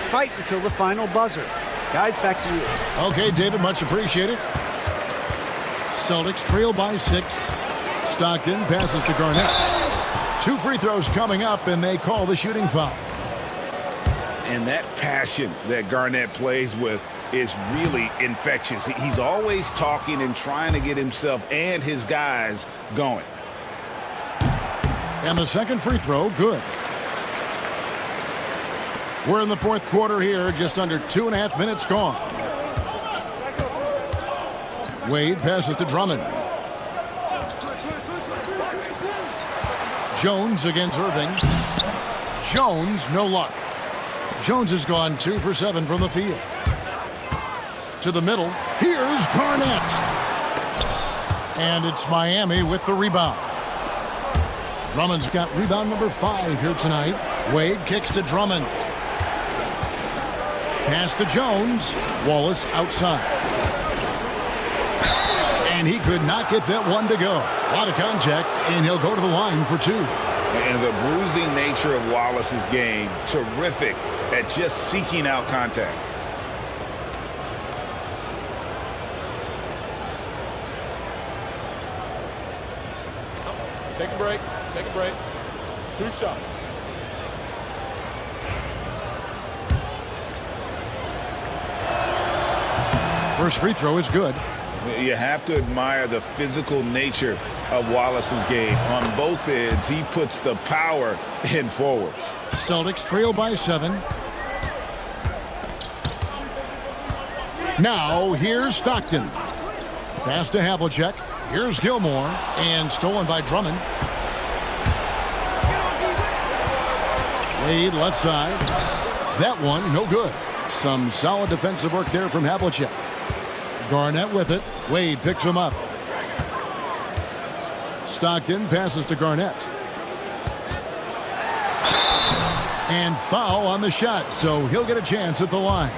Fight until the final buzzer. Guys, back to you. Okay, David, much appreciated. Celtics trail by 6. Stockton passes to Garnett. 2 free throws coming up, and they call the shooting foul. And that passion that Garnett plays with is really infectious. He's always talking and trying to get himself and his guys going. And the second free throw, good. We're in the fourth quarter here, just under 2.5 minutes gone. Wade passes to Drummond. Jones against Irving. Jones, no luck. Jones has gone 2 for 7 from the field. To the middle. Here's Garnett. And it's Miami with the rebound. Drummond's got rebound number 5 here tonight. Wade kicks to Drummond. Pass to Jones. Wallace outside. And he could not get that one to go. A lot of contact, and he'll go to the line for 2. And the bruising nature of Wallace's game, terrific at just seeking out contact. Take a break. Take a break. 2 shots. First free throw is good. You have to admire the physical nature of Wallace's game. On both ends, he puts the power in forward. Celtics trail by 7. Now, here's Stockton. Pass to Havlicek. Here's Gilmore. And stolen by Drummond. Wade left side. That one, no good. Some solid defensive work there from Havlicek. Garnett with it. Wade picks him up. Stockton passes to Garnett. And foul on the shot, so he'll get a chance at the line.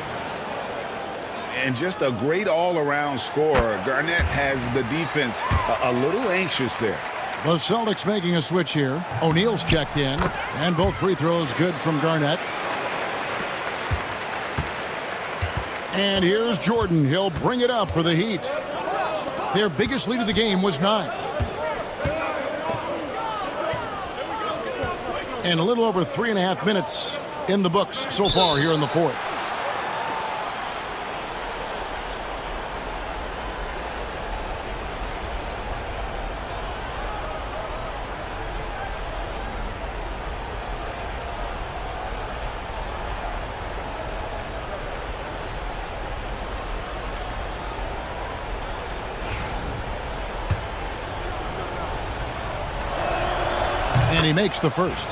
And just a great all-around scorer. Garnett has the defense a little anxious there. The Celtics making a switch here. O'Neal's checked in, and both free throws good from Garnett. And here's Jordan. He'll bring it up for the Heat. Their biggest lead of the game was 9. And a little over 3.5 minutes in the books so far here in the fourth. And he makes the first.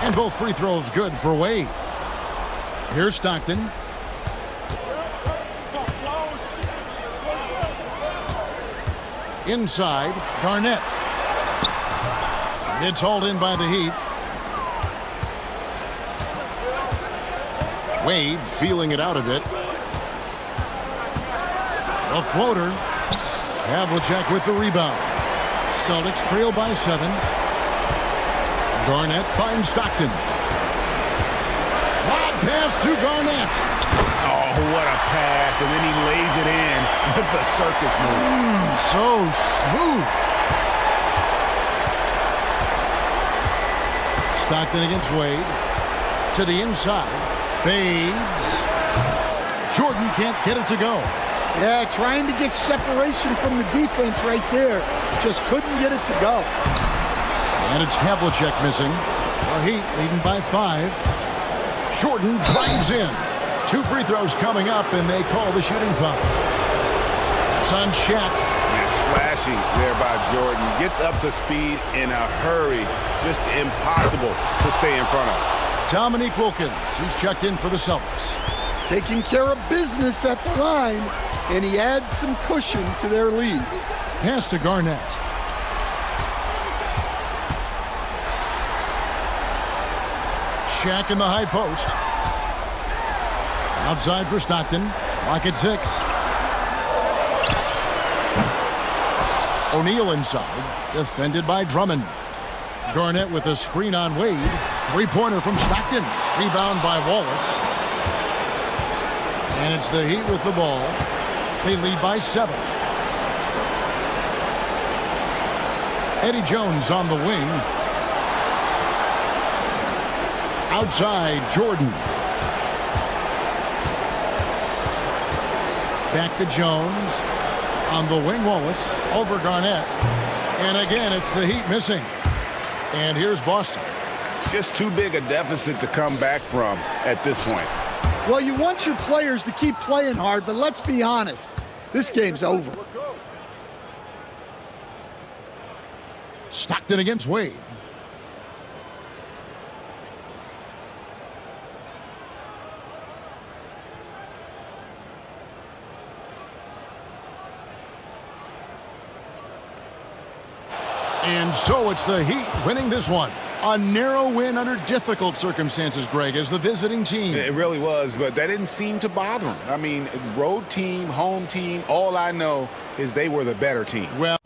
And both free throws good for Wade. Here's Stockton. Inside, Garnett. It's hauled in by the Heat. Wade feeling it out a bit. A floater. Havlicek with the rebound. Celtics trail by 7. Garnett finds Stockton. Lob pass to Garnett. Oh, what a pass. And then he lays it in with the circus move. So smooth. Stockton against Wade. To the inside. Fades. Jordan can't get it to go. Yeah, trying to get separation from the defense right there. Just couldn't get it to go. And it's Havlicek missing. The Heat leading by 5. Jordan drives in. 2 free throws coming up, and they call the shooting foul. It's on Shaq. Yeah, slashing there by Jordan. Gets up to speed in a hurry. Just impossible to stay in front of. Dominique Wilkins. He's checked in for the Celtics. Taking care of business at the line, and he adds some cushion to their lead. Pass to Garnett. Shaq in the high post. Outside for Stockton. Clock at 6. O'Neal inside. Defended by Drummond. Garnett with a screen on Wade. 3-pointer from Stockton. Rebound by Wallace. And it's the Heat with the ball. They lead by 7. Eddie Jones on the wing. Outside, Jordan. Back to Jones. On the wing, Wallace. Over Garnett. And again, it's the Heat missing. And here's Boston. Just too big a deficit to come back from at this point. Well, you want your players to keep playing hard, but let's be honest. This game's over. Stockton against Wade. And so it's the Heat winning this one. A narrow win under difficult circumstances, Greg, as the visiting team. It really was, but that didn't seem to bother them. I mean, road team, home team, all I know is they were the better team. Well,